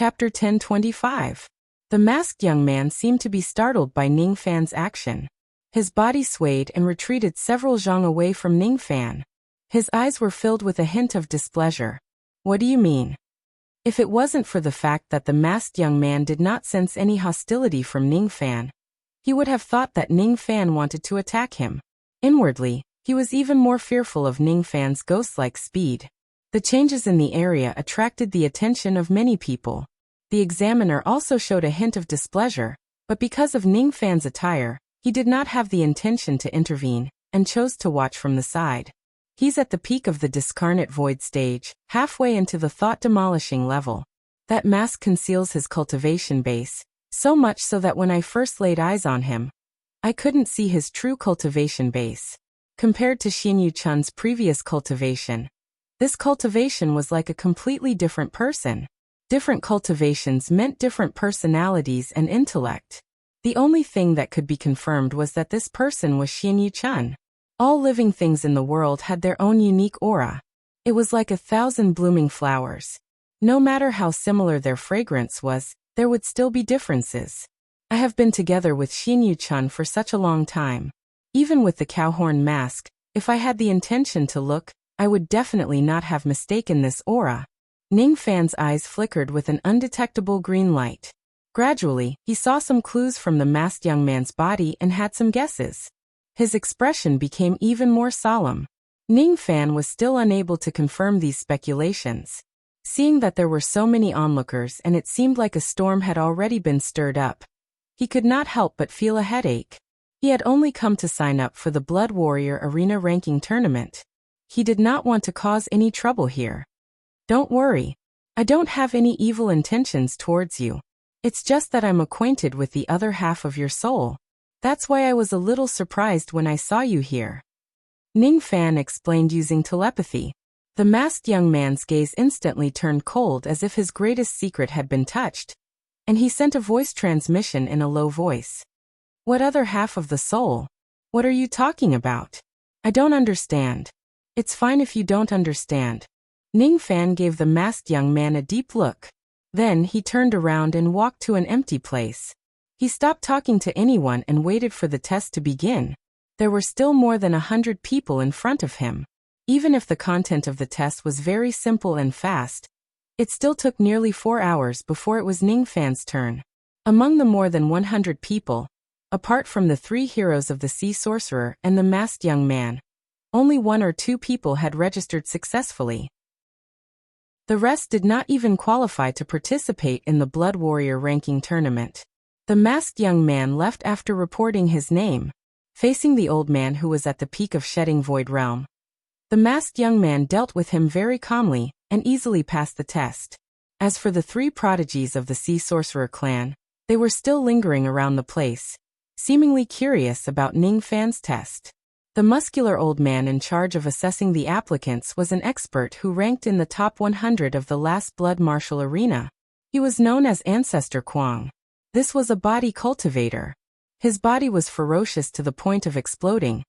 Chapter 1025. The masked young man seemed to be startled by Ning Fan's action. His body swayed and retreated several zhang away from Ning Fan. His eyes were filled with a hint of displeasure. What do you mean? If it wasn't for the fact that the masked young man did not sense any hostility from Ning Fan, he would have thought that Ning Fan wanted to attack him. Inwardly, he was even more fearful of Ning Fan's ghost-like speed. The changes in the area attracted the attention of many people. The examiner also showed a hint of displeasure, but because of Ning Fan's attire, he did not have the intention to intervene, and chose to watch from the side. He's at the peak of the discarnate void stage, halfway into the thought-demolishing level. That mask conceals his cultivation base, so much so that when I first laid eyes on him, I couldn't see his true cultivation base. Compared to Xinyu Chun's previous cultivation, this cultivation was like a completely different person. Different cultivations meant different personalities and intellect. The only thing that could be confirmed was that this person was Xinyu Chun. All living things in the world had their own unique aura. It was like 1,000 blooming flowers. No matter how similar their fragrance was, there would still be differences. I have been together with Xinyu Chun for such a long time. Even with the cowhorn mask, if I had the intention to look, I would definitely not have mistaken this aura. Ning Fan's eyes flickered with an undetectable green light. Gradually, he saw some clues from the masked young man's body and had some guesses. His expression became even more solemn. Ning Fan was still unable to confirm these speculations. Seeing that there were so many onlookers and it seemed like a storm had already been stirred up, he could not help but feel a headache. He had only come to sign up for the Blood Warrior Arena ranking tournament. He did not want to cause any trouble here. Don't worry. I don't have any evil intentions towards you. It's just that I'm acquainted with the other half of your soul. That's why I was a little surprised when I saw you here. Ning Fan explained using telepathy. The masked young man's gaze instantly turned cold as if his greatest secret had been touched, and he sent a voice transmission in a low voice. What other half of the soul? What are you talking about? I don't understand. It's fine if you don't understand. Ning Fan gave the masked young man a deep look. Then he turned around and walked to an empty place. He stopped talking to anyone and waited for the test to begin. There were still more than 100 people in front of him. Even if the content of the test was very simple and fast, it still took nearly 4 hours before it was Ning Fan's turn. Among the more than 100 people, apart from the 3 heroes of the Sea Sorcerer and the masked young man, only 1 or 2 people had registered successfully. The rest did not even qualify to participate in the Blood Warrior ranking tournament. The masked young man left after reporting his name, facing the old man who was at the peak of shedding Void Realm. The masked young man dealt with him very calmly and easily passed the test. As for the 3 prodigies of the Sea Sorcerer clan, they were still lingering around the place, seemingly curious about Ning Fan's test. The muscular old man in charge of assessing the applicants was an expert who ranked in the top 100 of the last Blood Martial Arena. He was known as Ancestor Kwang. This was a body cultivator. His body was ferocious to the point of exploding,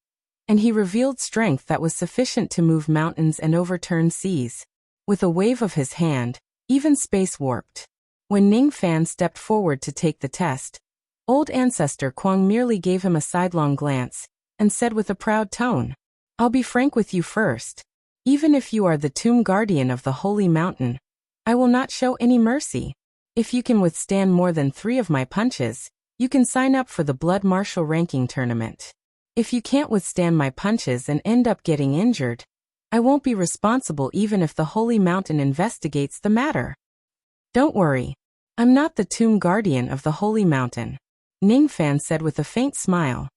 and he revealed strength that was sufficient to move mountains and overturn seas. With a wave of his hand, even space warped. When Ning Fan stepped forward to take the test, old Ancestor Kwang merely gave him a sidelong glance, and said with a proud tone, "I'll be frank with you first. Even if you are the tomb guardian of the Holy Mountain, I will not show any mercy. If you can withstand more than 3 of my punches, you can sign up for the Blood Martial ranking tournament. If you can't withstand my punches and end up getting injured, I won't be responsible even if the Holy Mountain investigates the matter." "Don't worry. I'm not the tomb guardian of the Holy Mountain," Ning Fan said with a faint smile.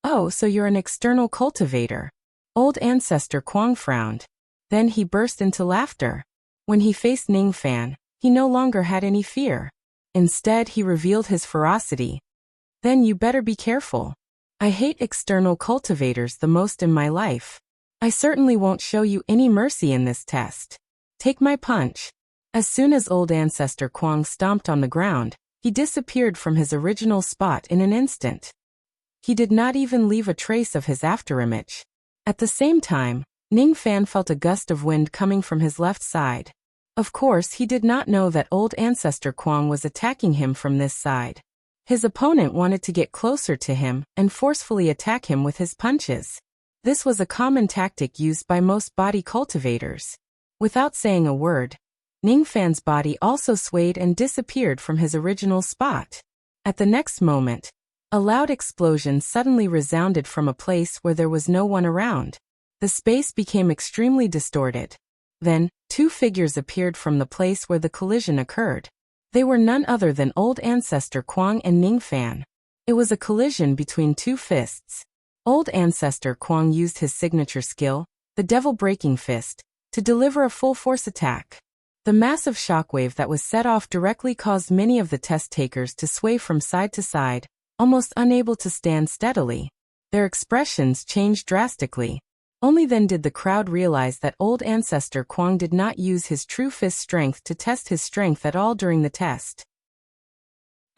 "Oh, so you're an external cultivator." Old Ancestor Kwang frowned. Then he burst into laughter. When he faced Ning Fan, he no longer had any fear. Instead, he revealed his ferocity. "Then you better be careful. I hate external cultivators the most in my life. I certainly won't show you any mercy in this test. Take my punch." As soon as old Ancestor Kwang stomped on the ground, he disappeared from his original spot in an instant. He did not even leave a trace of his afterimage. At the same time, Ning Fan felt a gust of wind coming from his left side. Of course, he did not know that old ancestor Kwang was attacking him from this side. His opponent wanted to get closer to him and forcefully attack him with his punches. This was a common tactic used by most body cultivators. Without saying a word, Ningfan's body also swayed and disappeared from his original spot. At the next moment, a loud explosion suddenly resounded from a place where there was no one around. The space became extremely distorted. Then, two figures appeared from the place where the collision occurred. They were none other than old ancestor Kwang and Ningfan. It was a collision between two fists. Old ancestor Kwang used his signature skill, the devil-breaking fist, to deliver a full-force attack. The massive shockwave that was set off directly caused many of the test-takers to sway from side to side, almost unable to stand steadily. Their expressions changed drastically. Only then did the crowd realize that old ancestor Kwang did not use his true fist strength to test his strength at all during the test.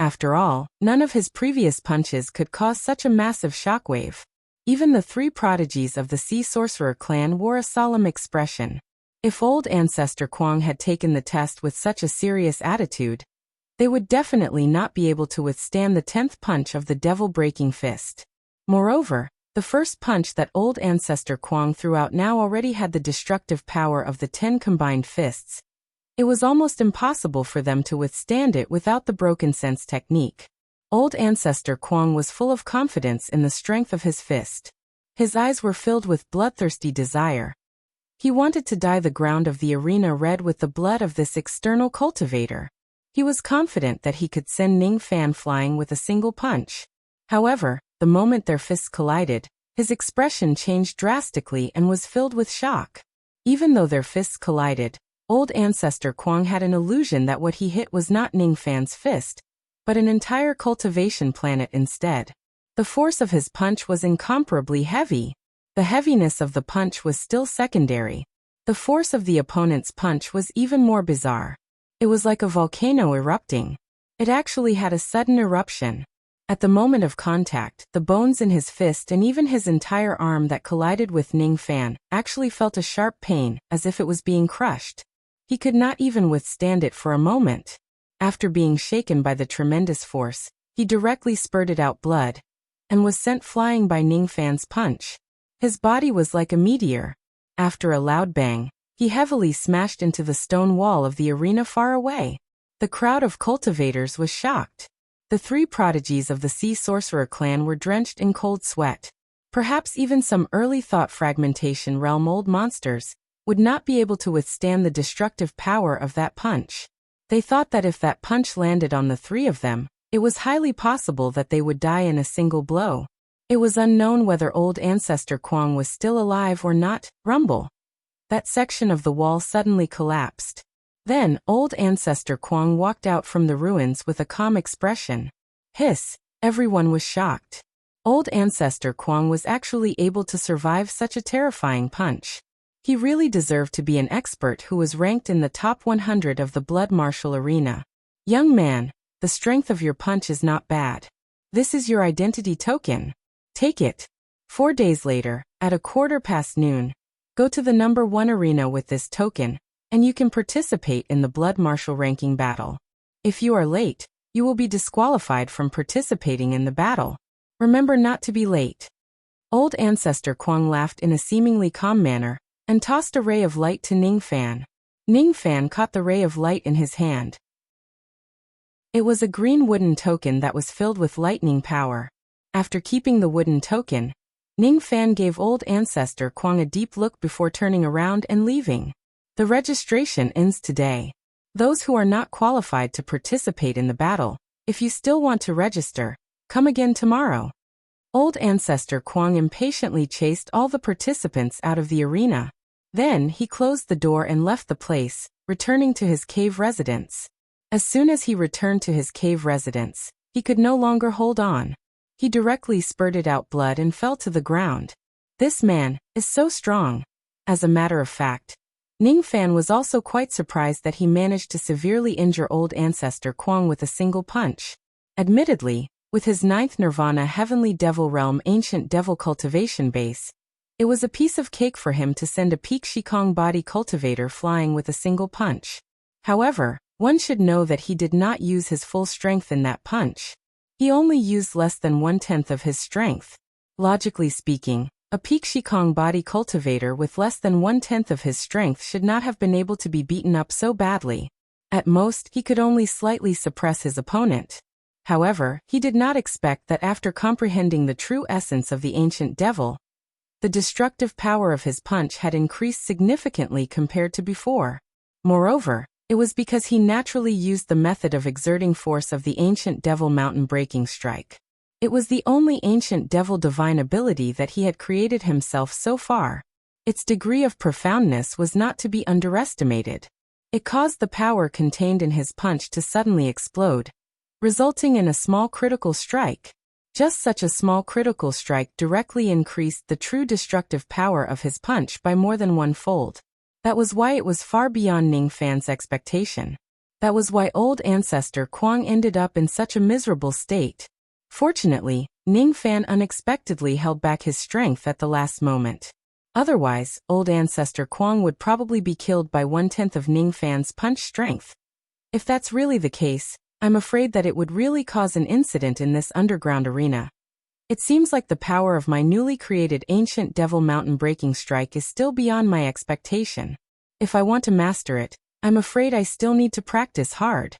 After all, none of his previous punches could cause such a massive shockwave. Even the three prodigies of the Sea Sorcerer clan wore a solemn expression. If old ancestor Kwang had taken the test with such a serious attitude, they would definitely not be able to withstand the 10th punch of the devil-breaking fist. Moreover, the first punch that old ancestor Kwang threw out now already had the destructive power of the 10 combined fists. It was almost impossible for them to withstand it without the broken sense technique. Old ancestor Kwang was full of confidence in the strength of his fist. His eyes were filled with bloodthirsty desire. He wanted to dye the ground of the arena red with the blood of this external cultivator. He was confident that he could send Ningfan flying with a single punch. However, the moment their fists collided, his expression changed drastically and was filled with shock. Even though their fists collided, old ancestor Kwang had an illusion that what he hit was not Ningfan's fist, but an entire cultivation planet instead. The force of his punch was incomparably heavy. The heaviness of the punch was still secondary. The force of the opponent's punch was even more bizarre. It was like a volcano erupting. It actually had a sudden eruption. At the moment of contact, the bones in his fist and even his entire arm that collided with Ningfan actually felt a sharp pain, as if it was being crushed. He could not even withstand it for a moment. After being shaken by the tremendous force, he directly spurted out blood, and was sent flying by Ningfan's punch. His body was like a meteor. After a loud bang, he heavily smashed into the stone wall of the arena far away. The crowd of cultivators was shocked. The three prodigies of the Sea Sorcerer clan were drenched in cold sweat. Perhaps even some early thought fragmentation realm old monsters would not be able to withstand the destructive power of that punch. They thought that if that punch landed on the three of them, it was highly possible that they would die in a single blow. It was unknown whether old ancestor Kwang was still alive or not. Rumble. That section of the wall suddenly collapsed. Then, old ancestor Kwang walked out from the ruins with a calm expression. Hiss! Everyone was shocked. Old ancestor Kwang was actually able to survive such a terrifying punch. He really deserved to be an expert who was ranked in the top 100 of the blood martial arena. Young man, the strength of your punch is not bad. This is your identity token. Take it. 4 days later, at noon, go to the number 1 arena with this token, and you can participate in the blood martial ranking battle. If you are late, you will be disqualified from participating in the battle. Remember not to be late. Old ancestor Kwang laughed in a seemingly calm manner, and tossed a ray of light to Ningfan. Ningfan caught the ray of light in his hand. It was a green wooden token that was filled with lightning power. After keeping the wooden token, Ningfan gave old ancestor Kwang a deep look before turning around and leaving. The registration ends today. Those who are not qualified to participate in the battle, if you still want to register, come again tomorrow. Old ancestor Kwang impatiently chased all the participants out of the arena. Then he closed the door and left the place, returning to his cave residence. As soon as he returned to his cave residence, he could no longer hold on. He directly spurted out blood and fell to the ground. This man is so strong. As a matter of fact, Ningfan was also quite surprised that he managed to severely injure old ancestor Kwang with a single punch. Admittedly, with his 9th Nirvana Heavenly Devil Realm Ancient Devil Cultivation base, it was a piece of cake for him to send a peak Shikong body cultivator flying with a single punch. However, one should know that he did not use his full strength in that punch. He only used less than 1/10 of his strength. Logically speaking, a peak Shikong body cultivator with less than 1/10 of his strength should not have been able to be beaten up so badly. At most, he could only slightly suppress his opponent. However, he did not expect that after comprehending the true essence of the ancient devil, the destructive power of his punch had increased significantly compared to before. Moreover, it was because he naturally used the method of exerting force of the ancient devil mountain breaking strike. It was the only ancient devil divine ability that he had created himself so far. Its degree of profoundness was not to be underestimated. It caused the power contained in his punch to suddenly explode, resulting in a small critical strike. Just such a small critical strike directly increased the true destructive power of his punch by more than 1-fold. That was why it was far beyond Ning Fan's expectation. That was why old ancestor Kuang ended up in such a miserable state. Fortunately, Ning Fan unexpectedly held back his strength at the last moment. Otherwise, old ancestor Kuang would probably be killed by 1/10 of Ning Fan's punch strength. If that's really the case, I'm afraid that it would really cause an incident in this underground arena. It seems like the power of my newly created ancient devil mountain breaking strike is still beyond my expectation. If I want to master it, I'm afraid I still need to practice hard.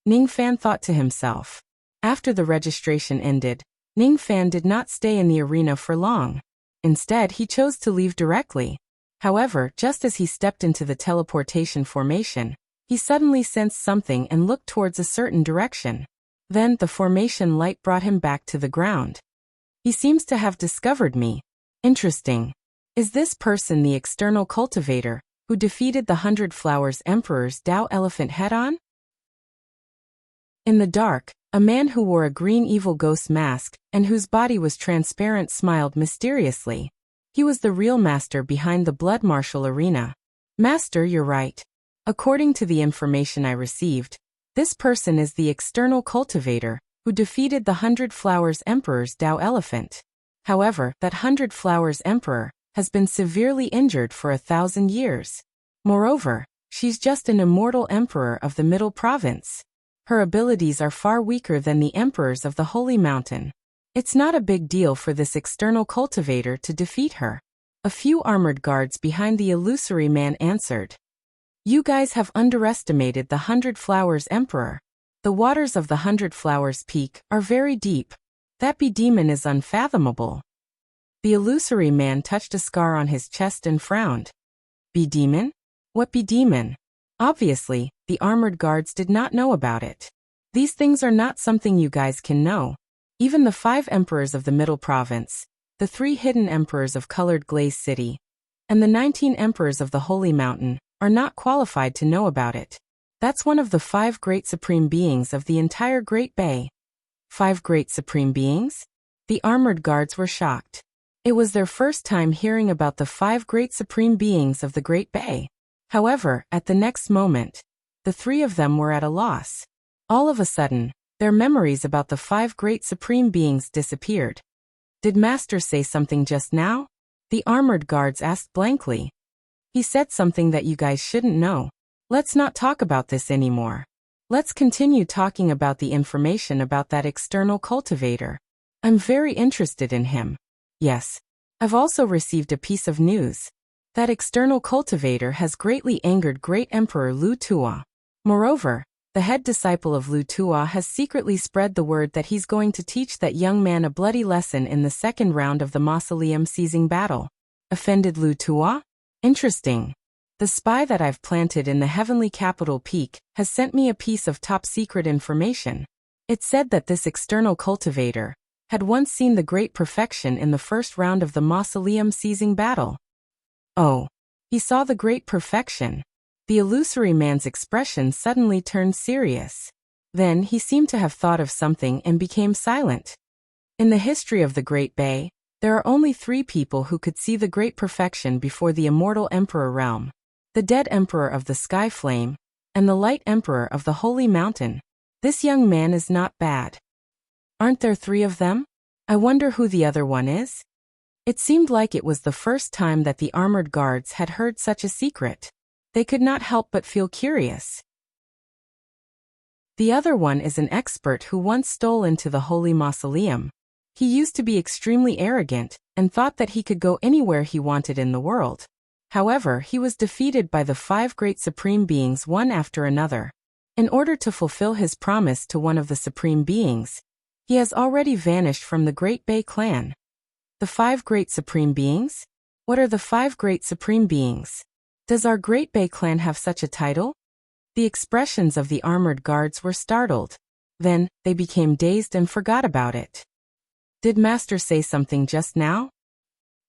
Ning Fan thought to himself. After the registration ended, Ning Fan did not stay in the arena for long. Instead, he chose to leave directly. However, just as he stepped into the teleportation formation, he suddenly sensed something and looked towards a certain direction. Then, the formation light brought him back to the ground. He seems to have discovered me. Interesting. Is this person the external cultivator, who defeated the 100 Flowers Emperor's Tao elephant head-on? In the dark, a man who wore a green evil ghost mask, and whose body was transparent, smiled mysteriously. He was the real master behind the Blood Martial Arena. Master, you're right. According to the information I received, this person is the external cultivator, who defeated the 100 Flowers Emperor's Tao elephant. However, that 100 Flowers Emperor has been severely injured for 1,000 years. Moreover, she's just an immortal emperor of the Middle Province. Her abilities are far weaker than the emperors of the Holy Mountain. It's not a big deal for this external cultivator to defeat her. A few armored guards behind the illusory man answered. You guys have underestimated the 100 Flowers Emperor. The waters of the 100 Flowers Peak are very deep. That bee-demon is unfathomable. The illusory man touched a scar on his chest and frowned. Bee-demon? What bee-demon? Obviously, the armored guards did not know about it. These things are not something you guys can know. Even the 5 emperors of the Middle Province, the 3 hidden emperors of Colored Glaze City, and the 19 emperors of the Holy Mountain are not qualified to know about it. That's one of the 5 great supreme beings of the entire Great Bay. 5 great supreme beings? The armored guards were shocked. It was their first time hearing about the 5 great supreme beings of the Great Bay. However, at the next moment, the 3 of them were at a loss. All of a sudden, their memories about the 5 great supreme beings disappeared. Did Master say something just now? The armored guards asked blankly. He said something that you guys shouldn't know. Let's not talk about this anymore. Let's continue talking about the information about that external cultivator. I'm very interested in him. Yes. I've also received a piece of news. That external cultivator has greatly angered Great Emperor Lu Tua. Moreover, the head disciple of Lu Tua has secretly spread the word that he's going to teach that young man a bloody lesson in the second round of the mausoleum seizing battle. Offended Lu Tua? Interesting. The spy that I've planted in the heavenly capital peak has sent me a piece of top-secret information. It said that this external cultivator had once seen the great perfection in the first round of the mausoleum seizing battle. Oh, he saw the great perfection. The illusory man's expression suddenly turned serious. Then he seemed to have thought of something and became silent. In the history of the Great Bay, there are only 3 people who could see the great perfection before the immortal emperor realm. The dead emperor of the Sky Flame, and the light emperor of the Holy Mountain. This young man is not bad. Aren't there 3 of them? I wonder who the other one is? It seemed like it was the first time that the armored guards had heard such a secret. They could not help but feel curious. The other one is an expert who once stole into the holy mausoleum. He used to be extremely arrogant and thought that he could go anywhere he wanted in the world. However, he was defeated by the 5 great supreme beings one after another. In order to fulfill his promise to one of the supreme beings, he has already vanished from the Great Bay clan. The 5 great supreme beings? What are the 5 great supreme beings? Does our Great Bay clan have such a title? The expressions of the armored guards were startled. Then, they became dazed and forgot about it. Did Master say something just now?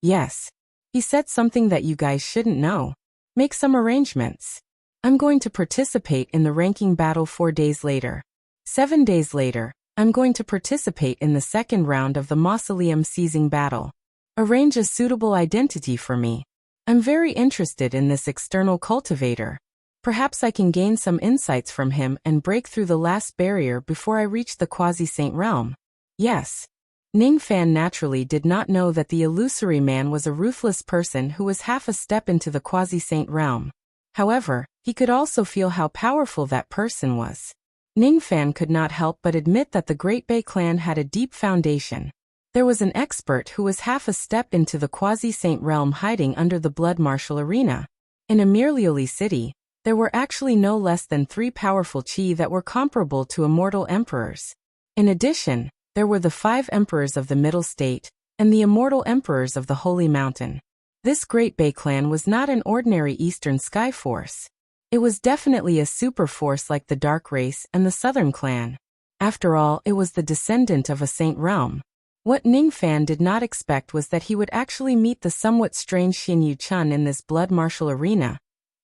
Yes. He said something that you guys shouldn't know. Make some arrangements. I'm going to participate in the ranking battle 4 days later. 7 days later, I'm going to participate in the second round of the mausoleum seizing battle. Arrange a suitable identity for me. I'm very interested in this external cultivator. Perhaps I can gain some insights from him and break through the last barrier before I reach the quasi-saint realm. Yes. Ning Fan naturally did not know that the illusory man was a ruthless person who was half a step into the quasi-saint realm. However, he could also feel how powerful that person was. Ning Fan could not help but admit that the Great Bay clan had a deep foundation. There was an expert who was half a step into the quasi-saint realm hiding under the blood martial arena. In Amirlioli city, there were actually no less than 3 powerful chi that were comparable to immortal emperors. In addition, there were the 5 emperors of the Middle State, and the immortal emperors of the Holy Mountain. This Great Bay clan was not an ordinary Eastern Sky Force. It was definitely a super force like the Dark Race and the Southern Clan. After all, it was the descendant of a saint realm. What Ning Fan did not expect was that he would actually meet the somewhat strange Xin Yu Chun in this blood martial arena.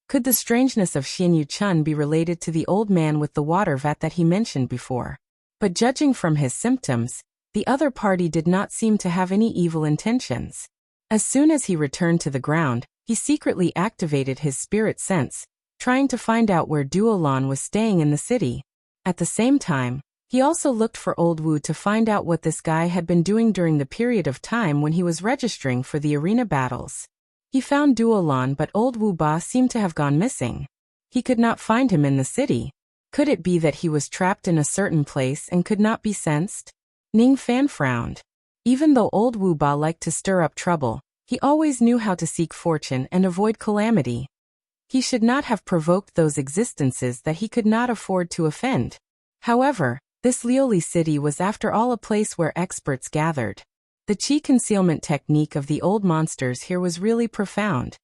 Could the strangeness of Xin Yu Chun be related to the old man with the water vat that he mentioned before? But judging from his symptoms, the other party did not seem to have any evil intentions. As soon as he returned to the ground, he secretly activated his spirit sense, trying to find out where Duolan was staying in the city. At the same time, he also looked for Old Wu to find out what this guy had been doing during the period of time when he was registering for the arena battles. He found Duolan, but Old Wu Ba seemed to have gone missing. He could not find him in the city. Could it be that he was trapped in a certain place and could not be sensed? Ning Fan frowned. Even though Old Wu Ba liked to stir up trouble, he always knew how to seek fortune and avoid calamity. He should not have provoked those existences that he could not afford to offend. However, this Lioli city was after all a place where experts gathered. The chi concealment technique of the old monsters here was really profound.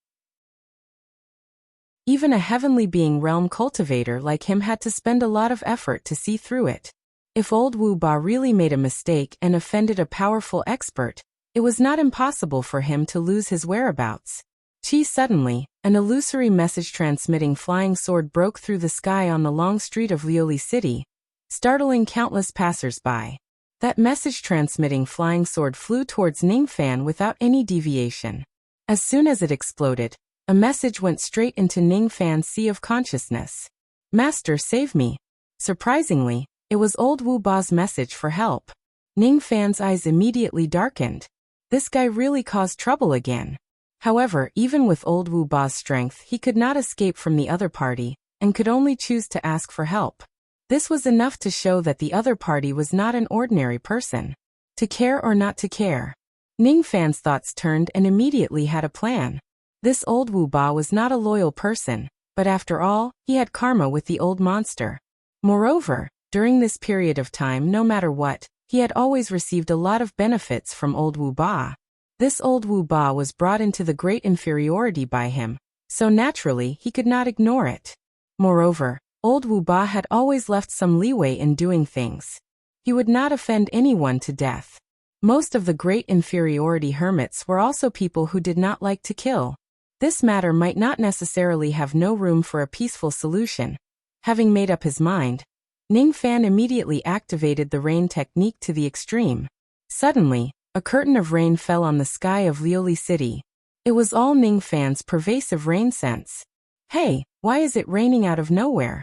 Even a heavenly being realm cultivator like him had to spend a lot of effort to see through it. If Old Wu Ba really made a mistake and offended a powerful expert, it was not impossible for him to lose his whereabouts. Suddenly, an illusory message-transmitting flying sword broke through the sky on the long street of Lioli City, startling countless passers-by. That message-transmitting flying sword flew towards Ning Fan without any deviation. As soon as it exploded, a message went straight into Ning Fan's sea of consciousness. Master, save me. Surprisingly, it was Old Wu Ba's message for help. Ning Fan's eyes immediately darkened. This guy really caused trouble again. However, even with Old Wu Ba's strength, he could not escape from the other party, and could only choose to ask for help. This was enough to show that the other party was not an ordinary person. To care or not to care. Ning Fan's thoughts turned and immediately had a plan. This Old Wu Ba was not a loyal person, but after all, he had karma with the old monster. Moreover, during this period of time, no matter what, he had always received a lot of benefits from Old Wu Ba. This Old Wu Ba was brought into the great inferiority by him, so naturally he could not ignore it. Moreover, Old Wu Ba had always left some leeway in doing things. He would not offend anyone to death. Most of the great inferiority hermits were also people who did not like to kill. This matter might not necessarily have no room for a peaceful solution. Having made up his mind, Ning Fan immediately activated the rain technique to the extreme. Suddenly, a curtain of rain fell on the sky of Lioli City. It was all Ning Fan's pervasive rain sense. Hey, why is it raining out of nowhere?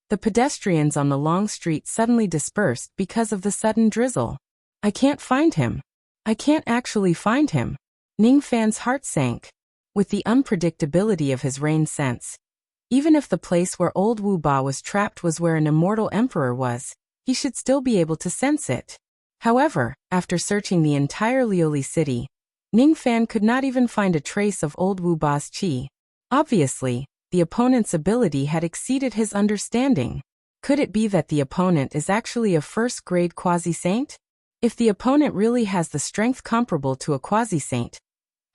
The pedestrians on the long street suddenly dispersed because of the sudden drizzle. I can't find him. I can't actually find him. Ning Fan's heart sank. With the unpredictability of his rain sense, Even if the place where old Wu Ba was trapped was where an immortal emperor was, he should still be able to sense it. However, after searching the entire Lioli city, Ning Fan could not even find a trace of old Wu Ba's qi. Obviously, the opponent's ability had exceeded his understanding. Could it be that the opponent is actually a first-grade quasi-saint? If the opponent really has the strength comparable to a quasi-saint,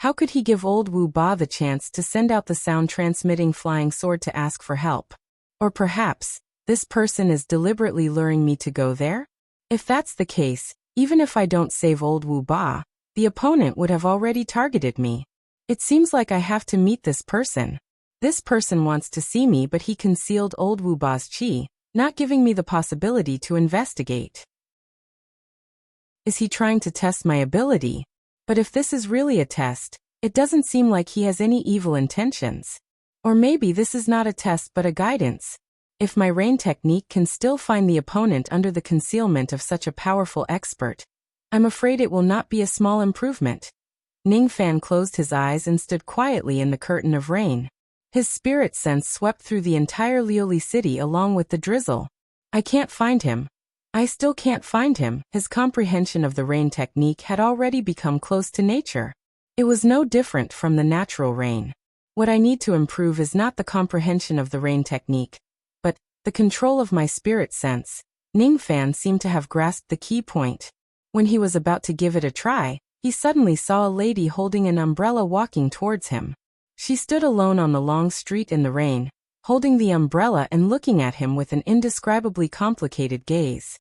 how could he give old Wu Ba the chance to send out the sound-transmitting flying sword to ask for help? Or perhaps, this person is deliberately luring me to go there? If that's the case, even if I don't save old Wu Ba, the opponent would have already targeted me. It seems like I have to meet this person. This person wants to see me, but he concealed old Wu Ba's qi, not giving me the possibility to investigate. Is he trying to test my ability? But if this is really a test, it doesn't seem like he has any evil intentions. Or maybe this is not a test but a guidance. If my rain technique can still find the opponent under the concealment of such a powerful expert, I'm afraid it will not be a small improvement. Ning Fan closed his eyes and stood quietly in the curtain of rain. His spirit sense swept through the entire Lioli city along with the drizzle. I can't find him. I still can't find him. His comprehension of the rain technique had already become close to nature. It was no different from the natural rain. What I need to improve is not the comprehension of the rain technique, but the control of my spirit sense. Ning Fan seemed to have grasped the key point. When he was about to give it a try, he suddenly saw a lady holding an umbrella walking towards him. She stood alone on the long street in the rain, holding the umbrella and looking at him with an indescribably complicated gaze.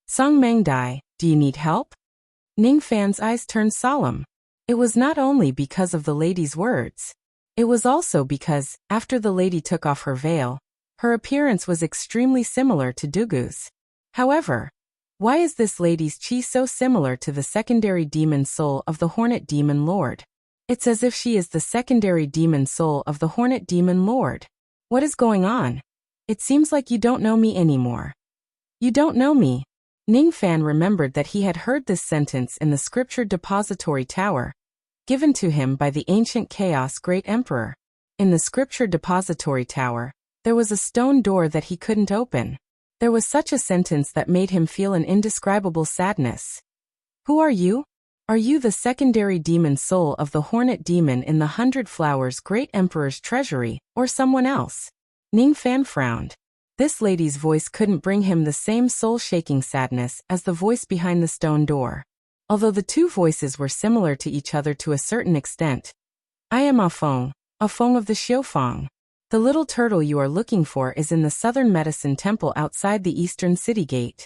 Song Mengdai, do you need help? Ning Fan's eyes turned solemn. It was not only because of the lady's words. It was also because, after the lady took off her veil, her appearance was extremely similar to Dugu's. However, why is this lady's qi so similar to the secondary demon soul of the Hornet Demon Lord? It's as if she is the secondary demon soul of the Hornet Demon Lord. What is going on? It seems like you don't know me anymore. You don't know me. Ning Fan remembered that he had heard this sentence in the scripture depository tower, given to him by the ancient Chaos Great Emperor. In the scripture depository tower, there was a stone door that he couldn't open. There was such a sentence that made him feel an indescribable sadness. Who are you? Are you the secondary demon soul of the Hornet Demon in the 100 Flowers Great Emperor's treasury, or someone else? Ning Fan frowned. This lady's voice couldn't bring him the same soul-shaking sadness as the voice behind the stone door. Although the two voices were similar to each other to a certain extent. I am Afeng of the Xiufeng. The little turtle you are looking for is in the Southern Medicine Temple outside the Eastern City Gate.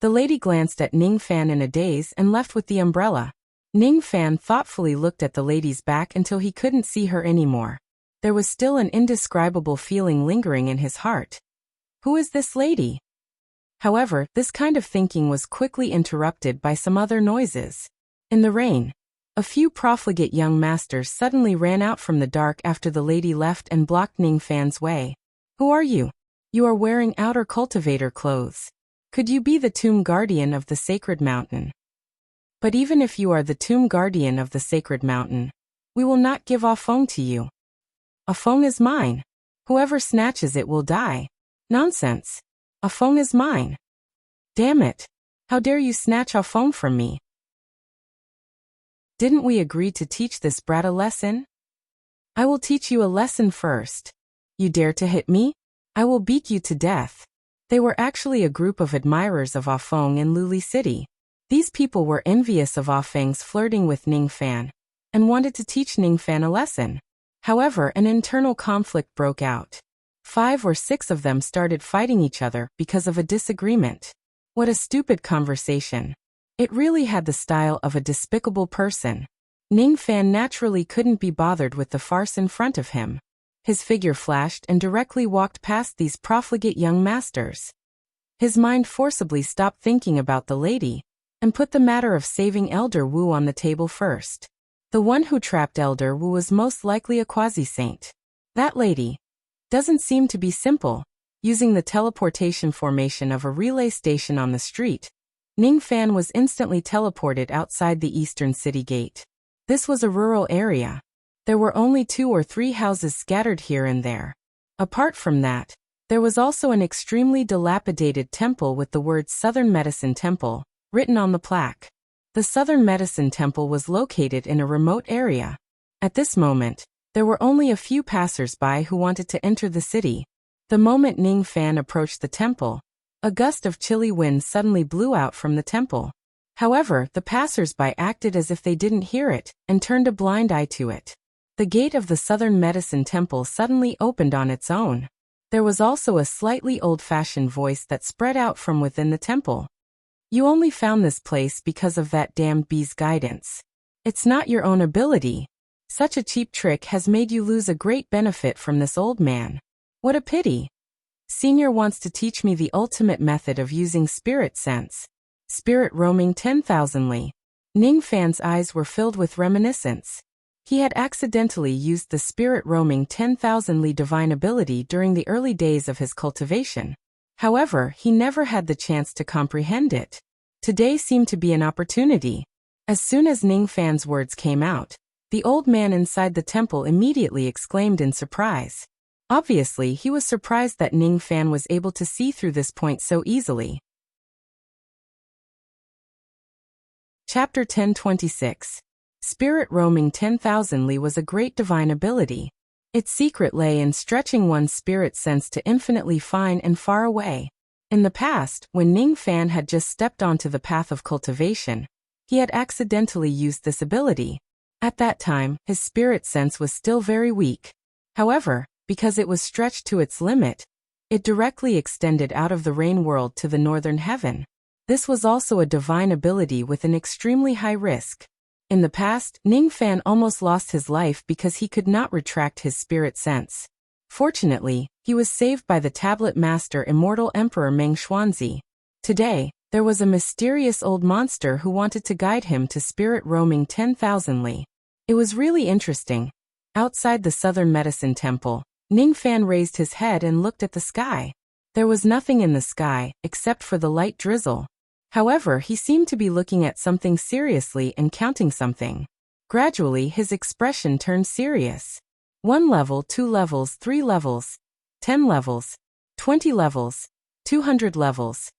The lady glanced at Ning Fan in a daze and left with the umbrella. Ning Fan thoughtfully looked at the lady's back until he couldn't see her anymore. There was still an indescribable feeling lingering in his heart. Who is this lady? However, this kind of thinking was quickly interrupted by some other noises. In the rain, a few profligate young masters suddenly ran out from the dark after the lady left and blocked Ning Fan's way. Who are you? You are wearing outer cultivator clothes. Could you be the tomb guardian of the sacred mountain? But even if you are the tomb guardian of the sacred mountain, we will not give Afeng to you. Afeng is mine. Whoever snatches it will die. Nonsense. Afeng is mine. Damn it. How dare you snatch Afeng from me? Didn't we agree to teach this brat a lesson? I will teach you a lesson first. You dare to hit me? I will beat you to death. They were actually a group of admirers of Afeng in Luli City. These people were envious of Afeng's flirting with Ning Fan, and wanted to teach Ning Fan a lesson. However, an internal conflict broke out. 5 or 6 of them started fighting each other because of a disagreement. What a stupid conversation. It really had the style of a despicable person. Ning Fan naturally couldn't be bothered with the farce in front of him. His figure flashed and directly walked past these profligate young masters. His mind forcibly stopped thinking about the lady, and put the matter of saving Elder Wu on the table first. The one who trapped Elder Wu was most likely a quasi-saint. That lady doesn't seem to be simple. Using the teleportation formation of a relay station on the street, Ning Fan was instantly teleported outside the Eastern City Gate. This was a rural area. There were only 2 or 3 houses scattered here and there. Apart from that, there was also an extremely dilapidated temple with the words Southern Medicine Temple written on the plaque. The Southern Medicine Temple was located in a remote area. At this moment, there were only a few passers-by who wanted to enter the city. The moment Ning Fan approached the temple, a gust of chilly wind suddenly blew out from the temple. However, the passers-by acted as if they didn't hear it and turned a blind eye to it. The gate of the Southern Medicine Temple suddenly opened on its own. There was also a slightly old-fashioned voice that spread out from within the temple. You only found this place because of that damned bee's guidance. It's not your own ability. Such a cheap trick has made you lose a great benefit from this old man. What a pity. Senior wants to teach me the ultimate method of using spirit sense. Spirit roaming 10,000 li. Ning Fan's eyes were filled with reminiscence. He had accidentally used the spirit roaming 10,000 li divine ability during the early days of his cultivation. However, he never had the chance to comprehend it. Today seemed to be an opportunity. As soon as Ning Fan's words came out, the old man inside the temple immediately exclaimed in surprise. Obviously, he was surprised that Ning Fan was able to see through this point so easily. Chapter 1026. Spirit roaming 10,000 li was a great divine ability. Its secret lay in stretching one's spirit sense to infinitely fine and far away. In the past, when Ning Fan had just stepped onto the path of cultivation, he had accidentally used this ability. At that time, his spirit sense was still very weak. However, because it was stretched to its limit, it directly extended out of the rain world to the northern heaven. This was also a divine ability with an extremely high risk. In the past, Ning Fan almost lost his life because he could not retract his spirit sense. Fortunately, he was saved by the tablet master Immortal Emperor Meng Xuanzi. Today, there was a mysterious old monster who wanted to guide him to spirit roaming 10,000 li. It was really interesting. Outside the Southern Medicine Temple, Ning Fan raised his head and looked at the sky. There was nothing in the sky, except for the light drizzle. However, he seemed to be looking at something seriously and counting something. Gradually, his expression turned serious. 1 level, 2 levels, 3 levels, 10 levels, 20 levels, 200 levels,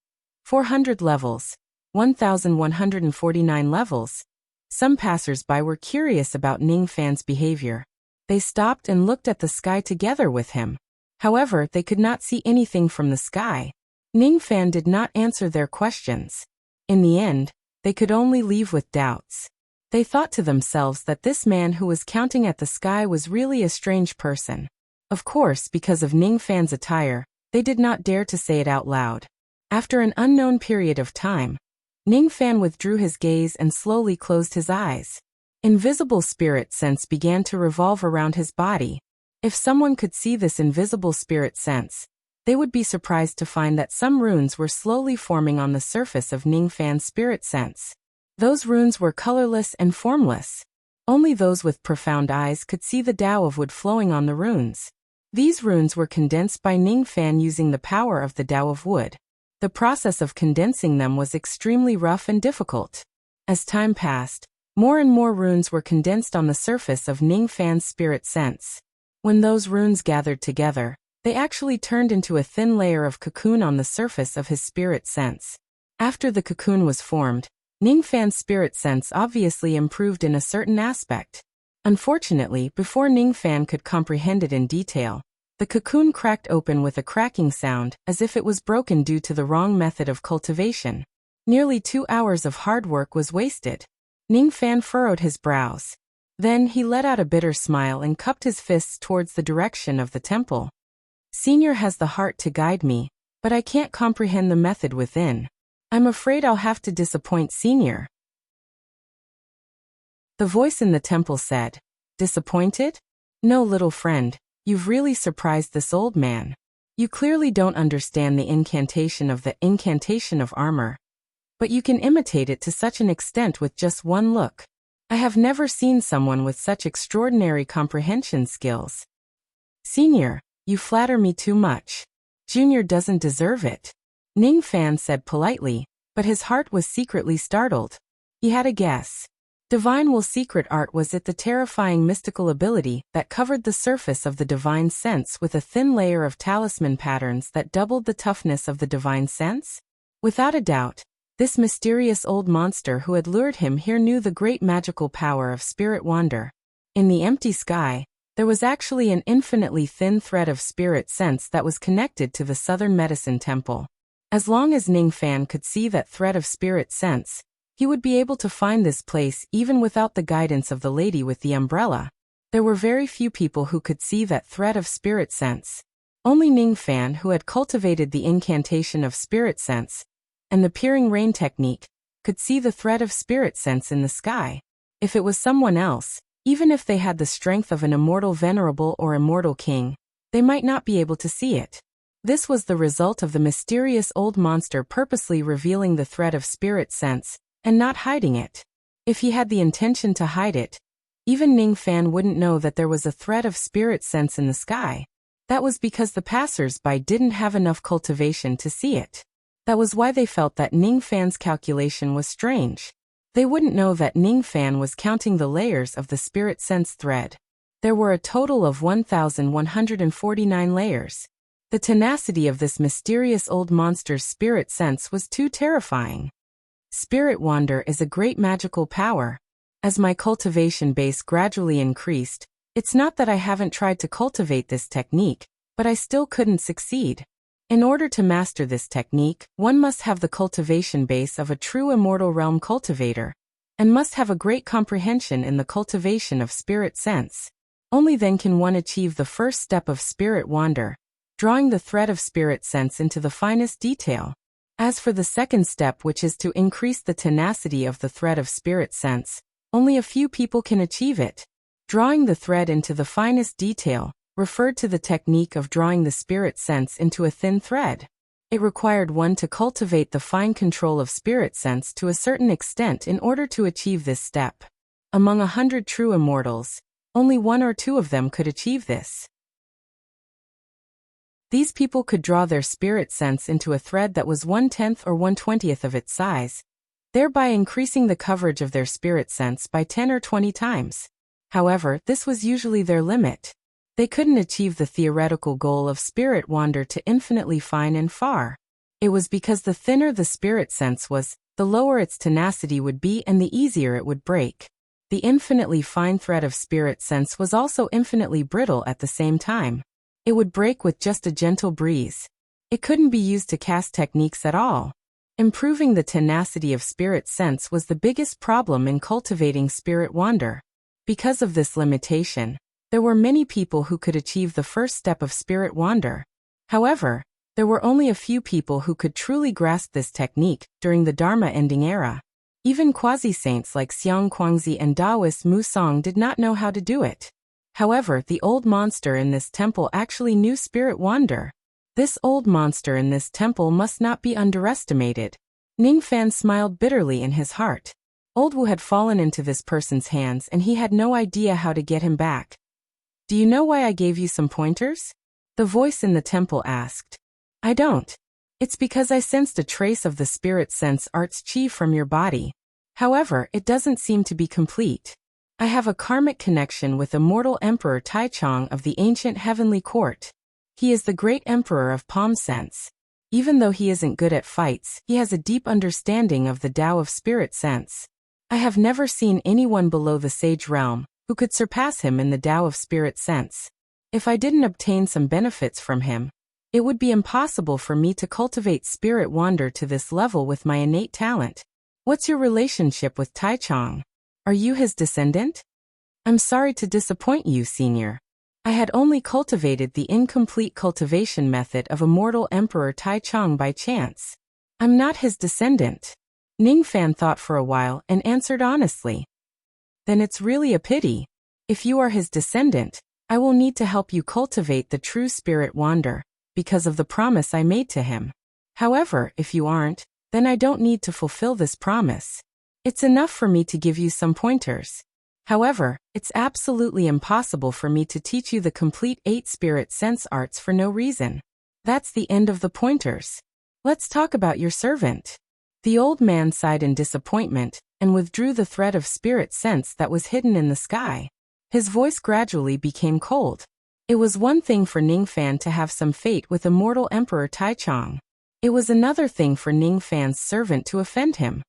400 levels, 1,149 levels. Some passers-by were curious about Ning Fan's behavior. They stopped and looked at the sky together with him. However, they could not see anything from the sky. Ning Fan did not answer their questions. In the end, they could only leave with doubts. They thought to themselves that this man who was counting at the sky was really a strange person. Of course, because of Ning Fan's attire, they did not dare to say it out loud. After an unknown period of time, Ning Fan withdrew his gaze and slowly closed his eyes. Invisible spirit sense began to revolve around his body. If someone could see this invisible spirit sense, they would be surprised to find that some runes were slowly forming on the surface of Ning Fan's spirit sense. Those runes were colorless and formless. Only those with profound eyes could see the Tao of wood flowing on the runes. These runes were condensed by Ning Fan using the power of the Tao of wood. The process of condensing them was extremely rough and difficult. As time passed, more and more runes were condensed on the surface of Ning Fan's spirit sense. When those runes gathered together, they actually turned into a thin layer of cocoon on the surface of his spirit sense. After the cocoon was formed, Ning Fan's spirit sense obviously improved in a certain aspect. Unfortunately, before Ning Fan could comprehend it in detail, the cocoon cracked open with a cracking sound, as if it was broken due to the wrong method of cultivation. Nearly 2 hours of hard work was wasted. Ning Fan furrowed his brows. Then he let out a bitter smile and cupped his fists towards the direction of the temple. Senior has the heart to guide me, but I can't comprehend the method within. I'm afraid I'll have to disappoint Senior. The voice in the temple said, Disappointed? No, little friend, you've really surprised this old man. You clearly don't understand the incantation of armor. But you can imitate it to such an extent with just one look. I have never seen someone with such extraordinary comprehension skills. Senior, you flatter me too much. Junior doesn't deserve it. Ning Fan said politely, but his heart was secretly startled. He had a guess. Divine Will's secret art was it the terrifying mystical ability that covered the surface of the divine sense with a thin layer of talisman patterns that doubled the toughness of the divine sense? Without a doubt, this mysterious old monster who had lured him here knew the great magical power of spirit wander. In the empty sky, there was actually an infinitely thin thread of spirit sense that was connected to the Southern Medicine Temple. As long as Ning Fan could see that thread of spirit sense, he would be able to find this place even without the guidance of the lady with the umbrella. There were very few people who could see that thread of spirit sense. Only Ning Fan, who had cultivated the incantation of spirit sense and the peering rain technique, could see the thread of spirit sense in the sky. If it was someone else, even if they had the strength of an immortal venerable or immortal king, they might not be able to see it. This was the result of the mysterious old monster purposely revealing the thread of spirit sense and not hiding it. If he had the intention to hide it, even Ning Fan wouldn't know that there was a thread of spirit sense in the sky. That was because the passers-by didn't have enough cultivation to see it. That was why they felt that Ning Fan's calculation was strange. They wouldn't know that Ning Fan was counting the layers of the spirit sense thread. There were a total of 1,149 layers. The tenacity of this mysterious old monster's spirit sense was too terrifying. Spirit wander is a great magical power. As my cultivation base gradually increased, it's not that I haven't tried to cultivate this technique, but I still couldn't succeed. In order to master this technique, one must have the cultivation base of a true immortal realm cultivator, and must have a great comprehension in the cultivation of spirit sense. Only then can one achieve the first step of spirit wander, drawing the thread of spirit sense into the finest detail. As for the second step, which is to increase the tenacity of the thread of spirit sense, only a few people can achieve it. Drawing the thread into the finest detail referred to the technique of drawing the spirit sense into a thin thread. It required one to cultivate the fine control of spirit sense to a certain extent in order to achieve this step. Among 100 true immortals, only 1 or 2 of them could achieve this. These people could draw their spirit sense into a thread that was 1/10 or 1/20 of its size, thereby increasing the coverage of their spirit sense by 10 or 20 times. However, this was usually their limit. They couldn't achieve the theoretical goal of spirit wander to infinitely fine and far. It was because the thinner the spirit sense was, the lower its tenacity would be and the easier it would break. The infinitely fine thread of spirit sense was also infinitely brittle at the same time. It would break with just a gentle breeze. It couldn't be used to cast techniques at all. Improving the tenacity of spirit sense was the biggest problem in cultivating spirit wander. Because of this limitation, there were many people who could achieve the first step of spirit wander. However, there were only a few people who could truly grasp this technique during the Dharma ending era. Even quasi-saints like Xiang Kuangzi and Taoist Mu Song did not know how to do it. However, the old monster in this temple actually knew spirit wander. This old monster in this temple must not be underestimated. Ning Fan smiled bitterly in his heart. Old Wu had fallen into this person's hands and he had no idea how to get him back. "Do you know why I gave you some pointers?" the voice in the temple asked. "I don't. It's because I sensed a trace of the spirit sense art's chi from your body. However, it doesn't seem to be complete. I have a karmic connection with immortal Emperor Taichung of the ancient heavenly court. He is the great emperor of palm sense. Even though he isn't good at fights, he has a deep understanding of the Tao of spirit sense. I have never seen anyone below the sage realm who could surpass him in the Tao of spirit sense. If I didn't obtain some benefits from him, it would be impossible for me to cultivate spirit wander to this level with my innate talent. What's your relationship with Taichung? Are you his descendant?" "I'm sorry to disappoint you, senior. I had only cultivated the incomplete cultivation method of immortal Emperor Taichung by chance. I'm not his descendant." Ning Fan thought for a while and answered honestly. "Then it's really a pity. If you are his descendant, I will need to help you cultivate the true spirit wander, because of the promise I made to him. However, if you aren't, then I don't need to fulfill this promise. It's enough for me to give you some pointers. However, it's absolutely impossible for me to teach you the complete 8 spirit sense arts for no reason. That's the end of the pointers. Let's talk about your servant." The old man sighed in disappointment, and withdrew the thread of spirit sense that was hidden in the sky. His voice gradually became cold. It was one thing for Ningfan to have some fate with immortal Emperor Taichung. It was another thing for Ningfan's servant to offend him.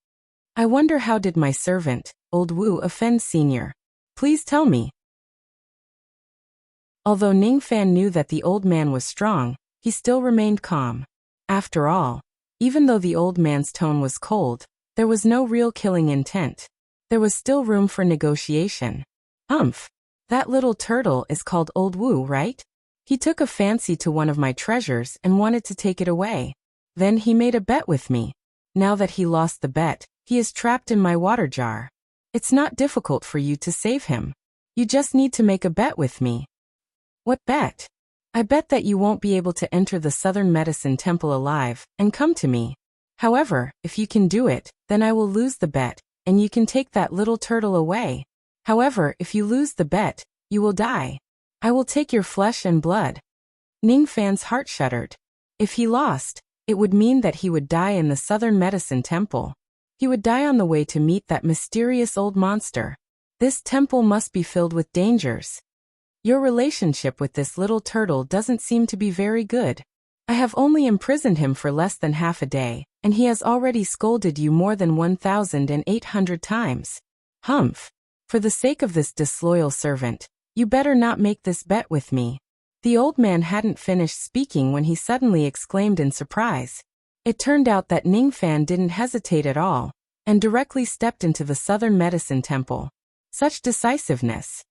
I wonder how did my servant, Old Wu, offend Senior? Please tell me. Although Ningfan knew that the old man was strong, he still remained calm. After all, even though the old man's tone was cold, there was no real killing intent. There was still room for negotiation. That little turtle is called Old Wu, right? He took a fancy to one of my treasures and wanted to take it away. Then he made a bet with me. Now that he lost the bet, he is trapped in my water jar. It's not difficult for you to save him. You just need to make a bet with me. What bet? I bet that you won't be able to enter the Southern Medicine Temple alive and come to me. However, if you can do it, then I will lose the bet, and you can take that little turtle away. However, if you lose the bet, you will die. I will take your flesh and blood. Ningfan's heart shuddered. If he lost, it would mean that he would die in the Southern Medicine Temple. He would die on the way to meet that mysterious old monster. This temple must be filled with dangers. Your relationship with this little turtle doesn't seem to be very good. I have only imprisoned him for less than half a day, and he has already scolded you more than 1,800 times. For the sake of this disloyal servant, you better not make this bet with me. The old man hadn't finished speaking when he suddenly exclaimed in surprise. It turned out that Ningfan didn't hesitate at all, and directly stepped into the Southern Medicine Temple. Such decisiveness.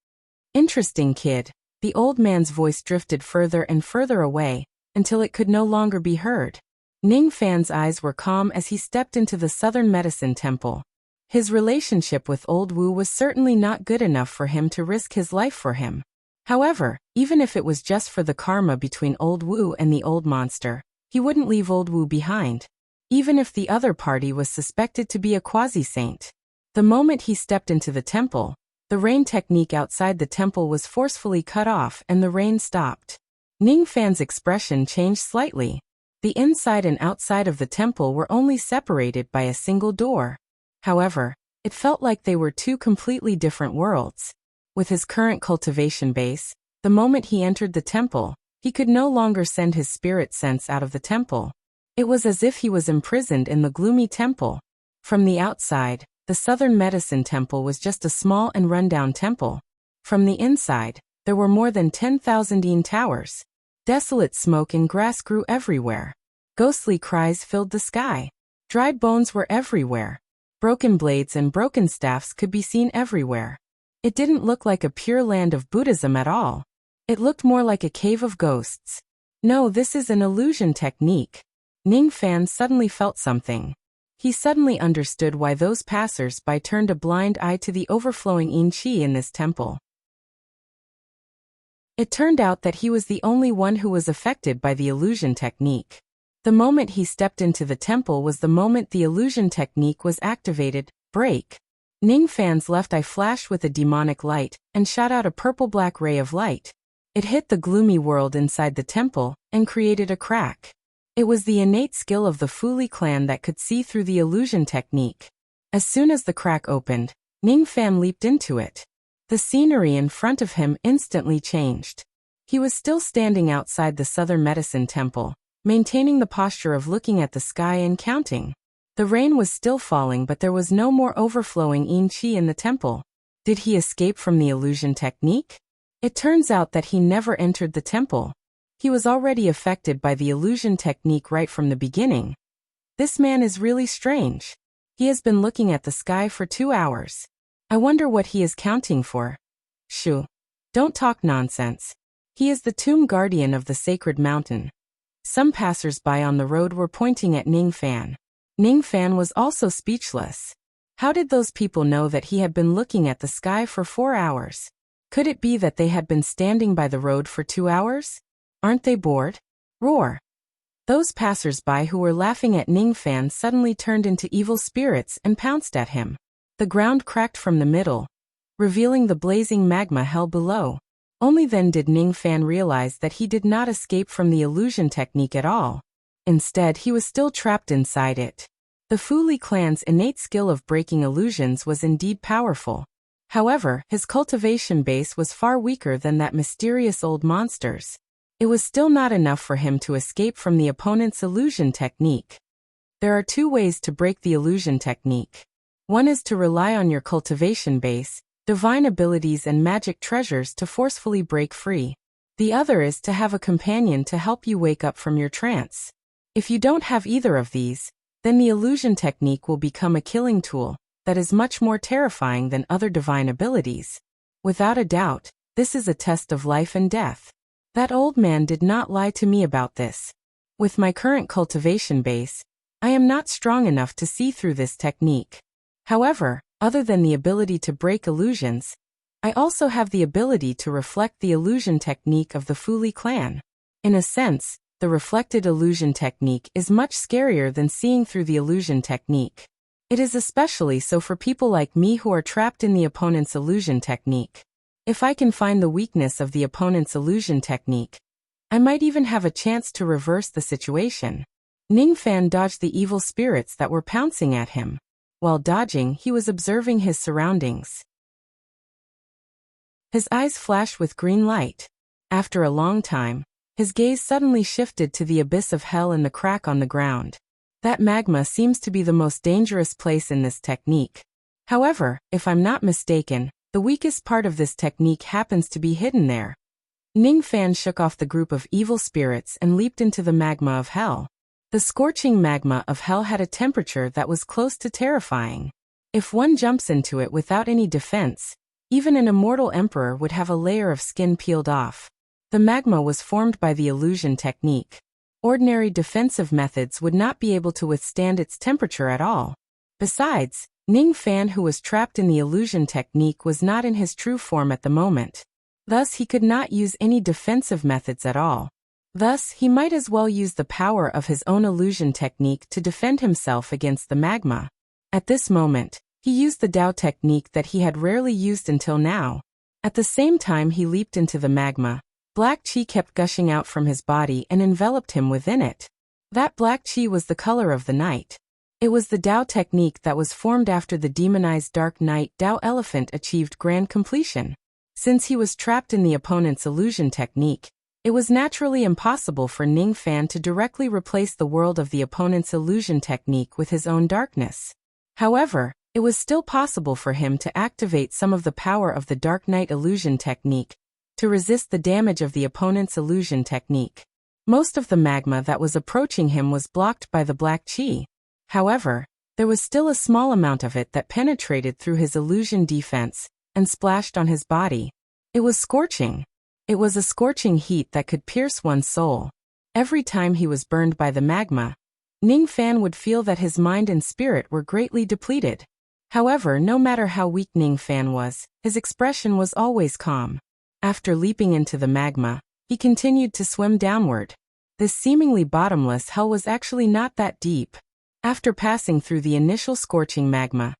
Interesting, kid. The old man's voice drifted further and further away, until it could no longer be heard. Ningfan's eyes were calm as he stepped into the Southern Medicine Temple. His relationship with Old Wu was certainly not good enough for him to risk his life for him. However, even if it was just for the karma between Old Wu and the old monster, he wouldn't leave Old Wu behind. Even if the other party was suspected to be a quasi-saint. The moment he stepped into the temple, the rain technique outside the temple was forcefully cut off and the rain stopped. Ningfan's expression changed slightly. The inside and outside of the temple were only separated by a single door. However, it felt like they were two completely different worlds. With his current cultivation base, the moment he entered the temple, he could no longer send his spirit sense out of the temple. It was as if he was imprisoned in the gloomy temple. From the outside, the Southern Medicine Temple was just a small and rundown temple. From the inside, there were more than 10,000 yin towers. Desolate smoke and grass grew everywhere. Ghostly cries filled the sky. Dried bones were everywhere. Broken blades and broken staffs could be seen everywhere. It didn't look like a pure land of Buddhism at all. It looked more like a cave of ghosts. No, this is an illusion technique. Ningfan suddenly felt something. He suddenly understood why those passers-by turned a blind eye to the overflowing yin qi in this temple. It turned out that he was the only one who was affected by the illusion technique. The moment he stepped into the temple was the moment the illusion technique was activated. Break. Ningfan's left eye flashed with a demonic light and shot out a purple-black ray of light. It hit the gloomy world inside the temple and created a crack. It was the innate skill of the Fuli clan that could see through the illusion technique. As soon as the crack opened, Ningfan leaped into it. The scenery in front of him instantly changed. He was still standing outside the Southern Medicine Temple, maintaining the posture of looking at the sky and counting. The rain was still falling, but there was no more overflowing yin qi in the temple. Did he escape from the illusion technique? It turns out that he never entered the temple. He was already affected by the illusion technique right from the beginning. This man is really strange. He has been looking at the sky for 2 hours. I wonder what he is counting for. Shoo. Don't talk nonsense. He is the tomb guardian of the sacred mountain. Some passers-by on the road were pointing at Ningfan. Ningfan was also speechless. How did those people know that he had been looking at the sky for 4 hours? Could it be that they had been standing by the road for 2 hours? Aren't they bored? Roar. Those passers-by who were laughing at Ningfan suddenly turned into evil spirits and pounced at him. The ground cracked from the middle, revealing the blazing magma hell below. Only then did Ningfan realize that he did not escape from the illusion technique at all. Instead, he was still trapped inside it. The Fu Li clan's innate skill of breaking illusions was indeed powerful. However, his cultivation base was far weaker than that mysterious old monster's. It was still not enough for him to escape from the opponent's illusion technique. There are two ways to break the illusion technique. One is to rely on your cultivation base, divine abilities and magic treasures to forcefully break free. The other is to have a companion to help you wake up from your trance. If you don't have either of these, then the illusion technique will become a killing tool that is much more terrifying than other divine abilities. Without a doubt, this is a test of life and death. That old man did not lie to me about this. With my current cultivation base, I am not strong enough to see through this technique. However, other than the ability to break illusions, I also have the ability to reflect the illusion technique of the Fu Li clan. In a sense, the reflected illusion technique is much scarier than seeing through the illusion technique. It is especially so for people like me who are trapped in the opponent's illusion technique. If I can find the weakness of the opponent's illusion technique, I might even have a chance to reverse the situation. Ning Fan dodged the evil spirits that were pouncing at him. While dodging, he was observing his surroundings. His eyes flashed with green light. After a long time, his gaze suddenly shifted to the abyss of hell and the crack on the ground. That magma seems to be the most dangerous place in this technique. However, if I'm not mistaken, the weakest part of this technique happens to be hidden there. Ning Fan shook off the group of evil spirits and leaped into the magma of hell. The scorching magma of hell had a temperature that was close to terrifying. If one jumps into it without any defense, even an immortal emperor would have a layer of skin peeled off. The magma was formed by the illusion technique. Ordinary defensive methods would not be able to withstand its temperature at all. Besides, Ning Fan, who was trapped in the illusion technique, was not in his true form at the moment. Thus he could not use any defensive methods at all. Thus, he might as well use the power of his own illusion technique to defend himself against the magma. At this moment, he used the Dao technique that he had rarely used until now. At the same time he leaped into the magma, black qi kept gushing out from his body and enveloped him within it. That black qi was the color of the night. It was the Dao technique that was formed after the demonized Dark Knight Dao Elephant achieved grand completion. Since he was trapped in the opponent's illusion technique, it was naturally impossible for Ning Fan to directly replace the world of the opponent's illusion technique with his own darkness. However, it was still possible for him to activate some of the power of the Dark Knight illusion technique to resist the damage of the opponent's illusion technique. Most of the magma that was approaching him was blocked by the black qi. However, there was still a small amount of it that penetrated through his illusion defense and splashed on his body. It was scorching. It was a scorching heat that could pierce one's soul. Every time he was burned by the magma, Ning Fan would feel that his mind and spirit were greatly depleted. However, no matter how weak Ning Fan was, his expression was always calm. After leaping into the magma, he continued to swim downward. This seemingly bottomless hell was actually not that deep. After passing through the initial scorching magma,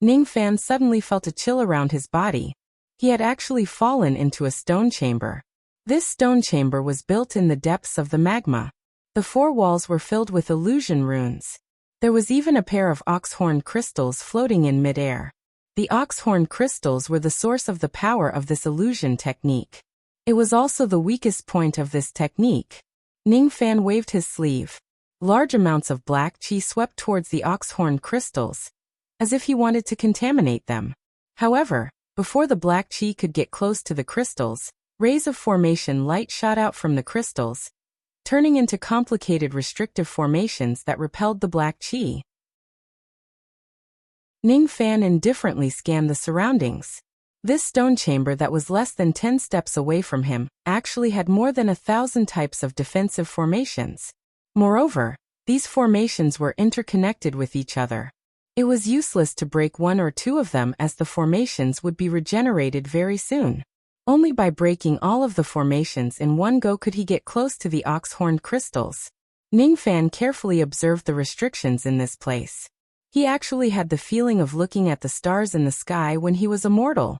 Ning Fan suddenly felt a chill around his body. He had actually fallen into a stone chamber. This stone chamber was built in the depths of the magma. The four walls were filled with illusion runes. There was even a pair of oxhorn crystals floating in midair. The oxhorn crystals were the source of the power of this illusion technique. It was also the weakest point of this technique. Ning Fan waved his sleeve. Large amounts of black qi swept towards the oxhorn crystals, as if he wanted to contaminate them. However, before the black qi could get close to the crystals, rays of formation light shot out from the crystals, turning into complicated restrictive formations that repelled the black qi. Ning Fan indifferently scanned the surroundings. This stone chamber that was less than 10 steps away from him actually had more than 1,000 types of defensive formations. Moreover, these formations were interconnected with each other. It was useless to break one or two of them as the formations would be regenerated very soon. Only by breaking all of the formations in one go could he get close to the oxhorn crystals. Ning Fan carefully observed the restrictions in this place. He actually had the feeling of looking at the stars in the sky when he was immortal.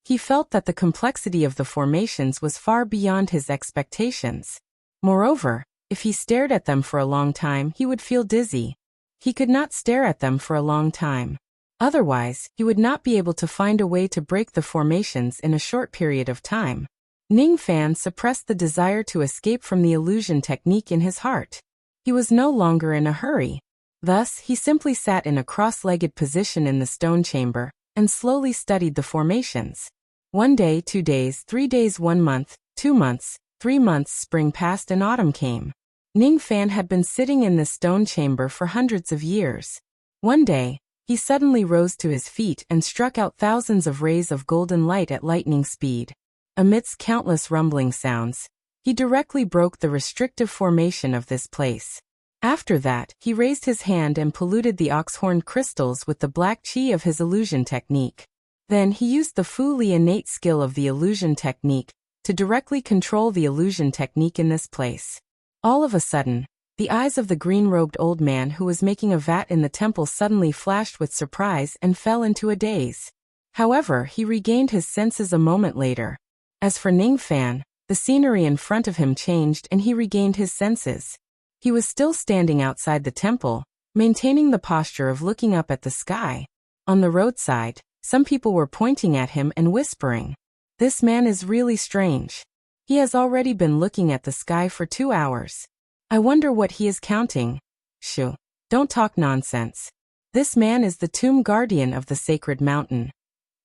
He felt that the complexity of the formations was far beyond his expectations. Moreover, if he stared at them for a long time, he would feel dizzy. He could not stare at them for a long time. Otherwise, he would not be able to find a way to break the formations in a short period of time. Ning Fan suppressed the desire to escape from the illusion technique in his heart. He was no longer in a hurry. Thus, he simply sat in a cross-legged position in the stone chamber and slowly studied the formations. 1 day, 2 days, 3 days, 1 month, 2 months, 3 months, spring passed and autumn came. Ning Fan had been sitting in the stone chamber for hundreds of years. One day, he suddenly rose to his feet and struck out thousands of rays of golden light at lightning speed. Amidst countless rumbling sounds, he directly broke the restrictive formation of this place. After that, he raised his hand and polluted the oxhorn crystals with the black chi of his illusion technique. Then he used the fully innate skill of the illusion technique to directly control the illusion technique in this place. All of a sudden, the eyes of the green-robed old man who was making a vat in the temple suddenly flashed with surprise and fell into a daze. However, he regained his senses a moment later. As for Ning Fan, the scenery in front of him changed and he regained his senses. He was still standing outside the temple, maintaining the posture of looking up at the sky. On the roadside, some people were pointing at him and whispering, "This man is really strange. He has already been looking at the sky for 2 hours. I wonder what he is counting." Shoo, don't talk nonsense. This man is the tomb guardian of the sacred mountain.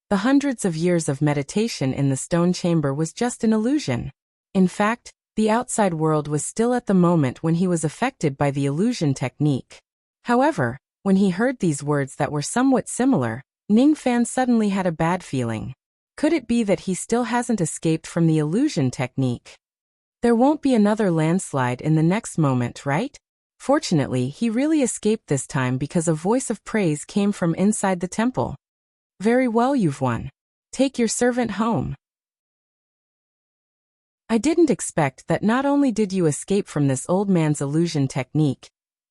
The hundreds of years of meditation in the stone chamber was just an illusion. In fact, the outside world was still at the moment when he was affected by the illusion technique. However, when he heard these words that were somewhat similar, Ning Fan suddenly had a bad feeling. Could it be that he still hasn't escaped from the illusion technique? There won't be another landslide in the next moment, right? Fortunately, he really escaped this time because a voice of praise came from inside the temple. "Very well, you've won. Take your servant home." I didn't expect that not only did you escape from this old man's illusion technique,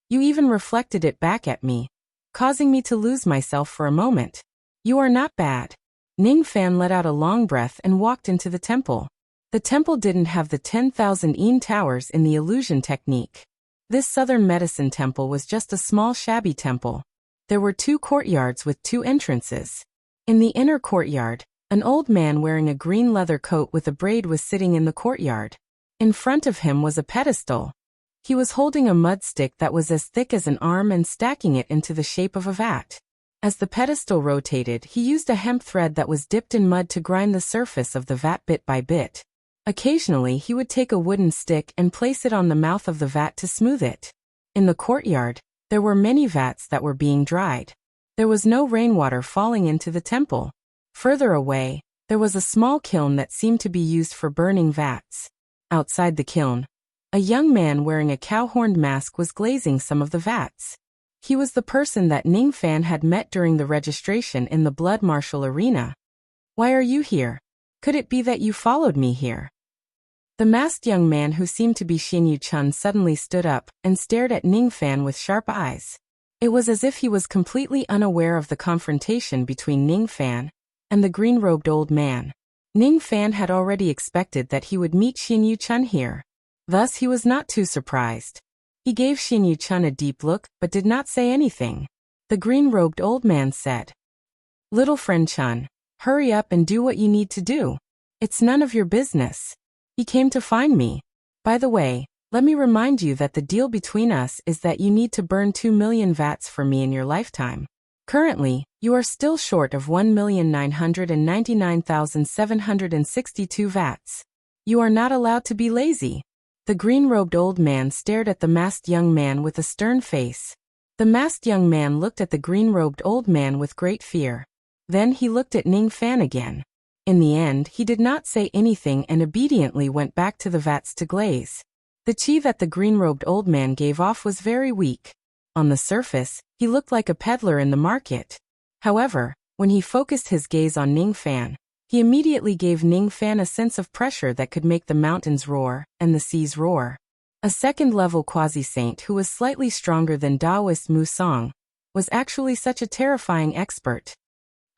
you even reflected it back at me, causing me to lose myself for a moment. You are not bad. Ning Fan let out a long breath and walked into the temple. The temple didn't have the 10,000 yin towers in the illusion technique. This southern medicine temple was just a small shabby temple. There were 2 courtyards with 2 entrances. In the inner courtyard, an old man wearing a green leather coat with a braid was sitting in the courtyard. In front of him was a pedestal. He was holding a mud stick that was as thick as an arm and stacking it into the shape of a vat. As the pedestal rotated, he used a hemp thread that was dipped in mud to grind the surface of the vat bit by bit. Occasionally, he would take a wooden stick and place it on the mouth of the vat to smooth it. In the courtyard, there were many vats that were being dried. There was no rainwater falling into the temple. Further away, there was a small kiln that seemed to be used for burning vats. Outside the kiln, a young man wearing a cow-horned mask was glazing some of the vats. He was the person that Ning Fan had met during the registration in the blood martial arena. "Why are you here? Could it be that you followed me here?" The masked young man who seemed to be Xin Yu Chun suddenly stood up and stared at Ning Fan with sharp eyes. It was as if he was completely unaware of the confrontation between Ning Fan and the green-robed old man. Ning Fan had already expected that he would meet Xin Yu Chun here. Thus he was not too surprised. He gave Xin Yu Chun a deep look but did not say anything. The green-robed old man said, "Little friend Chun, hurry up and do what you need to do. It's none of your business. He came to find me. By the way, let me remind you that the deal between us is that you need to burn 2 million vats for me in your lifetime. Currently, you are still short of 1,999,762 vats. You are not allowed to be lazy." The green-robed old man stared at the masked young man with a stern face. The masked young man looked at the green-robed old man with great fear. Then he looked at Ning Fan again. In the end, he did not say anything and obediently went back to the vats to glaze. The chi that the green-robed old man gave off was very weak. On the surface, he looked like a peddler in the market. However, when he focused his gaze on Ning Fan, he immediately gave Ning Fan a sense of pressure that could make the mountains roar and the seas roar. A second-level quasi-saint who was slightly stronger than Taoist Mu Song was actually such a terrifying expert.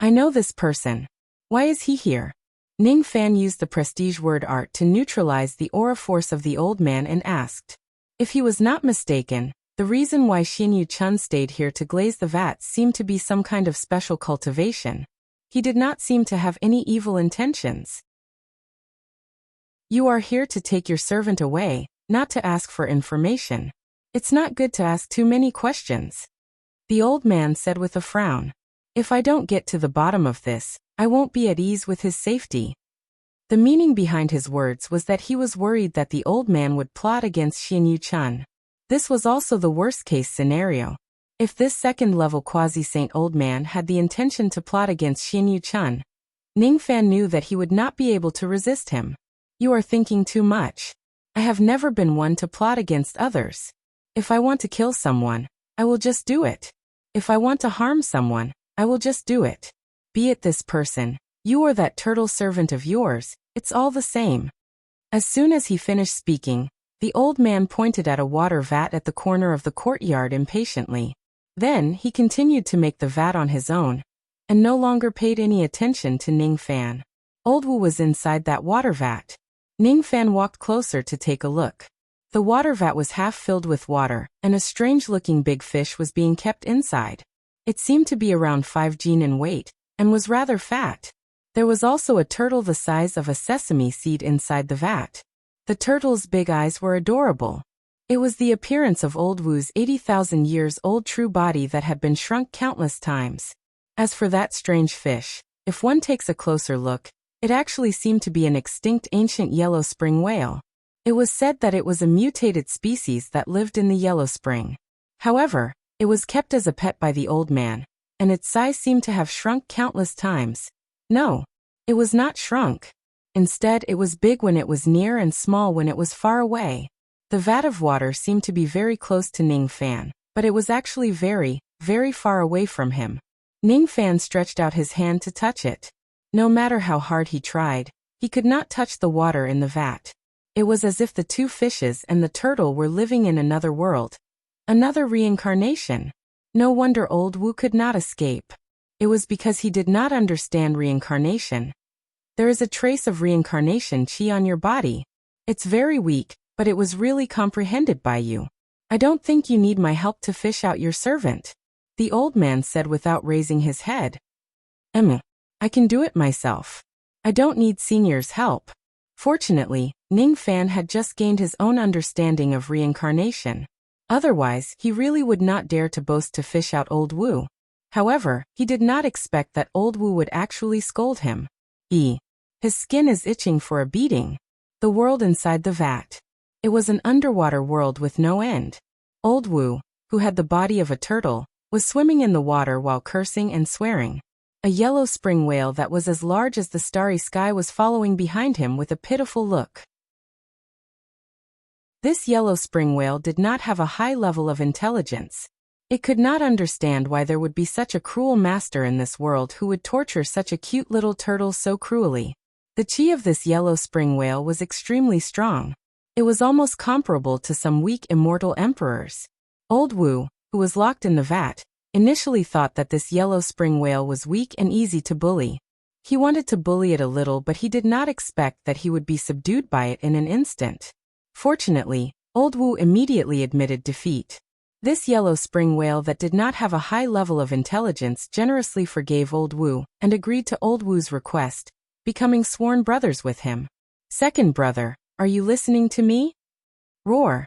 "I know this person. Why is he here?" Ning Fan used the prestige word art to neutralize the aura force of the old man and asked. If he was not mistaken, the The reason why Xin Yu Chun stayed here to glaze the vats seemed to be some kind of special cultivation. He did not seem to have any evil intentions. You are here to take your servant away, not to ask for information. It's not good to ask too many questions. The old man said with a frown. If I don't get to the bottom of this, I won't be at ease with his safety. The meaning behind his words was that he was worried that the old man would plot against Xin Yu Chun. This was also the worst-case scenario. If this second-level quasi-saint old man had the intention to plot against Xin Yu Chun, Ning Fan knew that he would not be able to resist him. You are thinking too much. I have never been one to plot against others. If I want to kill someone, I will just do it. If I want to harm someone, I will just do it. Be it this person, you or that turtle servant of yours, it's all the same. As soon as he finished speaking, the old man pointed at a water vat at the corner of the courtyard impatiently. Then he continued to make the vat on his own, and no longer paid any attention to Ning Fan. Old Wu was inside that water vat. Ning Fan walked closer to take a look. The water vat was half filled with water, and a strange-looking big fish was being kept inside. It seemed to be around 5 jin in weight, and was rather fat. There was also a turtle the size of a sesame seed inside the vat. The turtle's big eyes were adorable. It was the appearance of Old Wu's 80,000 years old true body that had been shrunk countless times. As for that strange fish, if one takes a closer look, it actually seemed to be an extinct ancient yellow spring whale. It was said that it was a mutated species that lived in the Yellow Spring. However, it was kept as a pet by the old man, and its size seemed to have shrunk countless times. No, it was not shrunk. Instead, it was big when it was near and small when it was far away. The vat of water seemed to be very close to Ning Fan, but it was actually very, very far away from him. Ning Fan stretched out his hand to touch it. No matter how hard he tried, he could not touch the water in the vat. It was as if the two fishes and the turtle were living in another world. Another reincarnation. No wonder Old Wu could not escape. It was because he did not understand reincarnation. There is a trace of reincarnation chi on your body. It's very weak, but it was really comprehended by you. I don't think you need my help to fish out your servant, the old man said without raising his head. I can do it myself. I don't need Senior's help. Fortunately, Ning Fan had just gained his own understanding of reincarnation. Otherwise, he really would not dare to boast to fish out Old Wu. However, he did not expect that Old Wu would actually scold him. His skin is itching for a beating. The world inside the vat. It was an underwater world with no end. Old Wu, who had the body of a turtle, was swimming in the water while cursing and swearing. A yellow spring whale that was as large as the starry sky was following behind him with a pitiful look. This yellow spring whale did not have a high level of intelligence. It could not understand why there would be such a cruel master in this world who would torture such a cute little turtle so cruelly. The chi of this yellow spring whale was extremely strong. It was almost comparable to some weak immortal emperors. Old Wu, who was locked in the vat, initially thought that this yellow spring whale was weak and easy to bully. He wanted to bully it a little, but he did not expect that he would be subdued by it in an instant. Fortunately, Old Wu immediately admitted defeat. This yellow spring whale that did not have a high level of intelligence generously forgave Old Wu and agreed to Old Wu's request, becoming sworn brothers with him. Second brother, are you listening to me? Roar.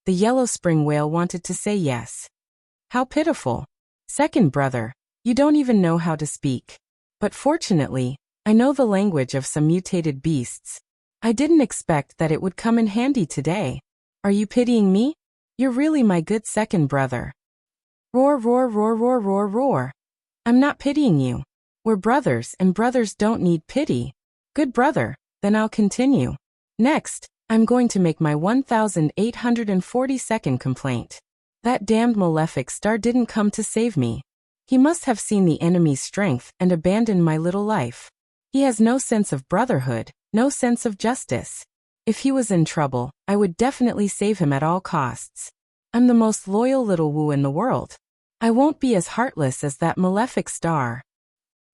The yellow spring whale wanted to say yes. How pitiful. Second brother, you don't even know how to speak. But fortunately, I know the language of some mutated beasts. I didn't expect that it would come in handy today. Are you pitying me? You're really my good second brother. Roar, roar, roar, roar, roar, roar. I'm not pitying you. We're brothers and brothers don't need pity. Good brother, then I'll continue. Next, I'm going to make my 1842nd complaint. That damned malefic star didn't come to save me. He must have seen the enemy's strength and abandoned my little life. He has no sense of brotherhood, no sense of justice. If he was in trouble, I would definitely save him at all costs. I'm the most loyal little Wu in the world. I won't be as heartless as that malefic star.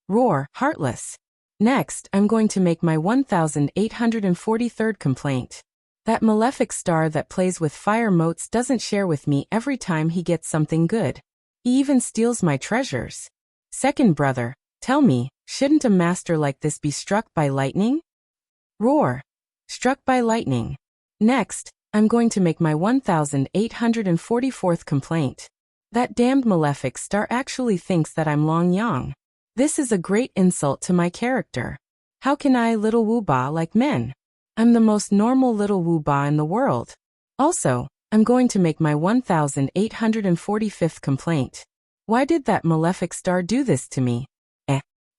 Roar, heartless. Next, I'm going to make my 1843rd complaint. That malefic star that plays with fire motes doesn't share with me every time he gets something good. He even steals my treasures. Second brother, tell me, shouldn't a master like this be struck by lightning? Roar. Struck by lightning. Next, I'm going to make my 1844th complaint. That damned malefic star actually thinks that I'm Long Yang. This is a great insult to my character. How can I, little Wu Ba, like men? I'm the most normal little Wu Ba in the world. Also, I'm going to make my 1845th complaint. Why did that malefic star do this to me?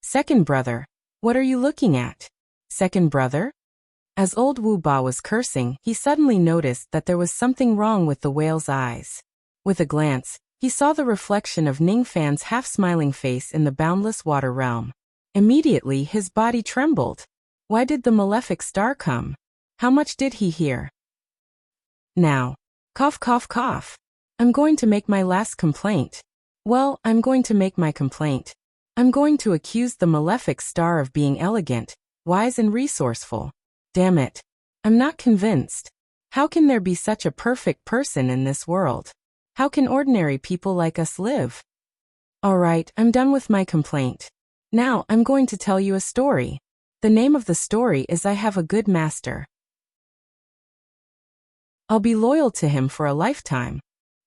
Second brother, what are you looking at? Second brother? As old Wu Ba was cursing, he suddenly noticed that there was something wrong with the whale's eyes. With a glance, he saw the reflection of Ning Fan's half-smiling face in the boundless water realm. Immediately his body trembled. Why did the malefic star come? How much did he hear? Now. Cough cough cough. I'm going to make my last complaint. Well, I'm going to make my complaint. I'm going to accuse the malefic star of being elegant, wise and resourceful. Damn it. I'm not convinced. How can there be such a perfect person in this world? How can ordinary people like us live? Alright, I'm done with my complaint. Now, I'm going to tell you a story. The name of the story is I Have a Good Master. I'll be loyal to him for a lifetime.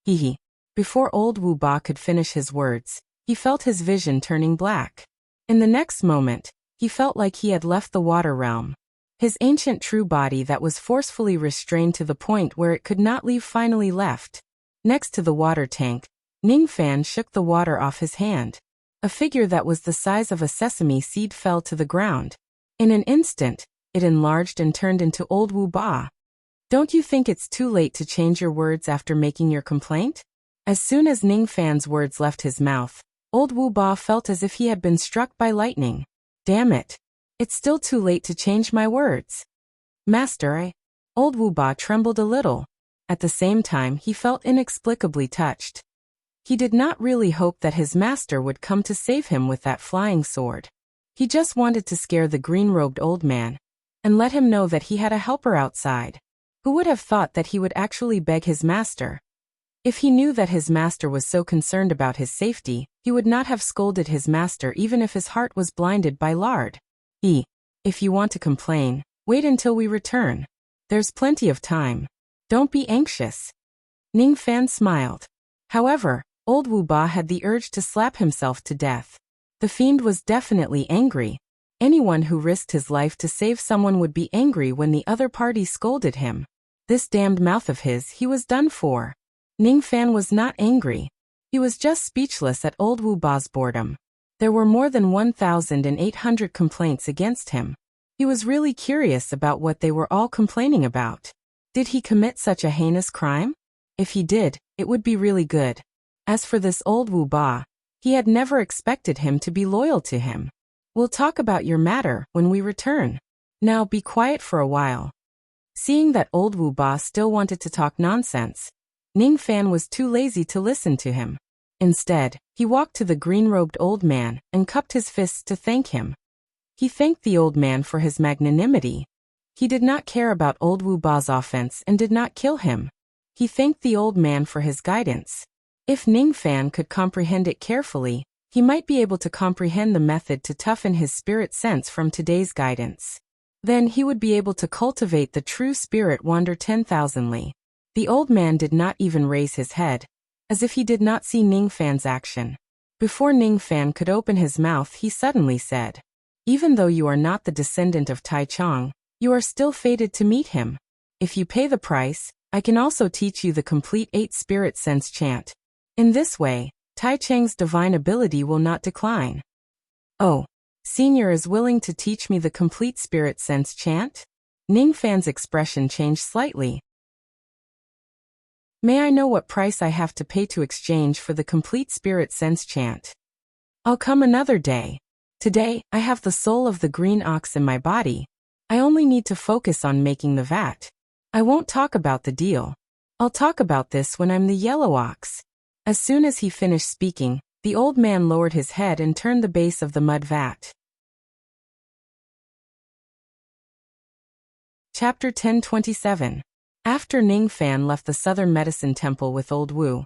Hee. Before old Wu Ba could finish his words, he felt his vision turning black. In the next moment, he felt like he had left the water realm. His ancient true body that was forcefully restrained to the point where it could not leave finally left. Next to the water tank, Ning Fan shook the water off his hand. A figure that was the size of a sesame seed fell to the ground. In an instant, it enlarged and turned into old Wu Ba. Don't you think it's too late to change your words after making your complaint? As soon as Ning Fan's words left his mouth, old Wu Ba felt as if he had been struck by lightning. Damn it. It's still too late to change my words. Master, Old Wu Ba trembled a little. At the same time, he felt inexplicably touched. He did not really hope that his master would come to save him with that flying sword. He just wanted to scare the green-robed old man and let him know that he had a helper outside. Who would have thought that he would actually beg his master? If he knew that his master was so concerned about his safety, he would not have scolded his master even if his heart was blinded by lard. If you want to complain, wait until we return. There's plenty of time. Don't be anxious. Ning Fan smiled. However, old Wu Ba had the urge to slap himself to death. The fiend was definitely angry. Anyone who risked his life to save someone would be angry when the other party scolded him. This damned mouth of his, he was done for. Ning Fan was not angry. He was just speechless at old Wu Ba's boredom. There were more than 1,800 complaints against him. He was really curious about what they were all complaining about. Did he commit such a heinous crime? If he did, it would be really good. As for this old Wu Ba, he had never expected him to be loyal to him. We'll talk about your matter when we return. Now be quiet for a while. Seeing that old Wu Ba still wanted to talk nonsense, Ning Fan was too lazy to listen to him. Instead, he walked to the green-robed old man and cupped his fists to thank him. He thanked the old man for his magnanimity. He did not care about old Wu Ba's offense and did not kill him. He thanked the old man for his guidance. If Ning Fan could comprehend it carefully, he might be able to comprehend the method to toughen his spirit sense from today's guidance. Then he would be able to cultivate the true spirit wander 10,000li. The old man did not even raise his head, as if he did not see Ning Fan's action. Before Ning Fan could open his mouth, he suddenly said, "Even though you are not the descendant of Tai Chong, you are still fated to meet him. If you pay the price, I can also teach you the complete 8 spirit sense chant. In this way, Tai Chang's divine ability will not decline." "Oh, Senior is willing to teach me the complete spirit sense chant?" Ning Fan's expression changed slightly. "May I know what price I have to pay to exchange for the complete spirit sense chant?" "I'll come another day. Today, I have the soul of the green ox in my body. I only need to focus on making the vat. I won't talk about the deal. I'll talk about this when I'm the yellow ox." As soon as he finished speaking, the old man lowered his head and turned the base of the mud vat. Chapter 1027. After Ning Fan left the Southern Medicine Temple with Old Wu,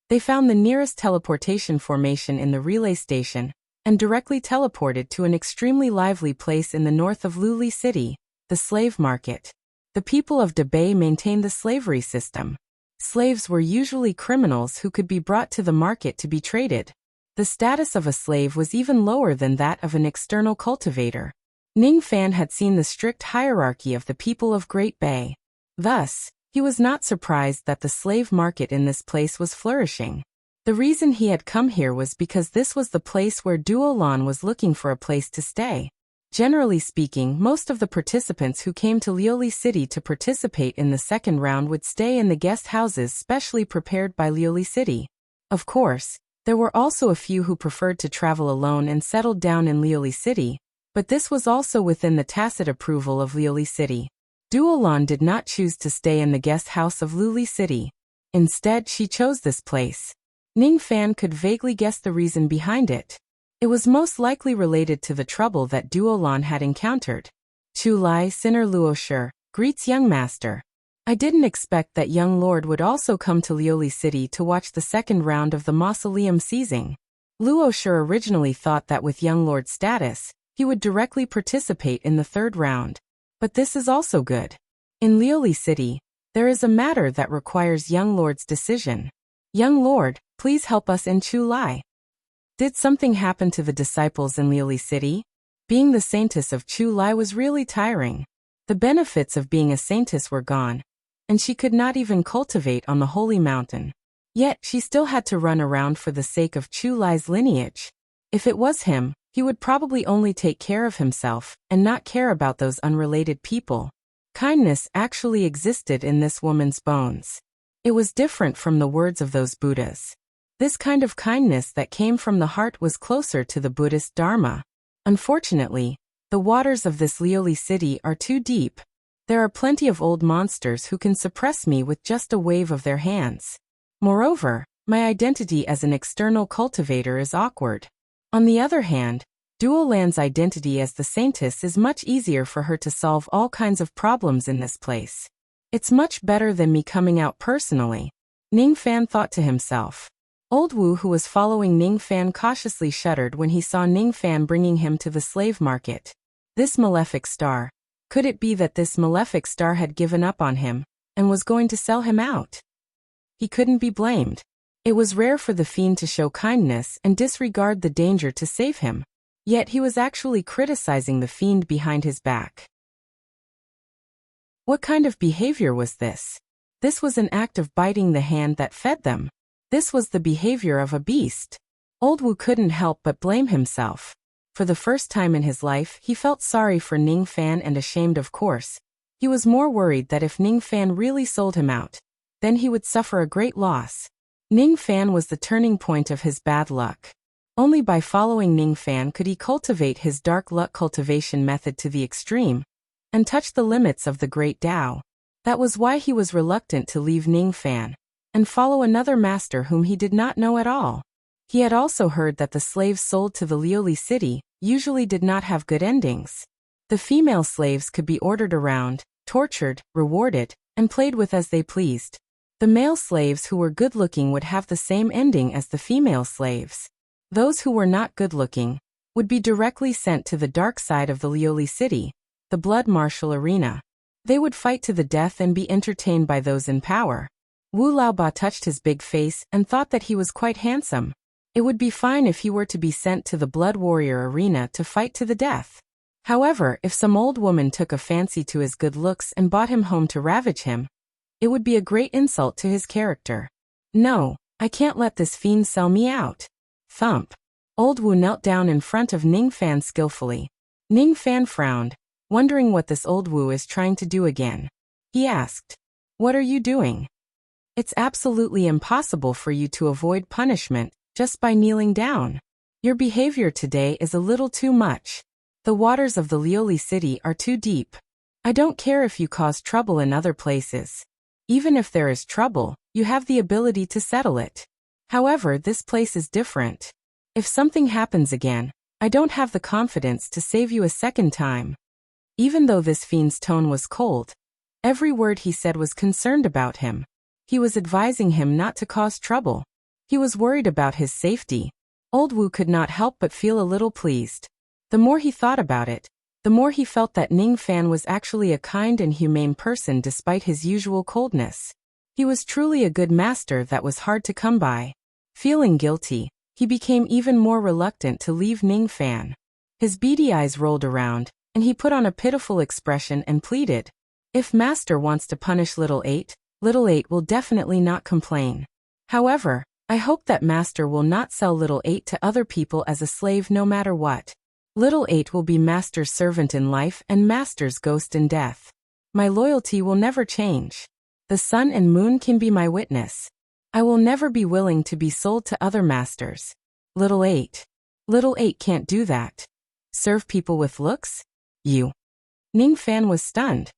they found the nearest teleportation formation in the relay station and directly teleported to an extremely lively place in the north of Luli City, the slave market. The people of Debay maintained the slavery system. Slaves were usually criminals who could be brought to the market to be traded. The status of a slave was even lower than that of an external cultivator. Ning Fan had seen the strict hierarchy of the people of Great Bay. Thus, he was not surprised that the slave market in this place was flourishing. The reason he had come here was because this was the place where Duo Lan was looking for a place to stay. Generally speaking, most of the participants who came to Lioli City to participate in the second round would stay in the guest houses specially prepared by Lioli City. Of course, there were also a few who preferred to travel alone and settled down in Lioli City, but this was also within the tacit approval of Lioli City. Duo Lan did not choose to stay in the guest house of Luli City. Instead, she chose this place. Ning Fan could vaguely guess the reason behind it. It was most likely related to the trouble that Duo Lan had encountered. Chu Lai Sinner Luoshi greets young master. I didn't expect that young lord would also come to Lioli City to watch the second round of the mausoleum seizing. Luoshi originally thought that with young lord's status, he would directly participate in the third round. But this is also good. In Lioli City, there is a matter that requires young lord's decision. Young lord, please help us in Chu Lai. Did something happen to the disciples in Lioli City? Being the saintess of Chu Lai was really tiring. The benefits of being a saintess were gone, and she could not even cultivate on the holy mountain. Yet, she still had to run around for the sake of Chu Lai's lineage. If it was him, he would probably only take care of himself and not care about those unrelated people. Kindness actually existed in this woman's bones. It was different from the words of those Buddhas. This kind of kindness that came from the heart was closer to the Buddhist Dharma. Unfortunately, the waters of this Lioli City are too deep. There are plenty of old monsters who can suppress me with just a wave of their hands. Moreover, my identity as an external cultivator is awkward. On the other hand, Duo Lan's identity as the saintess is much easier for her to solve all kinds of problems in this place. It's much better than me coming out personally, Ning Fan thought to himself. Old Wu, who was following Ning Fan, cautiously shuddered when he saw Ning Fan bringing him to the slave market. This malefic star. Could it be that this malefic star had given up on him and was going to sell him out? He couldn't be blamed. It was rare for the fiend to show kindness and disregard the danger to save him. Yet he was actually criticizing the fiend behind his back. What kind of behavior was this? This was an act of biting the hand that fed them. This was the behavior of a beast. Old Wu couldn't help but blame himself. For the first time in his life, he felt sorry for Ning Fan and ashamed, of course. He was more worried that if Ning Fan really sold him out, then he would suffer a great loss. Ning Fan was the turning point of his bad luck. Only by following Ning Fan could he cultivate his dark luck cultivation method to the extreme and touch the limits of the Great Tao. That was why he was reluctant to leave Ning Fan and follow another master whom he did not know at all. He had also heard that the slaves sold to the Lioli City usually did not have good endings. The female slaves could be ordered around, tortured, rewarded, and played with as they pleased. The male slaves who were good-looking would have the same ending as the female slaves. Those who were not good-looking would be directly sent to the dark side of the Lioli City, the blood martial arena. They would fight to the death and be entertained by those in power. Wu Laoba touched his big face and thought that he was quite handsome. It would be fine if he were to be sent to the blood warrior arena to fight to the death. However, if some old woman took a fancy to his good looks and brought him home to ravage him, it would be a great insult to his character. No, I can't let this fiend sell me out. Thump. Old Wu knelt down in front of Ning Fan skillfully. Ning Fan frowned, wondering what this old Wu is trying to do again. He asked, "What are you doing?" "It's absolutely impossible for you to avoid punishment just by kneeling down. Your behavior today is a little too much. The waters of the Lioli City are too deep. I don't care if you cause trouble in other places. Even if there is trouble, you have the ability to settle it. However, this place is different. If something happens again, I don't have the confidence to save you a second time." Even though this fiend's tone was cold, Every word he said was concerned about him. He was advising him not to cause trouble. He was worried about his safety. Old Wu could not help but feel a little pleased. The more he thought about it, the more he felt that Ning Fan was actually a kind and humane person despite his usual coldness. He was truly a good master that was hard to come by. Feeling guilty, he became even more reluctant to leave Ning Fan. His beady eyes rolled around, and he put on a pitiful expression and pleaded, "If Master wants to punish Little Eight will definitely not complain. However, I hope that Master will not sell Little Eight to other people as a slave no matter what. Little Eight will be Master's servant in life and Master's ghost in death. My loyalty will never change. The sun and moon can be my witness. I will never be willing to be sold to other masters. Little Eight can't do that. Serve people with looks? You." Ning Fan was stunned.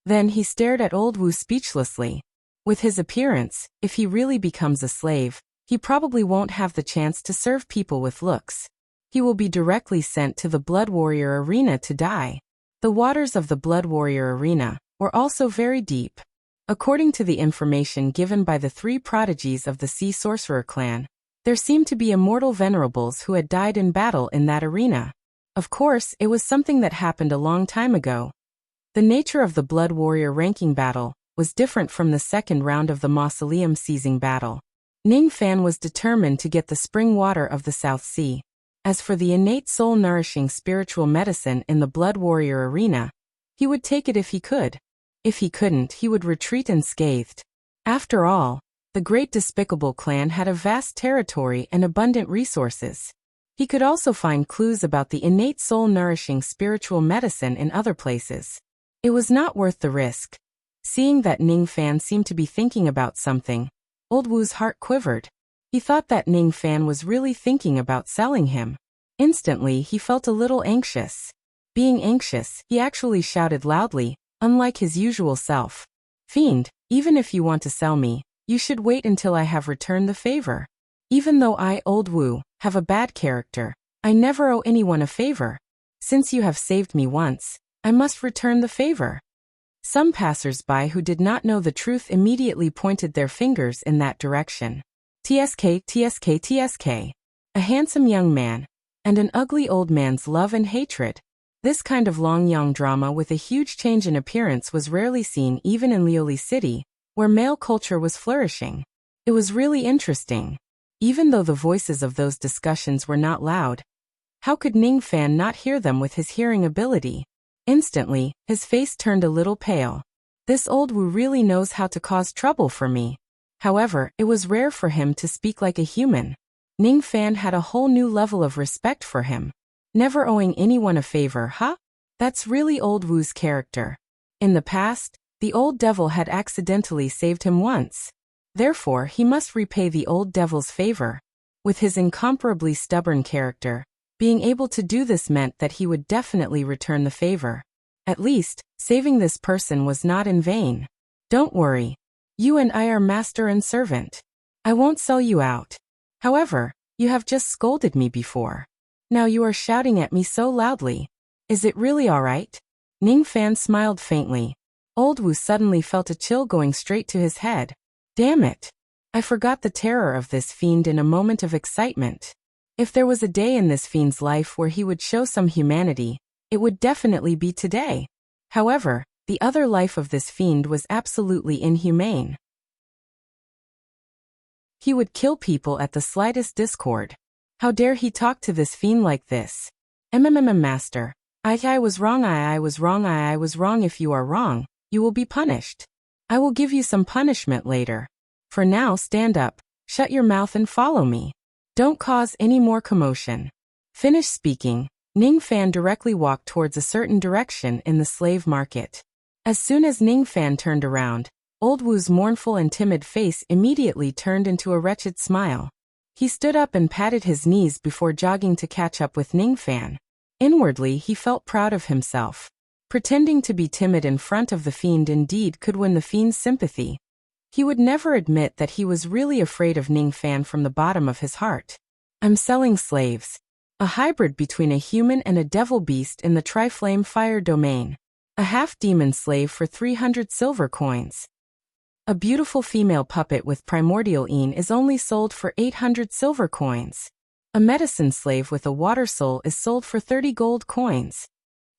Then he stared at Old Wu speechlessly. With his appearance, if he really becomes a slave, he probably won't have the chance to serve people with looks. He will be directly sent to the Blood Warrior Arena to die. The waters of the Blood Warrior Arena were also very deep. According to the information given by the 3 prodigies of the Sea Sorcerer clan, there seemed to be immortal venerables who had died in battle in that arena. Of course, it was something that happened a long time ago. The nature of the Blood Warrior ranking battle was different from the second round of the Mausoleum seizing battle. Ning Fan was determined to get the spring water of the South Sea. As for the innate soul-nourishing spiritual medicine in the Blood Warrior Arena, he would take it if he could. If he couldn't, he would retreat unscathed. After all, the Great Despicable Clan had a vast territory and abundant resources. He could also find clues about the innate soul-nourishing spiritual medicine in other places. It was not worth the risk. Seeing that Ning Fan seemed to be thinking about something, Old Wu's heart quivered. He thought that Ning Fan was really thinking about selling him. Instantly, he felt a little anxious. Being anxious, he actually shouted loudly, unlike his usual self. "Fiend, even if you want to sell me, you should wait until I have returned the favor. Even though I, Old Wu, have a bad character, I never owe anyone a favor. Since you have saved me once, I must return the favor." Some passers-by who did not know the truth immediately pointed their fingers in that direction. TSK. A handsome young man, and an ugly old man's love and hatred. This kind of Longyang drama with a huge change in appearance was rarely seen even in Lioli City, where male culture was flourishing. It was really interesting. Even though the voices of those discussions were not loud, how could Ning Fan not hear them with his hearing ability? Instantly, his face turned a little pale. This Old Wu really knows how to cause trouble for me. However, it was rare for him to speak like a human. Ning Fan had a whole new level of respect for him. Never owing anyone a favor, huh? That's really Old Wu's character. In the past, the old devil had accidentally saved him once. Therefore, he must repay the old devil's favor. With his incomparably stubborn character, being able to do this meant that he would definitely return the favor. At least, saving this person was not in vain. "Don't worry. You and I are master and servant. I won't sell you out. However, you have just scolded me before. Now you are shouting at me so loudly. Is it really all right?" Ning Fan smiled faintly. Old Wu suddenly felt a chill going straight to his head. Damn it. I forgot the terror of this fiend in a moment of excitement. If there was a day in this fiend's life where he would show some humanity, it would definitely be today. However, the other life of this fiend was absolutely inhumane. He would kill people at the slightest discord. How dare he talk to this fiend like this? Master. I was wrong. I was wrong. I was wrong. If you are wrong, you will be punished. I will give you some punishment later. For now, stand up, shut your mouth and follow me. Don't cause any more commotion. Finished speaking, Ning Fan directly walked towards a certain direction in the slave market. As soon as Ning Fan turned around, Old Wu's mournful and timid face immediately turned into a wretched smile. He stood up and patted his knees before jogging to catch up with Ning Fan. Inwardly, he felt proud of himself. Pretending to be timid in front of the fiend indeed could win the fiend's sympathy. He would never admit that he was really afraid of Ning Fan from the bottom of his heart. I'm selling slaves. A hybrid between a human and a devil beast in the Tri-Flame Fire domain. A half-demon slave for 300 silver coins. A beautiful female puppet with primordial een is only sold for 800 silver coins. A medicine slave with a water soul is sold for 30 gold coins.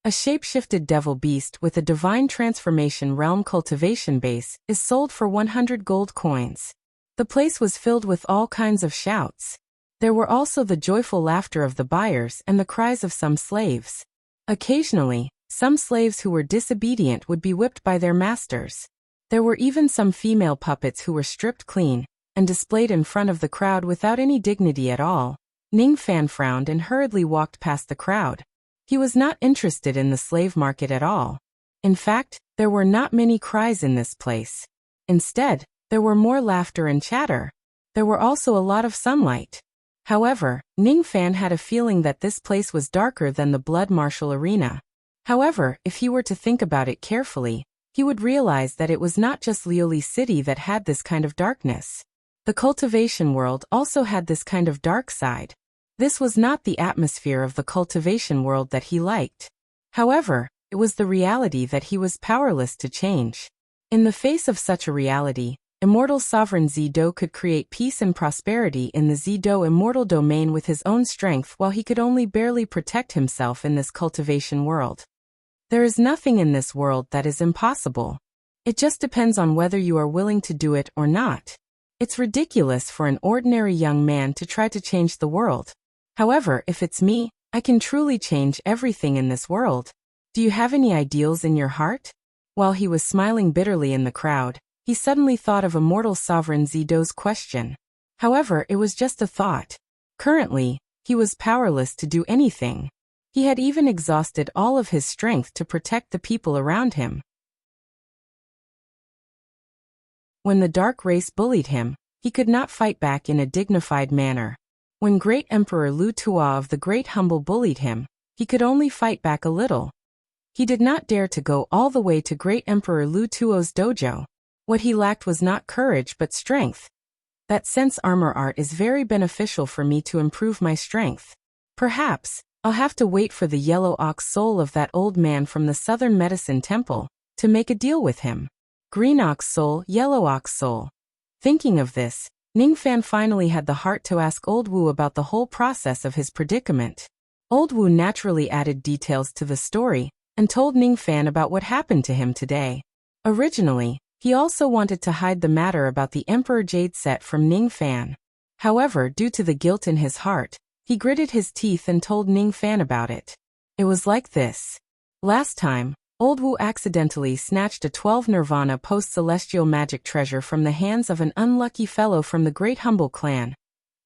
A shape-shifted devil beast with a divine transformation realm cultivation base is sold for 100 gold coins. The place was filled with all kinds of shouts. There were also the joyful laughter of the buyers and the cries of some slaves. Occasionally, some slaves who were disobedient would be whipped by their masters. There were even some female puppets who were stripped clean and displayed in front of the crowd without any dignity at all. Ning Fan frowned and hurriedly walked past the crowd. He was not interested in the slave market at all. In fact, there were not many cries in this place. Instead, there were more laughter and chatter. There were also a lot of sunlight. However, Ning Fan had a feeling that this place was darker than the blood martial arena. However, if he were to think about it carefully, he would realize that it was not just Lioli City that had this kind of darkness. The cultivation world also had this kind of dark side. This was not the atmosphere of the cultivation world that he liked. However, it was the reality that he was powerless to change. In the face of such a reality, immortal sovereign Zido could create peace and prosperity in the Zido immortal domain with his own strength while he could only barely protect himself in this cultivation world. There is nothing in this world that is impossible. It just depends on whether you are willing to do it or not. It's ridiculous for an ordinary young man to try to change the world. However, if it's me, I can truly change everything in this world. Do you have any ideals in your heart? While he was smiling bitterly in the crowd, he suddenly thought of immortal sovereign Zido's question. However, it was just a thought. Currently, he was powerless to do anything. He had even exhausted all of his strength to protect the people around him. When the dark race bullied him, he could not fight back in a dignified manner. When Great Emperor Lu Tua of the Great Humble bullied him, he could only fight back a little. He did not dare to go all the way to Great Emperor Lu Tuo's dojo. What he lacked was not courage but strength. That sense armor art is very beneficial for me to improve my strength. Perhaps, I'll have to wait for the yellow ox soul of that old man from the Southern Medicine Temple to make a deal with him. Green ox soul, yellow ox soul. Thinking of this, Ning Fan finally had the heart to ask Old Wu about the whole process of his predicament. Old Wu naturally added details to the story and told Ning Fan about what happened to him today. Originally, he also wanted to hide the matter about the Emperor Jade set from Ning Fan. However, due to the guilt in his heart, he gritted his teeth and told Ning Fan about it. It was like this. Last time, Old Wu accidentally snatched a 12 Nirvana post-celestial magic treasure from the hands of an unlucky fellow from the Great Humble clan,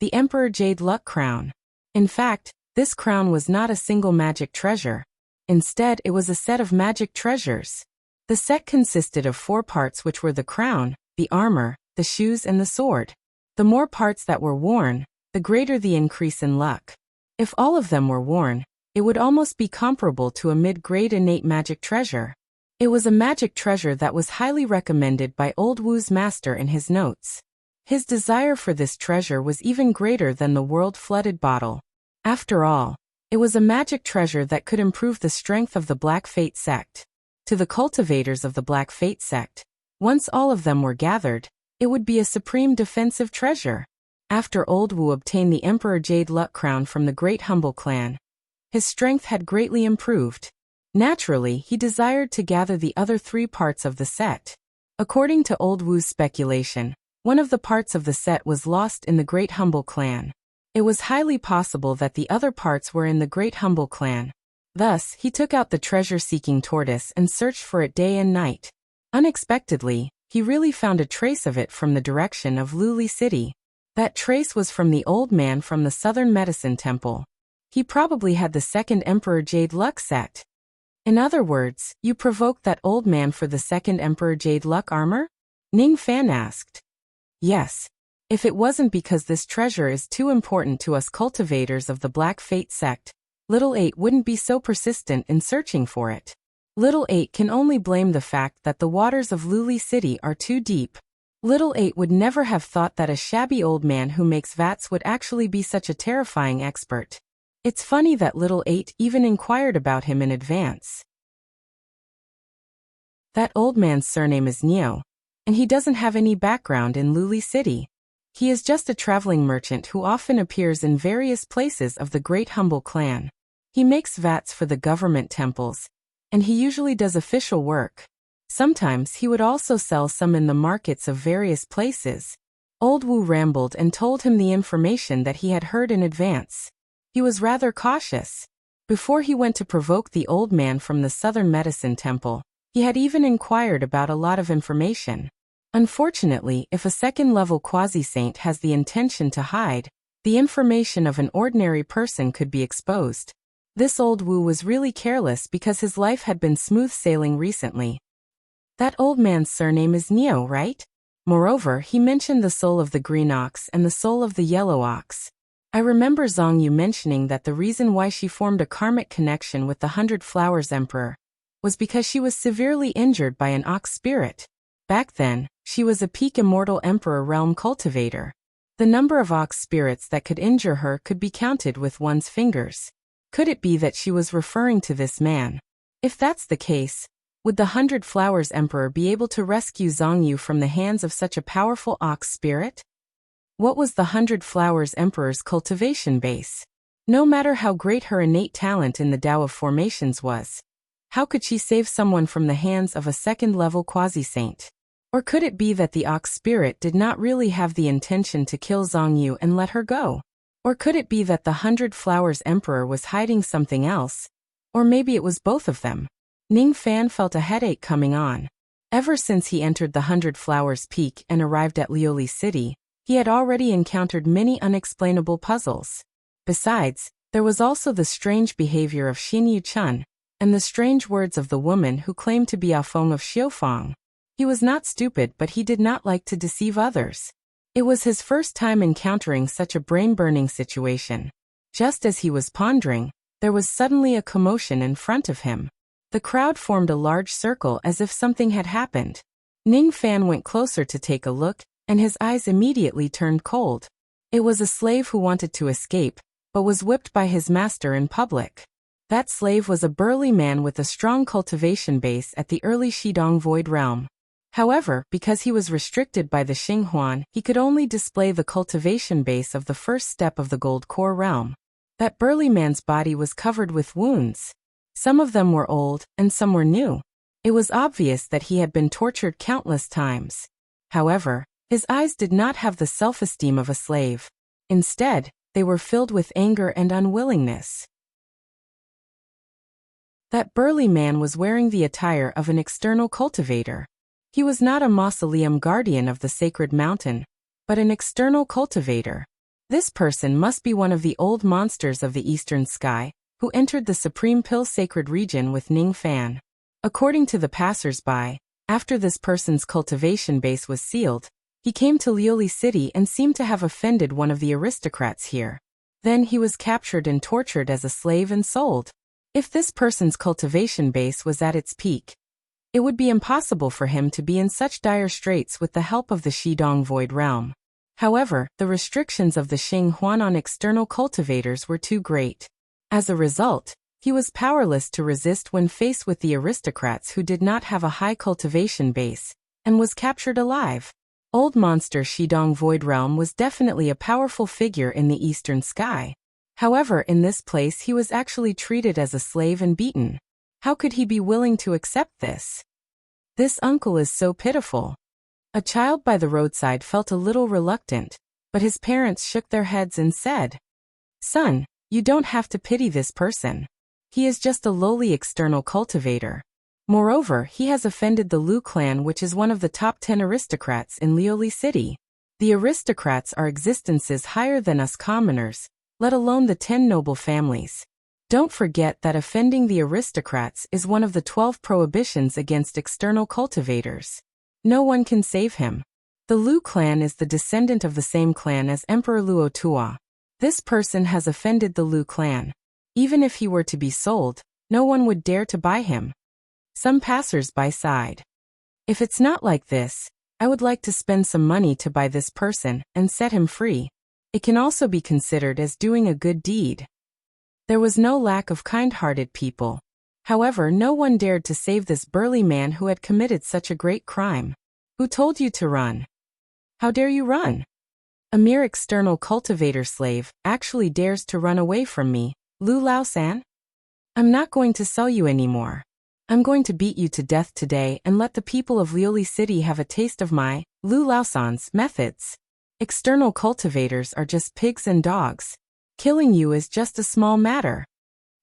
the Emperor Jade Luck Crown. In fact, this crown was not a single magic treasure. Instead, it was a set of magic treasures. The set consisted of 4 parts, which were the crown, the armor, the shoes and the sword. The more parts that were worn, the greater the increase in luck. If all of them were worn, it would almost be comparable to a mid-grade innate magic treasure. It was a magic treasure that was highly recommended by Old Wu's master in his notes. His desire for this treasure was even greater than the world-flooded bottle. After all, it was a magic treasure that could improve the strength of the Black Fate sect. To the cultivators of the Black Fate sect, once all of them were gathered, it would be a supreme defensive treasure. After Old Wu obtained the Emperor Jade Luck Crown from the Great Humble clan, his strength had greatly improved. Naturally, he desired to gather the other 3 parts of the set. According to Old Wu's speculation, one of the parts of the set was lost in the Great Humble clan. It was highly possible that the other parts were in the Great Humble clan. Thus, he took out the treasure-seeking tortoise and searched for it day and night. Unexpectedly, he really found a trace of it from the direction of Lioli City. That trace was from the old man from the Southern Medicine Temple. He probably had the second Emperor Jade Luck set. In other words, you provoked that old man for the second Emperor Jade Luck armor? Ning Fan asked. Yes. If it wasn't because this treasure is too important to us cultivators of the Black Fate sect, Little 8 wouldn't be so persistent in searching for it. Little 8 can only blame the fact that the waters of Lioli City are too deep. Little 8 would never have thought that a shabby old man who makes vats would actually be such a terrifying expert. It's funny that Little 8 even inquired about him in advance. That old man's surname is Neo, and he doesn't have any background in Luli City. He is just a traveling merchant who often appears in various places of the Great Humble Clan. He makes vats for the government temples, and he usually does official work. Sometimes he would also sell some in the markets of various places. Old Wu rambled and told him the information that he had heard in advance. He was rather cautious. Before he went to provoke the old man from the Southern Medicine Temple, he had even inquired about a lot of information. Unfortunately, if a second-level quasi-saint has the intention to hide, the information of an ordinary person could be exposed. This old Wu was really careless because his life had been smooth sailing recently. That old man's surname is Neo, right? Moreover, he mentioned the soul of the green ox and the soul of the yellow ox. I remember Zhang Yu mentioning that the reason why she formed a karmic connection with the 100 Flowers Emperor was because she was severely injured by an ox spirit. Back then, she was a peak immortal emperor realm cultivator. The number of ox spirits that could injure her could be counted with one's fingers. Could it be that she was referring to this man? If that's the case, would the 100 Flowers Emperor be able to rescue Zhang Yu from the hands of such a powerful ox spirit? What was the 100 Flowers Emperor's cultivation base? No matter how great her innate talent in the Tao of Formations was, how could she save someone from the hands of a second-level quasi-saint? Or could it be that the ox spirit did not really have the intention to kill Zhang Yu and let her go? Or could it be that the 100 Flowers Emperor was hiding something else? Or maybe it was both of them. Ning Fan felt a headache coming on. Ever since he entered the 100 Flowers Peak and arrived at Lioli City, he had already encountered many unexplainable puzzles. Besides, there was also the strange behavior of Xin Yuchun, and the strange words of the woman who claimed to be Afeng of Xiufang. He was not stupid, but he did not like to deceive others. It was his first time encountering such a brain-burning situation. Just as he was pondering, there was suddenly a commotion in front of him. The crowd formed a large circle as if something had happened. Ning Fan went closer to take a look, and his eyes immediately turned cold. It was a slave who wanted to escape, but was whipped by his master in public. That slave was a burly man with a strong cultivation base at the early Shidong Void Realm. However, because he was restricted by the Xinghuan, he could only display the cultivation base of the first step of the Gold Core realm. That burly man's body was covered with wounds. Some of them were old, and some were new. It was obvious that he had been tortured countless times. However, his eyes did not have the self-esteem of a slave. Instead, they were filled with anger and unwillingness. That burly man was wearing the attire of an external cultivator. He was not a mausoleum guardian of the sacred mountain, but an external cultivator. This person must be one of the old monsters of the eastern sky, who entered the Supreme Pill Sacred region with Ning Fan. According to the passers-by, after this person's cultivation base was sealed, he came to Lioli City and seemed to have offended one of the aristocrats here. Then he was captured and tortured as a slave and sold. If this person's cultivation base was at its peak, it would be impossible for him to be in such dire straits with the help of the Shidong Void Realm. However, the restrictions of the Xinghuan on external cultivators were too great. As a result, he was powerless to resist when faced with the aristocrats who did not have a high cultivation base, and was captured alive. Old monster Shidong Void Realm was definitely a powerful figure in the eastern sky. However, in this place he was actually treated as a slave and beaten. How could he be willing to accept this? This uncle is so pitiful. A child by the roadside felt a little reluctant, but his parents shook their heads and said, "Son, you don't have to pity this person. He is just a lowly external cultivator. Moreover, he has offended the Lu clan, which is one of the top 10 aristocrats in Lioli City. The aristocrats are existences higher than us commoners, let alone the 10 noble families. Don't forget that offending the aristocrats is one of the 12 prohibitions against external cultivators. No one can save him. The Lu clan is the descendant of the same clan as Emperor Luo Tua. This person has offended the Lu clan. Even if he were to be sold, no one would dare to buy him." Some passers-by sighed. "If it's not like this, I would like to spend some money to buy this person and set him free. It can also be considered as doing a good deed." There was no lack of kind-hearted people. However, no one dared to save this burly man who had committed such a great crime. Who told you to run? How dare you run? A mere external cultivator slave actually dares to run away from me, Lu Laosan? I'm not going to sell you anymore. I'm going to beat you to death today and let the people of Lioli City have a taste of my, Lu Laosan's, methods. External cultivators are just pigs and dogs. Killing you is just a small matter.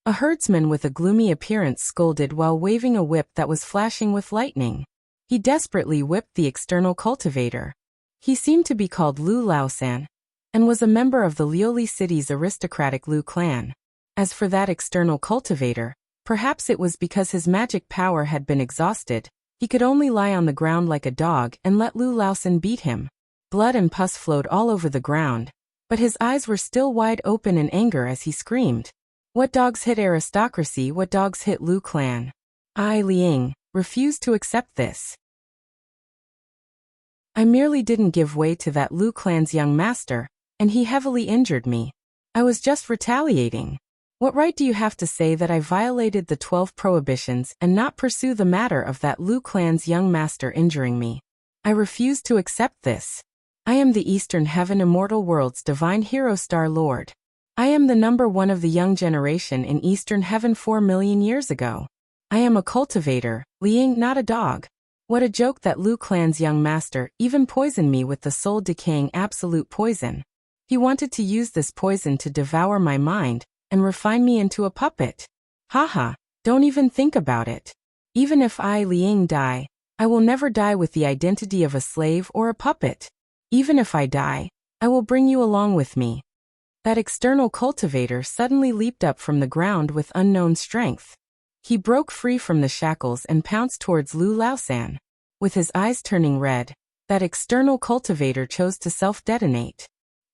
A herdsman with a gloomy appearance scolded while waving a whip that was flashing with lightning. He desperately whipped the external cultivator. He seemed to be called Lu Laosan, and was a member of the Lioli City's aristocratic Lu clan. As for that external cultivator, perhaps it was because his magic power had been exhausted, he could only lie on the ground like a dog and let Lu Laosan beat him. Blood and pus flowed all over the ground, but his eyes were still wide open in anger as he screamed. What dogs hit aristocracy, what dogs hit Lu clan? I, Liang, refuse to accept this. I merely didn't give way to that Lu clan's young master, and he heavily injured me. I was just retaliating. What right do you have to say that I violated the 12 prohibitions and not pursue the matter of that Lu clan's young master injuring me? I refuse to accept this. I am the Eastern Heaven Immortal World's divine hero Star Lord. I am the number one of the young generation in Eastern Heaven 4 million years ago. I am a cultivator, Liang, not a dog. What a joke that Lu clan's young master even poisoned me with the soul-decaying absolute poison. He wanted to use this poison to devour my mind and refine me into a puppet. Haha, don't even think about it. Even if I, Liang, die, I will never die with the identity of a slave or a puppet. Even if I die, I will bring you along with me. That external cultivator suddenly leaped up from the ground with unknown strength. He broke free from the shackles and pounced towards Lu Laosan. With his eyes turning red, that external cultivator chose to self-detonate.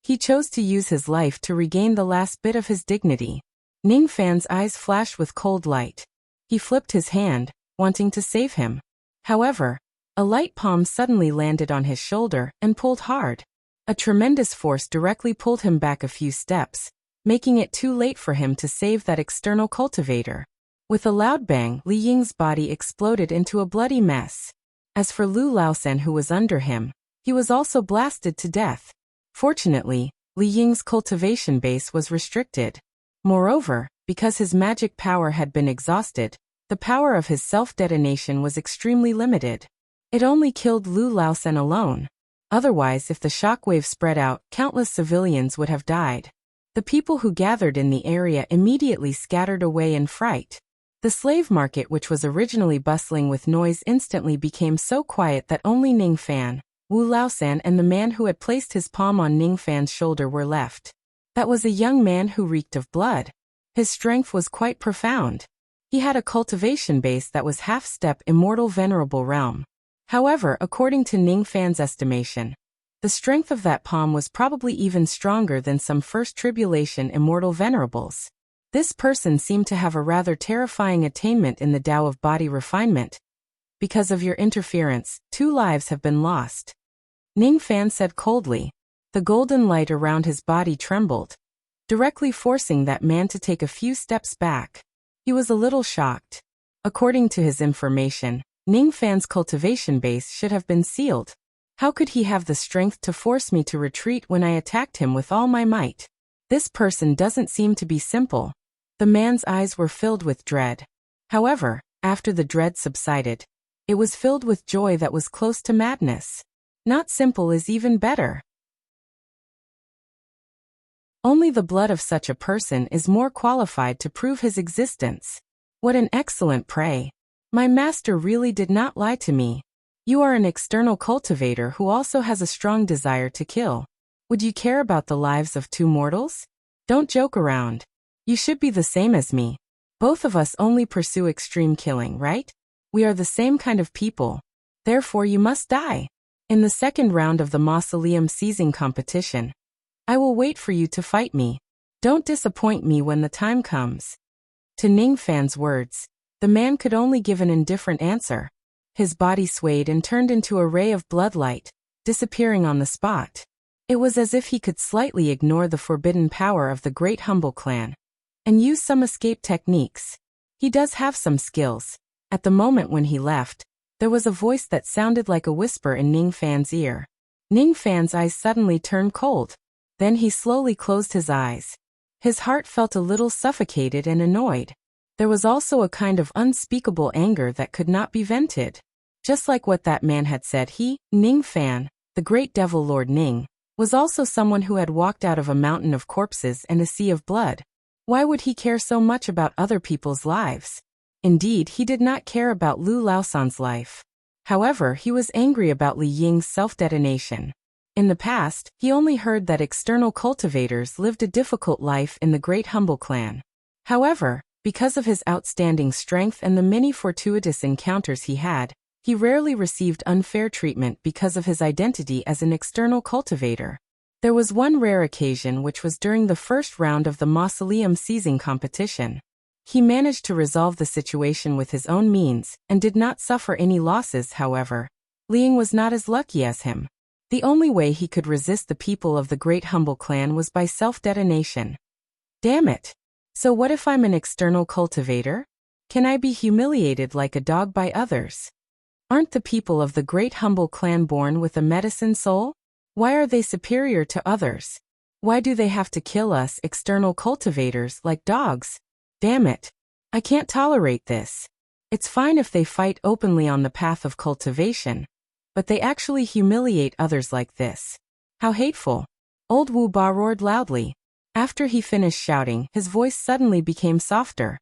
He chose to use his life to regain the last bit of his dignity. Ning Fan's eyes flashed with cold light. He flipped his hand, wanting to save him. However, a light palm suddenly landed on his shoulder and pulled hard. A tremendous force directly pulled him back a few steps, making it too late for him to save that external cultivator. With a loud bang, Li Ying's body exploded into a bloody mess. As for Lu Laosan, who was under him, he was also blasted to death. Fortunately, Li Ying's cultivation base was restricted. Moreover, because his magic power had been exhausted, the power of his self-detonation was extremely limited. It only killed Lu Laosan alone. Otherwise, if the shockwave spread out, countless civilians would have died. The people who gathered in the area immediately scattered away in fright. The slave market, which was originally bustling with noise, instantly became so quiet that only Ning Fan, Wu Laosan, and the man who had placed his palm on Ning Fan's shoulder were left. That was a young man who reeked of blood. His strength was quite profound. He had a cultivation base that was half-step immortal venerable realm. However, according to Ning Fan's estimation, the strength of that palm was probably even stronger than some first tribulation immortal venerables. This person seemed to have a rather terrifying attainment in the Tao of body refinement. Because of your interference, 2 lives have been lost. Ning Fan said coldly. The golden light around his body trembled, directly forcing that man to take a few steps back. He was a little shocked. According to his information, Ning Fan's cultivation base should have been sealed. How could he have the strength to force me to retreat when I attacked him with all my might? This person doesn't seem to be simple. The man's eyes were filled with dread. However, after the dread subsided, it was filled with joy that was close to madness. Not simple is even better. Only the blood of such a person is more qualified to prove his existence. What an excellent prey. My master really did not lie to me. You are an external cultivator who also has a strong desire to kill. Would you care about the lives of 2 mortals? Don't joke around. You should be the same as me. Both of us only pursue extreme killing, right? We are the same kind of people. Therefore you must die. In the second round of the mausoleum seizing competition, I will wait for you to fight me. Don't disappoint me when the time comes. To Ning Fan's words, the man could only give an indifferent answer. His body swayed and turned into a ray of bloodlight, disappearing on the spot. It was as if he could slightly ignore the forbidden power of the Great Humble Clan and use some escape techniques. He does have some skills. At the moment when he left, there was a voice that sounded like a whisper in Ning Fan's ear. Ning Fan's eyes suddenly turned cold. Then he slowly closed his eyes. His heart felt a little suffocated and annoyed. There was also a kind of unspeakable anger that could not be vented. Just like what that man had said, he, Ning Fan, the great devil Lord Ning, was also someone who had walked out of a mountain of corpses and a sea of blood. Why would he care so much about other people's lives? Indeed, he did not care about Lu Laosan's life. However, he was angry about Li Ying's self-detonation. In the past, he only heard that external cultivators lived a difficult life in the Great Humble clan. However, because of his outstanding strength and the many fortuitous encounters he had, he rarely received unfair treatment because of his identity as an external cultivator. There was one rare occasion, which was during the first round of the mausoleum seizing competition. He managed to resolve the situation with his own means and did not suffer any losses. However, Li Ying was not as lucky as him. The only way he could resist the people of the Great Humble clan was by self-detonation. Damn it! So what if I'm an external cultivator? Can I be humiliated like a dog by others? Aren't the people of the Great Humble clan born with a medicine soul? Why are they superior to others? Why do they have to kill us external cultivators like dogs? Damn it! I can't tolerate this. It's fine if they fight openly on the path of cultivation, but they actually humiliate others like this. How hateful! Old Wu Ba roared loudly. After he finished shouting, his voice suddenly became softer.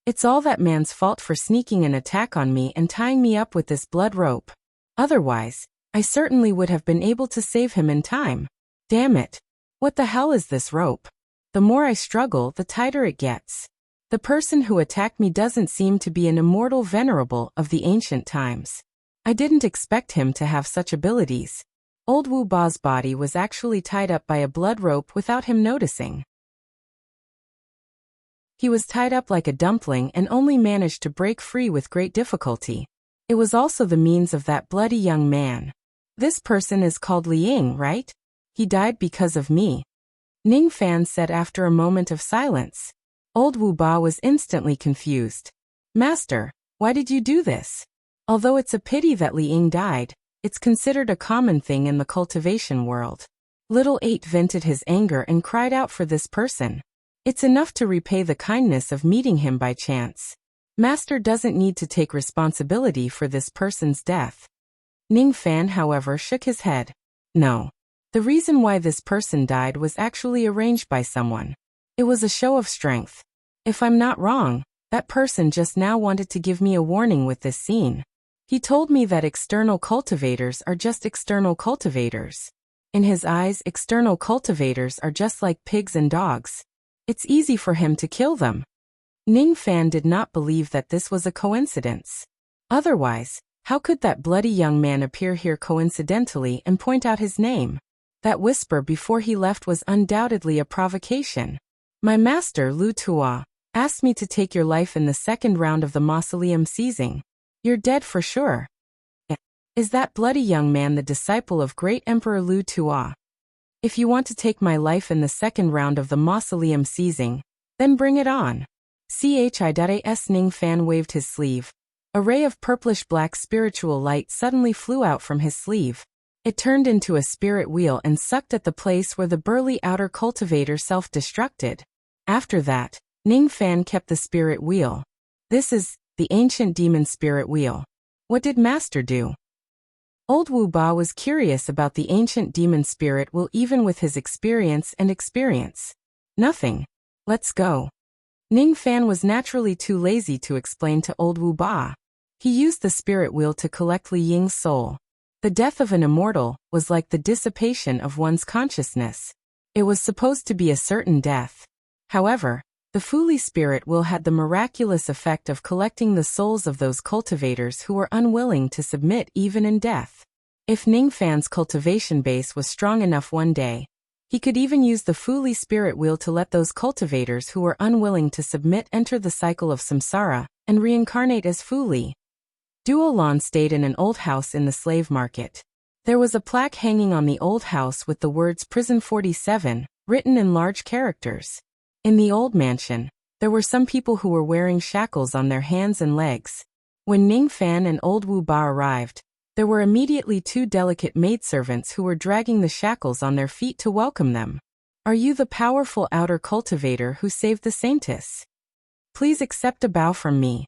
It's all that man's fault for sneaking an attack on me and tying me up with this blood rope. Otherwise, I certainly would have been able to save him in time. Damn it! What the hell is this rope? The more I struggle, the tighter it gets. The person who attacked me doesn't seem to be an immortal venerable of the ancient times. I didn't expect him to have such abilities. Old Wu Ba's body was actually tied up by a blood rope without him noticing. He was tied up like a dumpling and only managed to break free with great difficulty. It was also the means of that bloody young man. This person is called Li Ying, right? He died because of me. Ning Fan said after a moment of silence. Old Wu Ba was instantly confused. Master, why did you do this? Although it's a pity that Li Ying died, it's considered a common thing in the cultivation world. Little 8 vented his anger and cried out for this person. It's enough to repay the kindness of meeting him by chance. Master doesn't need to take responsibility for this person's death. Ning Fan, however, shook his head. No. The reason why this person died was actually arranged by someone. It was a show of strength. If I'm not wrong, that person just now wanted to give me a warning with this scene. He told me that external cultivators are just external cultivators. In his eyes, external cultivators are just like pigs and dogs. It's easy for him to kill them. Ning Fan did not believe that this was a coincidence. Otherwise, how could that bloody young man appear here coincidentally and point out his name? That whisper before he left was undoubtedly a provocation. My master, Lu Tua, asked me to take your life in the second round of the mausoleum seizing. You're dead for sure. Is that bloody young man the disciple of great Emperor Lu Tua? If you want to take my life in the second round of the mausoleum seizing, then bring it on. Chis Ning Fan waved his sleeve. A ray of purplish-black spiritual light suddenly flew out from his sleeve. It turned into a spirit wheel and sucked at the place where the burly outer cultivator self-destructed. After that, Ning Fan kept the spirit wheel. This is the ancient demon spirit wheel. What did Master do? Old Wu Ba was curious about the ancient demon spirit wheel even with his experience. Nothing. Let's go. Ning Fan was naturally too lazy to explain to Old Wu Ba. He used the spirit wheel to collect Li Ying's soul. The death of an immortal was like the dissipation of one's consciousness. It was supposed to be a certain death. However, the Fuli spirit wheel had the miraculous effect of collecting the souls of those cultivators who were unwilling to submit even in death. If Ning Fan's cultivation base was strong enough one day, he could even use the Fuli spirit wheel to let those cultivators who were unwilling to submit enter the cycle of samsara and reincarnate as Fuli. Duo Lan stayed in an old house in the slave market. There was a plaque hanging on the old house with the words Prison 47, written in large characters. In the old mansion, There were some people who were wearing shackles on their hands and legs. When Ning Fan and old Wu Ba arrived, there were immediately 2 delicate maidservants who were dragging the shackles on their feet to welcome them. Are you the powerful outer cultivator who saved the saintess? Please accept a bow from me.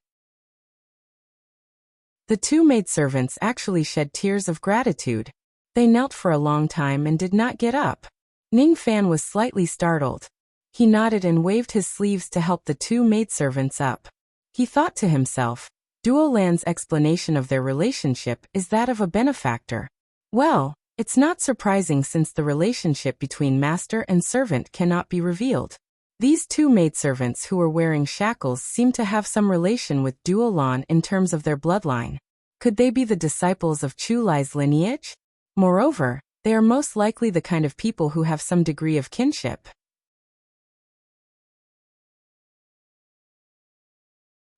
The 2 maidservants actually shed tears of gratitude. They knelt for a long time and did not get up. Ning Fan was slightly startled. He nodded and waved his sleeves to help the 2 maidservants up. He thought to himself, Duo Lan's explanation of their relationship is that of a benefactor. Well, it's not surprising since the relationship between master and servant cannot be revealed. These 2 maidservants who were wearing shackles seem to have some relation with Duo Lan in terms of their bloodline. Could they be the disciples of Chu Lai's lineage? Moreover, they are most likely the kind of people who have some degree of kinship.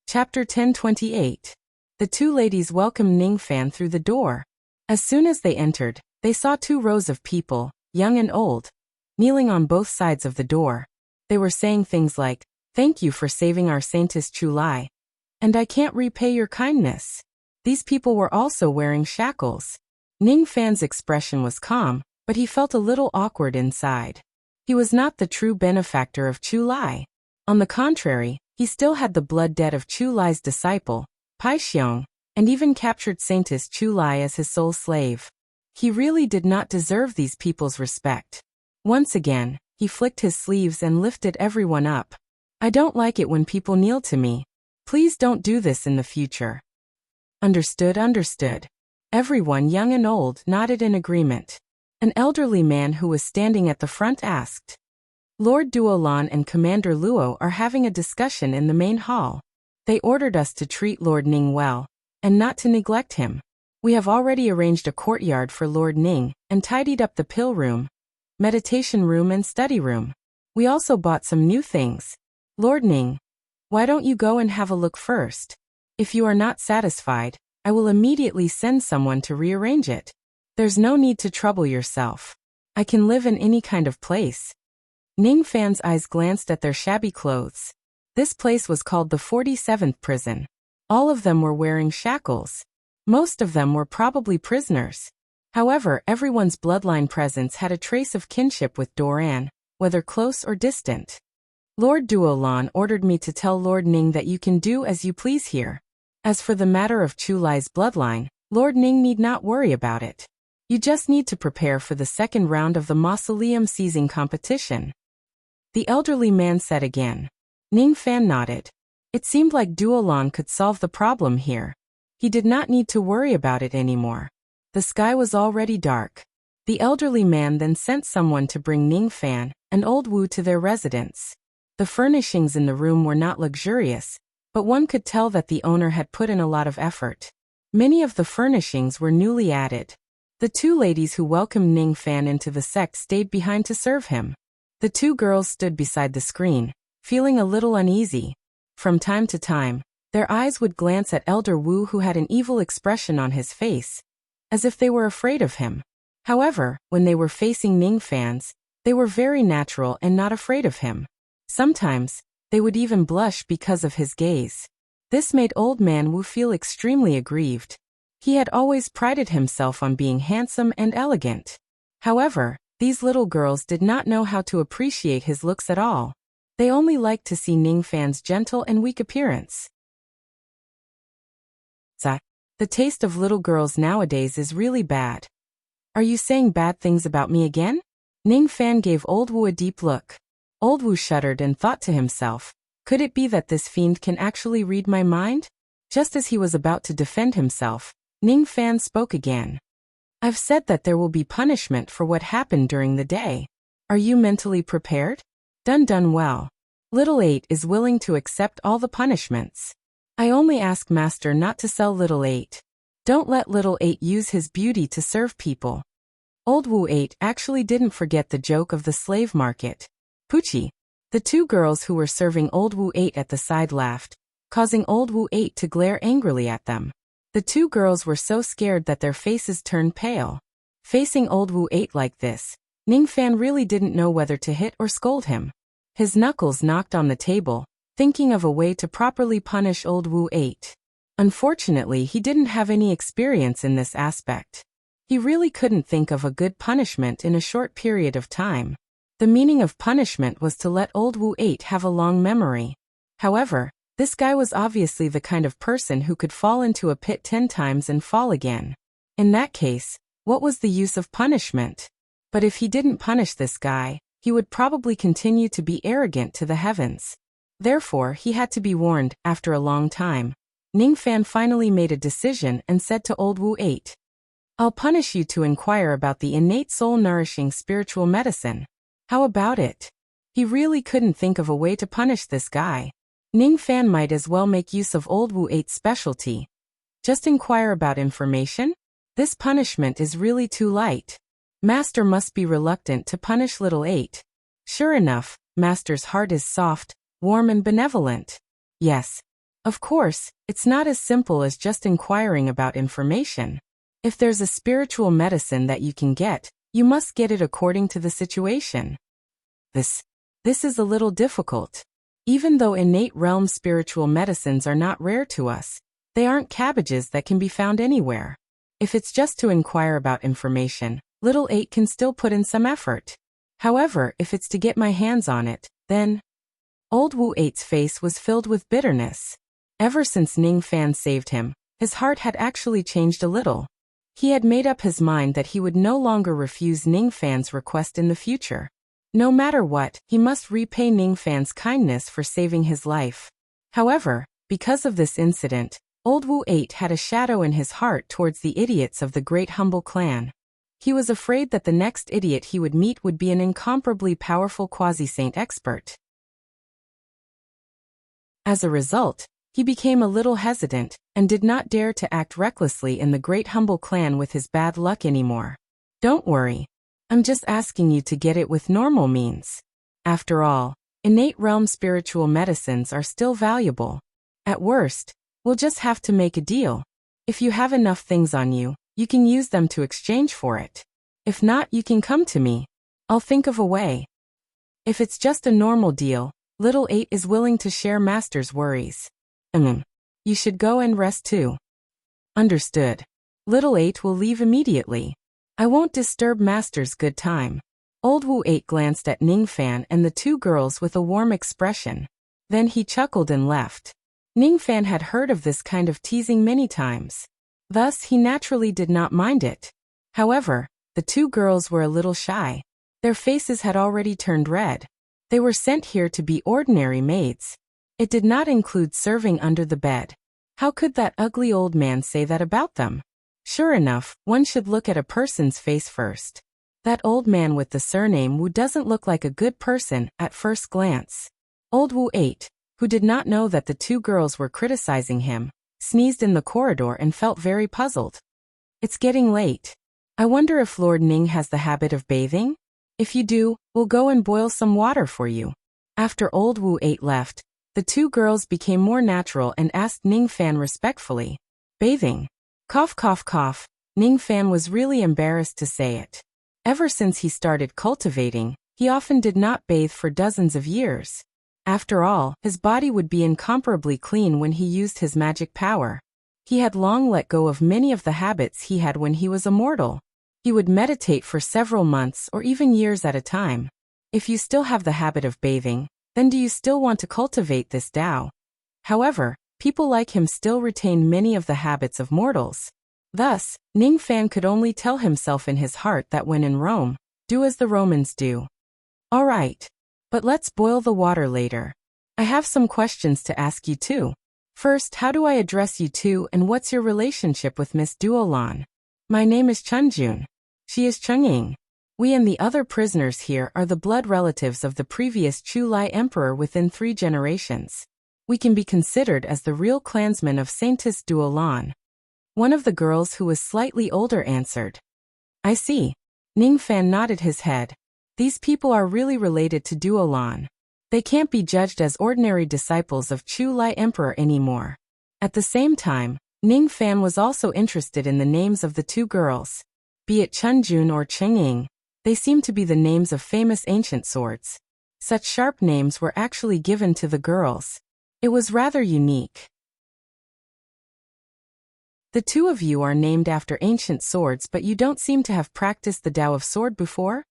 Chapter 1028. The 2 ladies welcomed Ning Fan through the door. As soon as they entered, they saw 2 rows of people, young and old, kneeling on both sides of the door. They were saying things like, "Thank you for saving our saintess Chu Lai," and "I can't repay your kindness." These people were also wearing shackles. Ning Fan's expression was calm, but he felt a little awkward inside. He was not the true benefactor of Chu Lai. On the contrary, he still had the blood debt of Chu Lai's disciple, Pai Xiong, and even captured Saintess Chu Lai as his sole slave. He really did not deserve these people's respect. Once again, he flicked his sleeves and lifted everyone up. "I don't like it when people kneel to me. Please don't do this in the future." Understood, understood. Everyone, young and old, nodded in agreement. An elderly man who was standing at the front asked, "Lord Duolan and Commander Luo are having a discussion in the main hall. They ordered us to treat Lord Ning well, and not to neglect him. We have already arranged a courtyard for Lord Ning, and tidied up the pill room, meditation room and study room. We also bought some new things. Lord Ning, why don't you go and have a look first? If you are not satisfied, I will immediately send someone to rearrange it. There's no need to trouble yourself. I can live in any kind of place." Ning Fan's eyes glanced at their shabby clothes. This place was called the 47th prison. All of them were wearing shackles. Most of them were probably prisoners. However, everyone's bloodline presence had a trace of kinship with Doran, whether close or distant. "Lord Duolan ordered me to tell Lord Ning that you can do as you please here. As for the matter of Chu Lai's bloodline, Lord Ning need not worry about it. You just need to prepare for the second round of the mausoleum seizing competition," the elderly man said again. Ning Fan nodded. It seemed like Duolan could solve the problem here. He did not need to worry about it anymore. The sky was already dark. The elderly man then sent someone to bring Ning Fan and old Wu to their residence. The furnishings in the room were not luxurious, but one could tell that the owner had put in a lot of effort. Many of the furnishings were newly added. The 2 ladies who welcomed Ning Fan into the sect stayed behind to serve him. The 2 girls stood beside the screen, feeling a little uneasy. From time to time, their eyes would glance at Elder Wu, who had an evil expression on his face, as if they were afraid of him. However, when they were facing Ning Fan's, they were very natural and not afraid of him. Sometimes, they would even blush because of his gaze. This made Old Man Wu feel extremely aggrieved. He had always prided himself on being handsome and elegant. However, these little girls did not know how to appreciate his looks at all. They only liked to see Ning Fan's gentle and weak appearance. The taste of little girls nowadays is really bad. Are you saying bad things about me again? Ning Fan gave Old Wu a deep look. Old Wu shuddered and thought to himself, could it be that this fiend can actually read my mind? Just as he was about to defend himself, Ning Fan spoke again. "I've said that there will be punishment for what happened during the day. Are you mentally prepared? Done well. Little 8 is willing to accept all the punishments. I only ask Master not to sell Little 8. Don't let Little 8 use his beauty to serve people." Old Wu 8 actually didn't forget the joke of the slave market. Poochie. The 2 girls who were serving Old Wu 8 at the side laughed, causing Old Wu 8 to glare angrily at them. The 2 girls were so scared that their faces turned pale. Facing Old Wu 8 like this, Ning Fan really didn't know whether to hit or scold him. His knuckles knocked on the table, thinking of a way to properly punish old Wu 8. Unfortunately, he didn't have any experience in this aspect. He really couldn't think of a good punishment in a short period of time. The meaning of punishment was to let old Wu 8 have a long memory. However, this guy was obviously the kind of person who could fall into a pit 10 times and fall again. In that case, what was the use of punishment? But if he didn't punish this guy, he would probably continue to be arrogant to the heavens. Therefore, he had to be warned. After a long time, Ningfan finally made a decision and said to old Wu 8, "I'll punish you to inquire about the innate soul-nourishing spiritual medicine. How about it?" He really couldn't think of a way to punish this guy. Ningfan might as well make use of old Wu 8's specialty. Just inquire about information? This punishment is really too light. Master must be reluctant to punish little 8. Sure enough, Master's heart is soft, warm and benevolent. Yes. Of course, it's not as simple as just inquiring about information. If there's a spiritual medicine that you can get, you must get it according to the situation. This is a little difficult. Even though innate realm spiritual medicines are not rare to us, they aren't cabbages that can be found anywhere. If it's just to inquire about information, little 8 can still put in some effort. However, if it's to get my hands on it, then... Old Wu 8's face was filled with bitterness. Ever since Ningfan saved him, his heart had actually changed a little. He had made up his mind that he would no longer refuse Ningfan's request in the future. No matter what, he must repay Ningfan's kindness for saving his life. However, because of this incident, old Wu 8 had a shadow in his heart towards the idiots of the Great Humble Clan. He was afraid that the next idiot he would meet would be an incomparably powerful quasi-saint expert. As a result, he became a little hesitant, and did not dare to act recklessly in the Great Humble Clan with his bad luck anymore. Don't worry. I'm just asking you to get it with normal means. After all, innate realm spiritual medicines are still valuable. At worst, we'll just have to make a deal. If you have enough things on you, you can use them to exchange for it. If not, you can come to me. I'll think of a way. If it's just a normal deal, little 8 is willing to share Master's worries. You should go and rest too. Understood. Little 8 will leave immediately. I won't disturb Master's good time. Old Wu 8 glanced at Ningfan and the two girls with a warm expression. Then he chuckled and left. Ningfan had heard of this kind of teasing many times. Thus, he naturally did not mind it. However, the two girls were a little shy. Their faces had already turned red. They were sent here to be ordinary maids. It did not include serving under the bed. How could that ugly old man say that about them? Sure enough, one should look at a person's face first. That old man with the surname Wu doesn't look like a good person at first glance. Old Wu 8, who did not know that the two girls were criticizing him, sneezed in the corridor and felt very puzzled. It's getting late. I wonder if Lord Ning has the habit of bathing? If you do, we'll go and boil some water for you. After old Wu 8 left, the two girls became more natural and asked Ningfan respectfully, "Bathing?" Cough, cough, cough. Ningfan was really embarrassed to say it. Ever since he started cultivating, he often did not bathe for dozens of years. After all, his body would be incomparably clean when he used his magic power. He had long let go of many of the habits he had when he was a mortal. He would meditate for several months or even years at a time. If you still have the habit of bathing, then do you still want to cultivate this Tao? However, people like him still retain many of the habits of mortals. Thus, Ningfan could only tell himself in his heart that when in Rome, do as the Romans do. All right. But let's boil the water later. I have some questions to ask you too. First, how do I address you two and what's your relationship with Miss Duolan? My name is Chunjun. She is Chungying. We and the other prisoners here are the blood relatives of the previous Chu Lai Emperor within 3 generations. We can be considered as the real clansmen of Saintess Duolan. One of the girls who was slightly older answered. I see. Ningfan nodded his head. These people are really related to Duolan. They can't be judged as ordinary disciples of Chu Lai Emperor anymore. At the same time, Ningfan was also interested in the names of the two girls. Be it Chunjun or Chengying, they seem to be the names of famous ancient swords. Such sharp names were actually given to the girls. It was rather unique. The two of you are named after ancient swords, but you don't seem to have practiced the Tao of Sword before?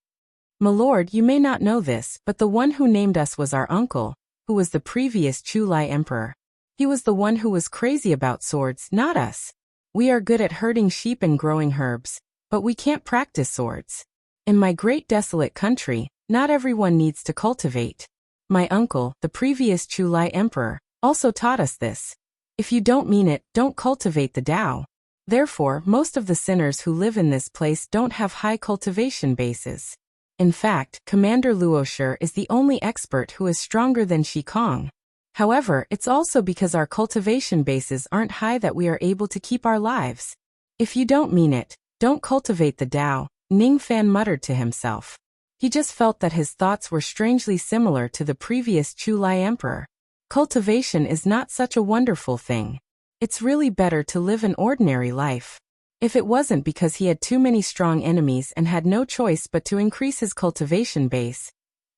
My lord, you may not know this, but the one who named us was our uncle, who was the previous Chu Lai emperor. He was the one who was crazy about swords, not us. We are good at herding sheep and growing herbs, but we can't practice swords. In my great desolate country, not everyone needs to cultivate. My uncle, the previous Chu Lai emperor, also taught us this. If you don't mean it, don't cultivate the Tao. Therefore, most of the sinners who live in this place don't have high cultivation bases. In fact, Commander Luoshi is the only expert who is stronger than Shi Kong. However, it's also because our cultivation bases aren't high that we are able to keep our lives. If you don't mean it, don't cultivate the Tao, Ning Fan muttered to himself. He just felt that his thoughts were strangely similar to the previous Chu Lai emperor. Cultivation is not such a wonderful thing. It's really better to live an ordinary life. If it wasn't because he had too many strong enemies and had no choice but to increase his cultivation base,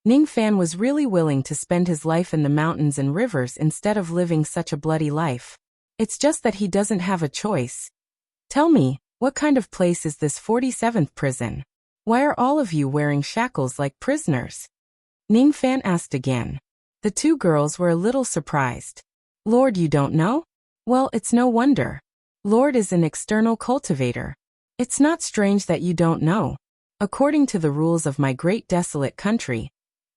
Ning Fan was really willing to spend his life in the mountains and rivers instead of living such a bloody life. It's just that he doesn't have a choice. Tell me, what kind of place is this 47th prison? Why are all of you wearing shackles like prisoners? Ning Fan asked again. The two girls were a little surprised. Lord, you don't know? Well, it's no wonder. Lord is an external cultivator. It's not strange that you don't know. According to the rules of my great desolate country,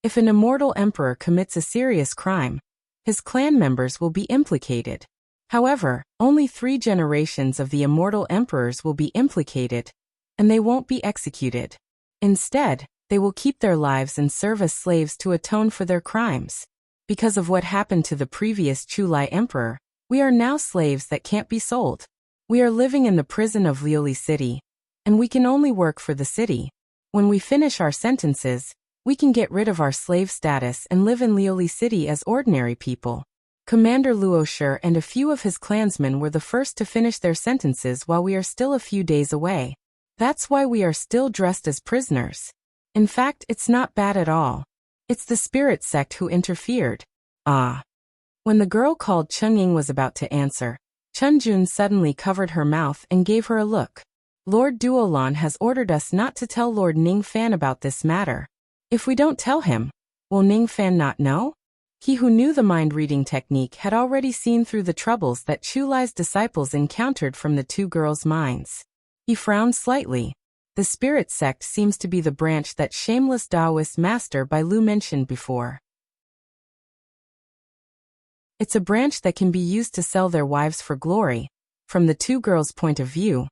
if an immortal emperor commits a serious crime, his clan members will be implicated. However, only 3 generations of the immortal emperors will be implicated, and they won't be executed. Instead, they will keep their lives and serve as slaves to atone for their crimes. Because of what happened to the previous Chu Lai emperor, we are now slaves that can't be sold. We are living in the prison of Liuli City, and we can only work for the city. When we finish our sentences, we can get rid of our slave status and live in Liuli City as ordinary people. Commander Luoshi and a few of his clansmen were the first to finish their sentences while we are still a few days away. That's why we are still dressed as prisoners. In fact, it's not bad at all. It's the spirit sect who interfered. Ah. When the girl called Cheng-Ying was about to answer, Chun-Jun suddenly covered her mouth and gave her a look. Lord Duolan has ordered us not to tell Lord Ning Fan about this matter. If we don't tell him, will Ning Fan not know? He who knew the mind-reading technique had already seen through the troubles that Chu Lai's disciples encountered from the two girls' minds. He frowned slightly. The spirit sect seems to be the branch that shameless Taoist master Bai Lu mentioned before. It's a branch that can be used to sell their wives for glory. From the two girls' point of view,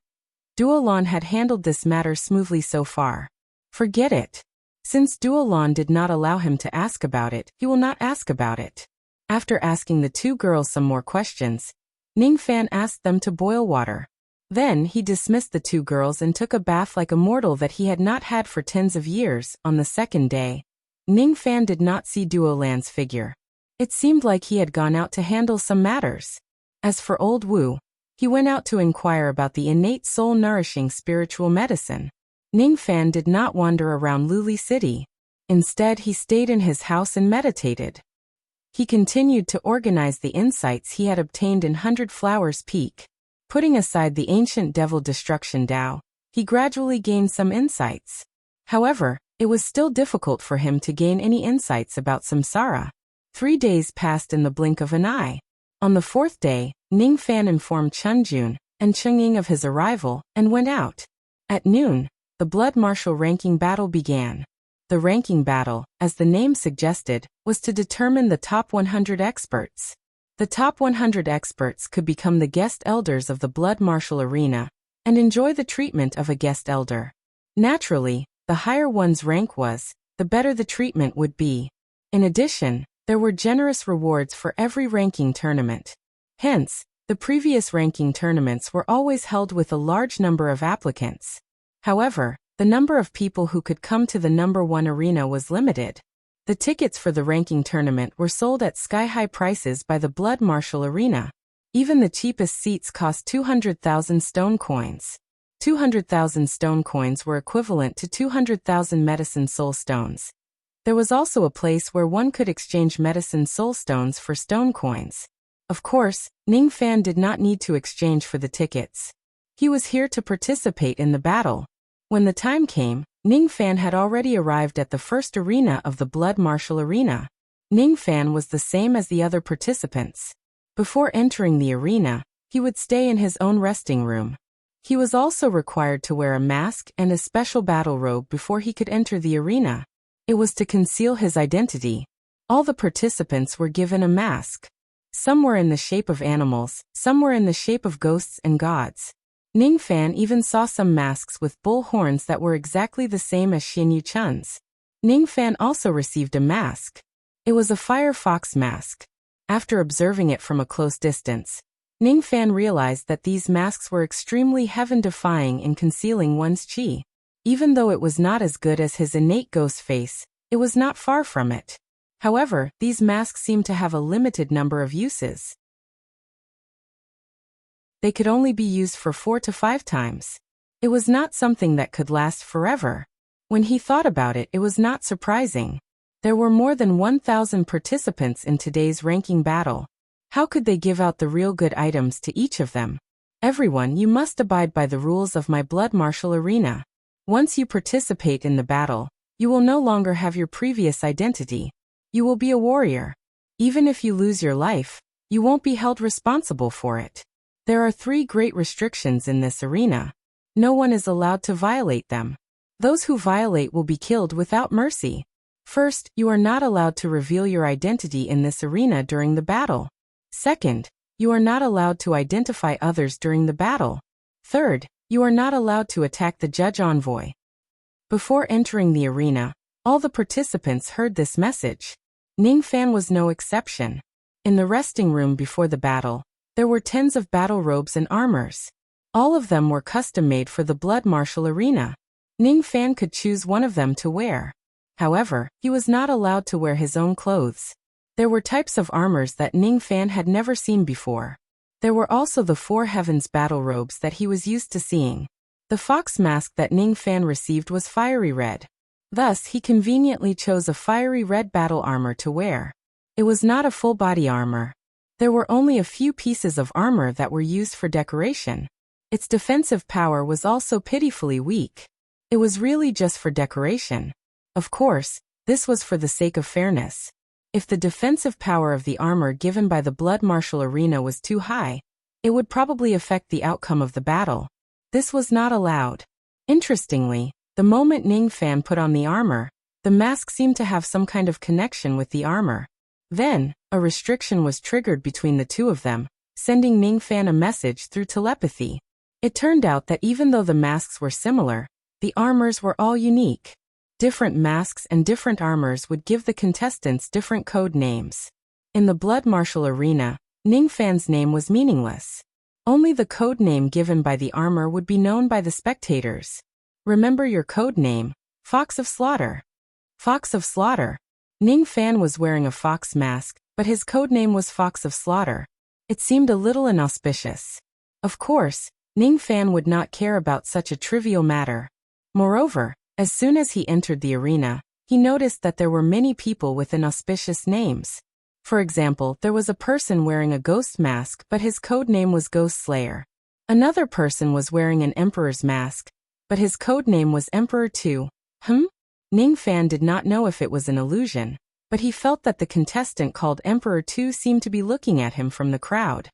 Duolan had handled this matter smoothly so far. Forget it. Since Duolan did not allow him to ask about it, he will not ask about it. After asking the two girls some more questions, Ning Fan asked them to boil water. Then he dismissed the two girls and took a bath like a mortal that he had not had for tens of years. On the second day, Ning Fan did not see Duolan's figure. It seemed like he had gone out to handle some matters. As for old Wu, he went out to inquire about the innate soul-nourishing spiritual medicine. Ning Fan did not wander around Liuli City. Instead, he stayed in his house and meditated. He continued to organize the insights he had obtained in 100 Flowers Peak. Putting aside the ancient devil destruction Tao, he gradually gained some insights. However, it was still difficult for him to gain any insights about samsara. 3 days passed in the blink of an eye. On the 4th day, Ning Fan informed Chun-Jun and Cheng-Ying of his arrival and went out. At noon, the blood martial ranking battle began. The ranking battle, as the name suggested, was to determine the top 100 experts. The top 100 experts could become the guest elders of the blood martial arena and enjoy the treatment of a guest elder. Naturally, the higher one's rank was, the better the treatment would be. In addition, there were generous rewards for every ranking tournament. Hence, the previous ranking tournaments were always held with a large number of applicants. However, the number of people who could come to the number 1 arena was limited. The tickets for the ranking tournament were sold at sky-high prices by the blood martial arena. Even the cheapest seats cost 200,000 stone coins. 200,000 stone coins were equivalent to 200,000 medicine soul stones. There was also a place where one could exchange medicine soul stones for stone coins. Of course, Ning Fan did not need to exchange for the tickets. He was here to participate in the battle. When the time came, Ning Fan had already arrived at the first arena of the blood martial arena. Ning Fan was the same as the other participants. Before entering the arena, he would stay in his own resting room. He was also required to wear a mask and a special battle robe before he could enter the arena. It was to conceal his identity. All the participants were given a mask. Some were in the shape of animals, some were in the shape of ghosts and gods. Ning Fan even saw some masks with bull horns that were exactly the same as Xin Yuchun's. Ning Fan also received a mask. It was a fire fox mask. After observing it from a close distance, Ning Fan realized that these masks were extremely heaven-defying in concealing one's qi. Even though it was not as good as his innate ghost face, it was not far from it. However, these masks seemed to have a limited number of uses. They could only be used for 4 to 5 times. It was not something that could last forever. When he thought about it, it was not surprising. There were more than 1,000 participants in today's ranking battle. How could they give out the real good items to each of them? Everyone, you must abide by the rules of my blood martial arena. Once you participate in the battle, you will no longer have your previous identity. You will be a warrior. Even if you lose your life, you won't be held responsible for it. There are 3 great restrictions in this arena. No one is allowed to violate them. Those who violate will be killed without mercy. First, you are not allowed to reveal your identity in this arena during the battle. Second, you are not allowed to identify others during the battle. Third, you are not allowed to attack the judge envoy. Before entering the arena, all the participants heard this message. Ning Fan was no exception. In the resting room before the battle, there were tens of battle robes and armors. All of them were custom-made for the blood martial arena. Ning Fan could choose one of them to wear. However, he was not allowed to wear his own clothes. There were types of armors that Ning Fan had never seen before. There were also the 4 heavens battle robes that he was used to seeing. The fox mask that Ning Fan received was fiery red. Thus, he conveniently chose a fiery red battle armor to wear. It was not a full body armor. There were only a few pieces of armor that were used for decoration. Its defensive power was also pitifully weak. It was really just for decoration. Of course, this was for the sake of fairness. If the defensive power of the armor given by the blood martial arena was too high, it would probably affect the outcome of the battle. This was not allowed. Interestingly, the moment Ning Fan put on the armor, the mask seemed to have some kind of connection with the armor. Then, a restriction was triggered between the two of them, sending Ning Fan a message through telepathy. It turned out that even though the masks were similar, the armors were all unique. Different masks and different armors would give the contestants different code names. In the blood martial arena, Ning Fan's name was meaningless. Only the code name given by the armor would be known by the spectators. Remember your code name, Fox of Slaughter. Fox of Slaughter. Ning Fan was wearing a fox mask, but his code name was Fox of Slaughter. It seemed a little inauspicious. Of course, Ning Fan would not care about such a trivial matter. Moreover, as soon as he entered the arena, he noticed that there were many people with inauspicious names. For example, there was a person wearing a ghost mask, but his code name was Ghost Slayer. Another person was wearing an emperor's mask, but his code name was Emperor 2. Ning Fan did not know if it was an illusion, but he felt that the contestant called Emperor 2 seemed to be looking at him from the crowd.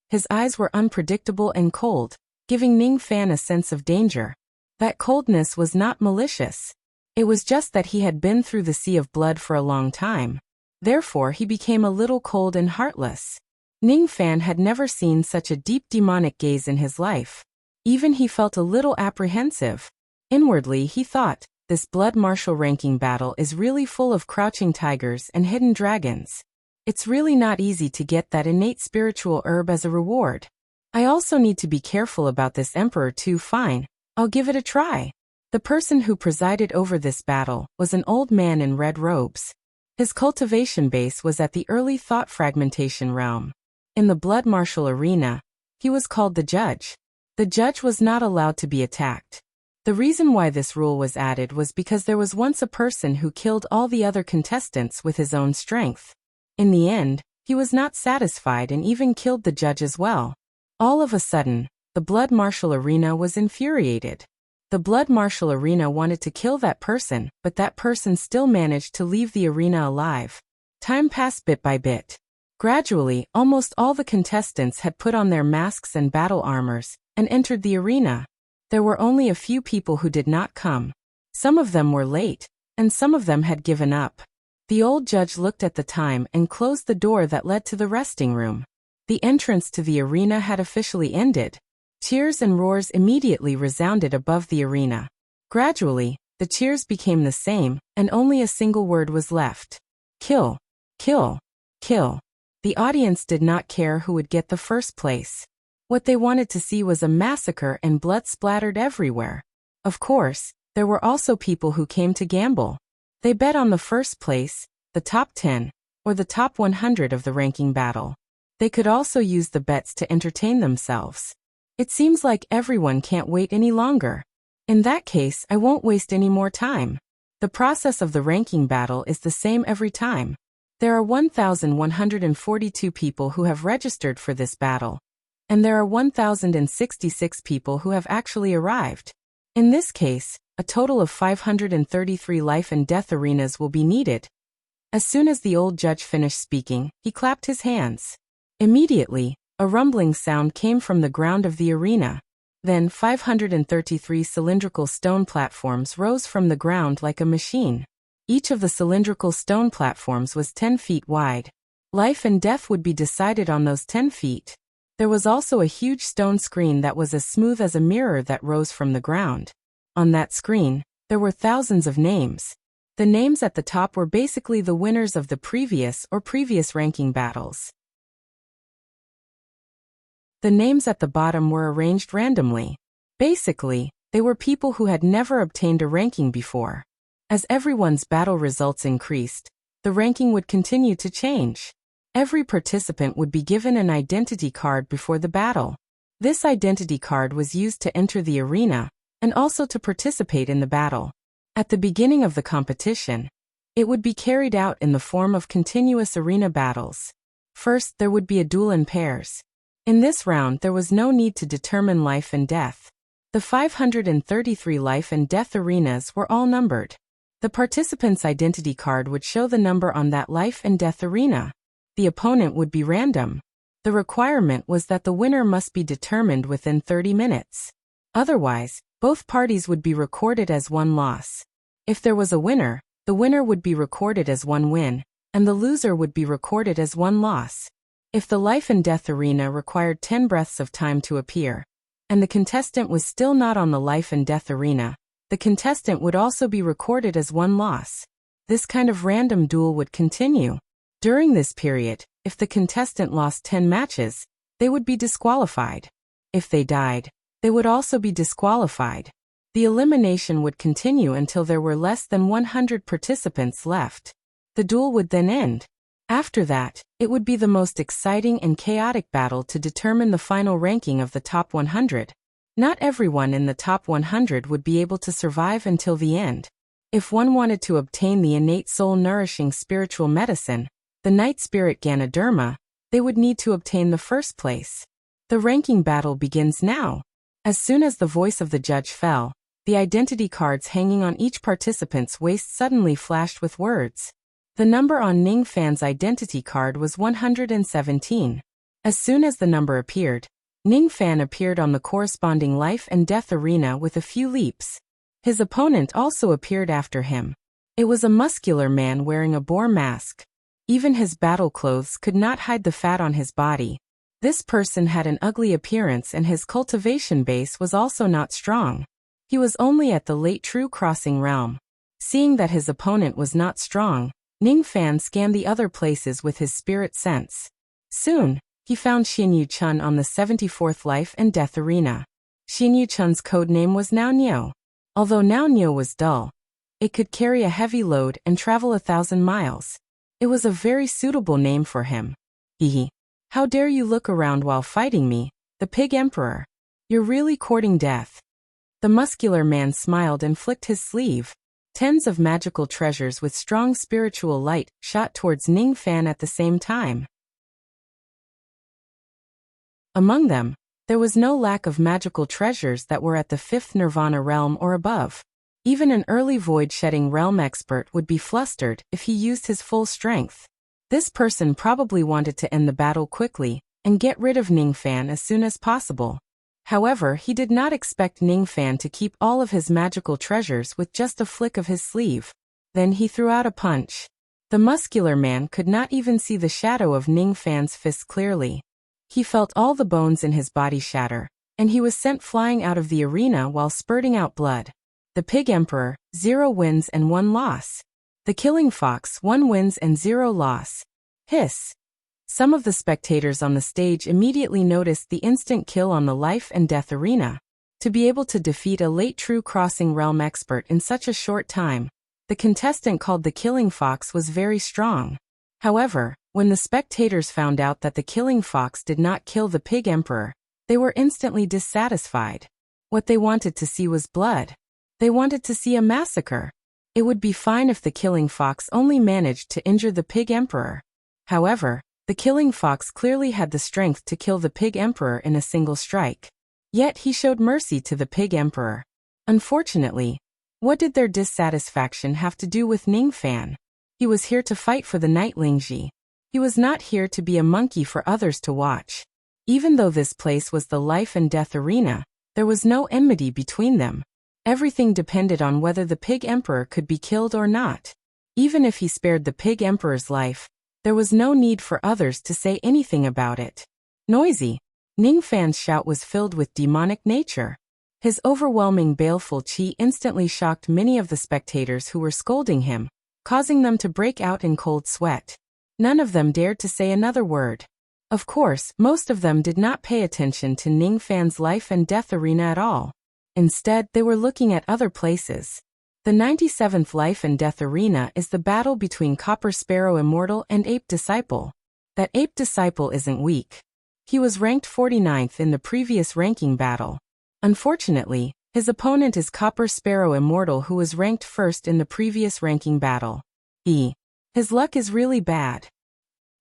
His eyes were unpredictable and cold, giving Ning Fan a sense of danger. That coldness was not malicious. It was just that he had been through the sea of blood for a long time. Therefore, he became a little cold and heartless. Ning Fan had never seen such a deep demonic gaze in his life. Even he felt a little apprehensive. Inwardly, he thought, this blood martial ranking battle is really full of crouching tigers and hidden dragons. It's really not easy to get that innate spiritual herb as a reward. I also need to be careful about this Emperor 2. Fine, I'll give it a try. The person who presided over this battle was an old man in red robes. His cultivation base was at the early thought fragmentation realm. In the blood martial arena, he was called the judge. The judge was not allowed to be attacked. The reason why this rule was added was because there was once a person who killed all the other contestants with his own strength. In the end, he was not satisfied and even killed the judge as well. All of a sudden, the Blood Martial Arena was infuriated. The Blood Martial Arena wanted to kill that person, but that person still managed to leave the arena alive. Time passed bit by bit. Gradually, almost all the contestants had put on their masks and battle armors, and entered the arena. There were only a few people who did not come. Some of them were late, and some of them had given up. The old judge looked at the time and closed the door that led to the resting room. The entrance to the arena had officially ended. Cheers and roars immediately resounded above the arena. Gradually, the cheers became the same, and only a single word was left. Kill. Kill. Kill. The audience did not care who would get the first place. What they wanted to see was a massacre and blood splattered everywhere. Of course, there were also people who came to gamble. They bet on the first place, the top 10, or the top 100 of the ranking battle. They could also use the bets to entertain themselves. It seems like everyone can't wait any longer. In that case, I won't waste any more time. The process of the ranking battle is the same every time. There are 1,142 people who have registered for this battle, and there are 1,066 people who have actually arrived. In this case, a total of 533 life and death arenas will be needed. As soon as the old judge finished speaking, he clapped his hands. Immediately, a rumbling sound came from the ground of the arena. Then 533 cylindrical stone platforms rose from the ground like a machine. Each of the cylindrical stone platforms was 10 feet wide. Life and death would be decided on those 10 feet. There was also a huge stone screen that was as smooth as a mirror that rose from the ground. On that screen, there were thousands of names. The names at the top were basically the winners of the previous ranking battles. The names at the bottom were arranged randomly. Basically, they were people who had never obtained a ranking before. As everyone's battle results increased, the ranking would continue to change. Every participant would be given an identity card before the battle. This identity card was used to enter the arena, and also to participate in the battle. At the beginning of the competition, it would be carried out in the form of continuous arena battles. First, there would be a duel in pairs. In this round, there was no need to determine life and death. The 533 life and death arenas were all numbered. The participant's identity card would show the number on that life and death arena. The opponent would be random. The requirement was that the winner must be determined within 30 minutes. Otherwise, both parties would be recorded as one loss. If there was a winner, the winner would be recorded as one win, and the loser would be recorded as one loss. If the life and death arena required 10 breaths of time to appear, and the contestant was still not on the life and death arena, the contestant would also be recorded as one loss. This kind of random duel would continue. During this period, if the contestant lost 10 matches, they would be disqualified. If they died, they would also be disqualified. The elimination would continue until there were less than 100 participants left. The duel would then end. After that, it would be the most exciting and chaotic battle to determine the final ranking of the top 100. Not everyone in the top 100 would be able to survive until the end. If one wanted to obtain the innate soul-nourishing spiritual medicine, the Night Spirit Ganoderma, they would need to obtain the first place. The ranking battle begins now. As soon as the voice of the judge fell, the identity cards hanging on each participant's waist suddenly flashed with words. The number on Ning Fan's identity card was 117. As soon as the number appeared, Ning Fan appeared on the corresponding life and death arena with a few leaps. His opponent also appeared after him. It was a muscular man wearing a boar mask. Even his battle clothes could not hide the fat on his body. This person had an ugly appearance and his cultivation base was also not strong. He was only at the late true crossing realm. Seeing that his opponent was not strong, Ning Fan scanned the other places with his spirit sense. Soon, he found Xin Yu Chun on the 74th life and death arena. Xin Yu Chun's code name was Nao Nyo. Although Nao Nyo was dull, it could carry a heavy load and travel 1,000 miles. It was a very suitable name for him. Hehe. How dare you look around while fighting me, the Pig Emperor? You're really courting death. The muscular man smiled and flicked his sleeve. Tens of magical treasures with strong spiritual light shot towards Ning Fan at the same time. Among them, there was no lack of magical treasures that were at the 5th Nirvana realm or above. Even an early void-shedding realm expert would be flustered if he used his full strength. This person probably wanted to end the battle quickly and get rid of Ning Fan as soon as possible. However, he did not expect Ning Fan to keep all of his magical treasures with just a flick of his sleeve. Then he threw out a punch. The muscular man could not even see the shadow of Ning Fan's fist clearly. He felt all the bones in his body shatter, and he was sent flying out of the arena while spurting out blood. The Pig Emperor, 0 wins and 1 loss. The Killing Fox, 1 wins and 0 loss. Hiss. Some of the spectators on the stage immediately noticed the instant kill on the life and death arena. To be able to defeat a late True Crossing realm expert in such a short time, the contestant called the Killing Fox was very strong. However, when the spectators found out that the Killing Fox did not kill the Pig Emperor, they were instantly dissatisfied. What they wanted to see was blood. They wanted to see a massacre. It would be fine if the Killing Fox only managed to injure the Pig Emperor. However, the Killing Fox clearly had the strength to kill the Pig Emperor in a single strike. Yet he showed mercy to the Pig Emperor. Unfortunately, what did their dissatisfaction have to do with Ning Fan? He was here to fight for the Knight Lingji. He was not here to be a monkey for others to watch. Even though this place was the life and death arena, there was no enmity between them. Everything depended on whether the Pig Emperor could be killed or not. Even if he spared the Pig Emperor's life, there was no need for others to say anything about it. Noisy. Ning Fan's shout was filled with demonic nature. His overwhelming baleful qi instantly shocked many of the spectators who were scolding him, causing them to break out in cold sweat. None of them dared to say another word. Of course, most of them did not pay attention to Ning Fan's life and death arena at all. Instead, they were looking at other places. The 97th Life and Death Arena is the battle between Copper Sparrow Immortal and Ape Disciple. That Ape Disciple isn't weak. He was ranked 49th in the previous ranking battle. Unfortunately, his opponent is Copper Sparrow Immortal, who was ranked 1st in the previous ranking battle. His luck is really bad.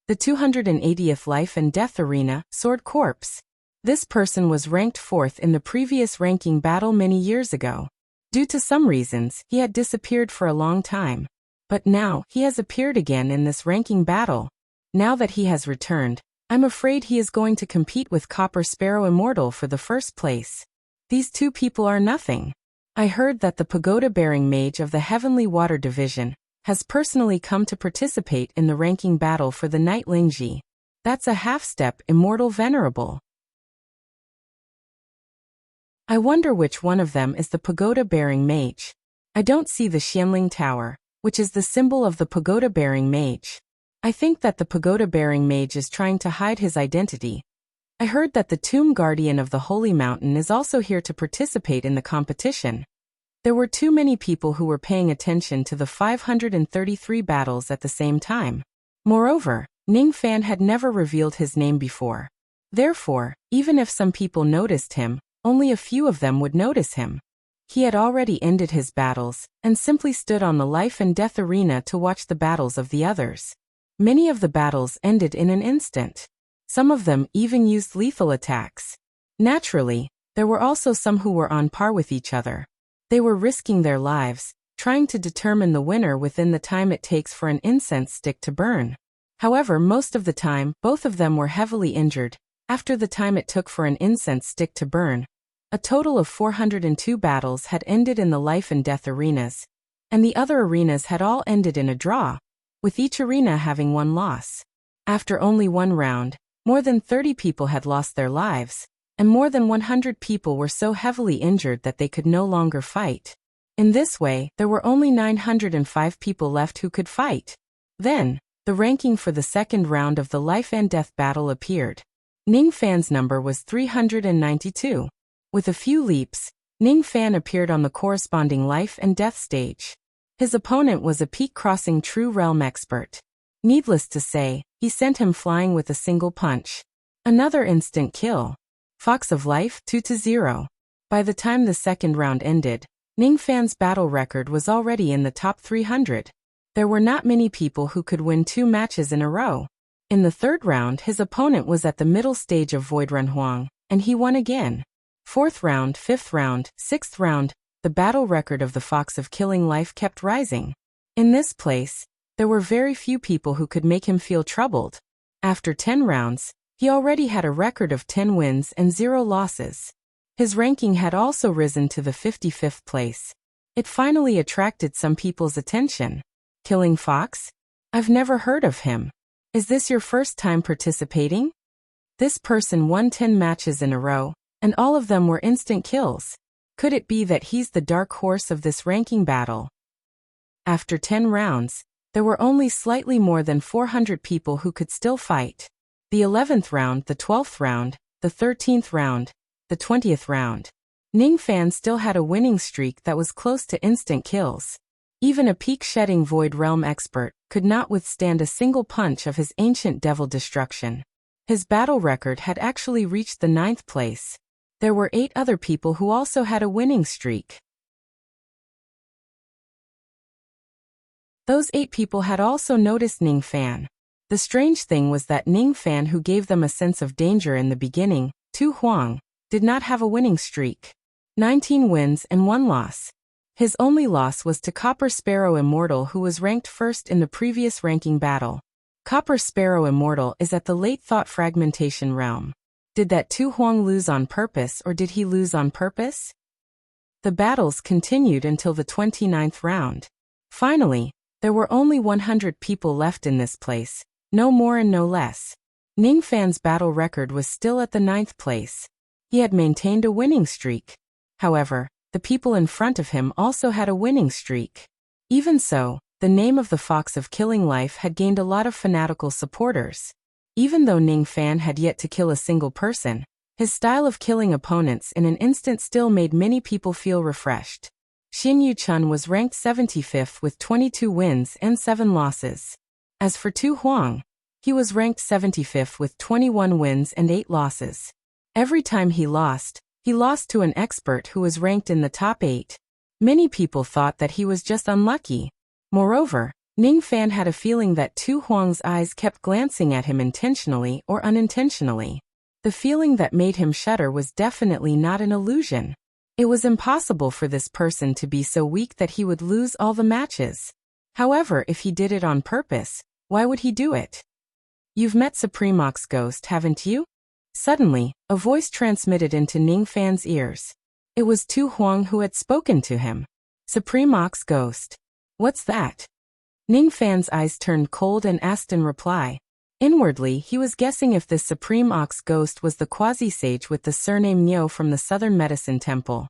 The 280th Life and Death Arena, Sword Corpse. This person was ranked 4th in the previous ranking battle many years ago. Due to some reasons, he had disappeared for a long time. But now, he has appeared again in this ranking battle. Now that he has returned, I'm afraid he is going to compete with Copper Sparrow Immortal for the first place. These two people are nothing. I heard that the pagoda-bearing mage of the Heavenly Water Division has personally come to participate in the ranking battle for the Knight Lingji. That's a half-step Immortal Venerable. I wonder which one of them is the pagoda-bearing mage. I don't see the Xianling Tower, which is the symbol of the pagoda-bearing mage. I think that the pagoda-bearing mage is trying to hide his identity. I heard that the Tomb Guardian of the Holy Mountain is also here to participate in the competition. There were too many people who were paying attention to the 533 battles at the same time. Moreover, Ning Fan had never revealed his name before. Therefore, even if some people noticed him, only a few of them would notice him. He had already ended his battles, and simply stood on the life and death arena to watch the battles of the others. Many of the battles ended in an instant. Some of them even used lethal attacks. Naturally, there were also some who were on par with each other. They were risking their lives, trying to determine the winner within the time it takes for an incense stick to burn. However, most of the time, both of them were heavily injured, after the time it took for an incense stick to burn. A total of 402 battles had ended in the life and death arenas, and the other arenas had all ended in a draw, with each arena having one loss. After only one round, more than 30 people had lost their lives, and more than 100 people were so heavily injured that they could no longer fight. In this way, there were only 905 people left who could fight. Then, the ranking for the second round of the life and death battle appeared. Ning Fan's number was 392. With a few leaps, Ning Fan appeared on the corresponding life and death stage. His opponent was a peak-crossing true realm expert. Needless to say, he sent him flying with a single punch. Another instant kill. Fox of Life, 2-0. By the time the second round ended, Ning Fan's battle record was already in the top 300. There were not many people who could win 2 matches in a row. In the third round, his opponent was at the middle stage of Void Run Huang, and he won again. Fourth round, fifth round, sixth round, the battle record of the Fox of Killing Life kept rising. In this place, there were very few people who could make him feel troubled. After 10 rounds, he already had a record of 10 wins and 0 losses. His ranking had also risen to the 55th place. It finally attracted some people's attention. Killing Fox? I've never heard of him. Is this your first time participating? This person won 10 matches in a row, and all of them were instant kills. Could it be that he's the dark horse of this ranking battle? After 10 rounds, there were only slightly more than 400 people who could still fight. The 11th round, the 12th round, the 13th round, the 20th round. Ning Fan still had a winning streak that was close to instant kills. Even a peak-shedding Void Realm expert could not withstand a single punch of his ancient devil destruction. His battle record had actually reached the 9th place. There were 8 other people who also had a winning streak. Those 8 people had also noticed Ning Fan. The strange thing was that Ning Fan, who gave them a sense of danger in the beginning, Tu Huang, did not have a winning streak. 19 wins and 1 loss. His only loss was to Copper Sparrow Immortal, who was ranked first in the previous ranking battle. Copper Sparrow Immortal is at the late thought fragmentation realm. Did that Tu Huang lose on purpose, or did he lose on purpose? The battles continued until the 29th round. Finally, there were only 100 people left in this place, no more and no less. Ning Fan's battle record was still at the 9th place. He had maintained a winning streak. However, the people in front of him also had a winning streak. Even so, the name of the Fox of Killing Life had gained a lot of fanatical supporters. Even though Ning Fan had yet to kill a single person, his style of killing opponents in an instant still made many people feel refreshed. Xin Yuchun was ranked 75th with 22 wins and 7 losses. As for Tu Huang, he was ranked 75th with 21 wins and 8 losses. Every time he lost to an expert who was ranked in the top 8. Many people thought that he was just unlucky. Moreover, Ning Fan had a feeling that Tu Huang's eyes kept glancing at him intentionally or unintentionally. The feeling that made him shudder was definitely not an illusion. It was impossible for this person to be so weak that he would lose all the matches. However, if he did it on purpose, why would he do it? You've met Supreme Ox Ghost, haven't you? Suddenly, a voice transmitted into Ning Fan's ears. It was Tu Huang who had spoken to him. Supreme Ox Ghost. What's that? Ning Fan's eyes turned cold and asked in reply. Inwardly, he was guessing if this Supreme Ox Ghost was the quasi-sage with the surname Niu from the Southern Medicine Temple.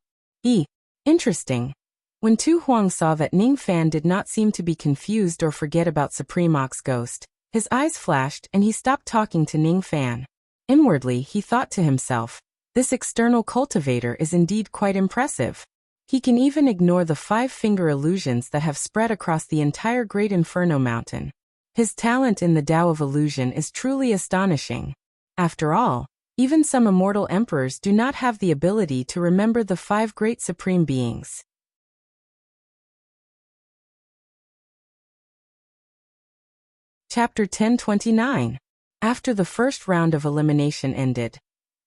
Interesting. When Tu Huang saw that Ning Fan did not seem to be confused or forget about Supreme Ox Ghost, his eyes flashed and he stopped talking to Ning Fan. Inwardly, he thought to himself, this external cultivator is indeed quite impressive. He can even ignore the 5-finger illusions that have spread across the entire Great Inferno Mountain. His talent in the Tao of Illusion is truly astonishing. After all, even some immortal emperors do not have the ability to remember the 5 great supreme beings. Chapter 1029. After the first round of elimination ended,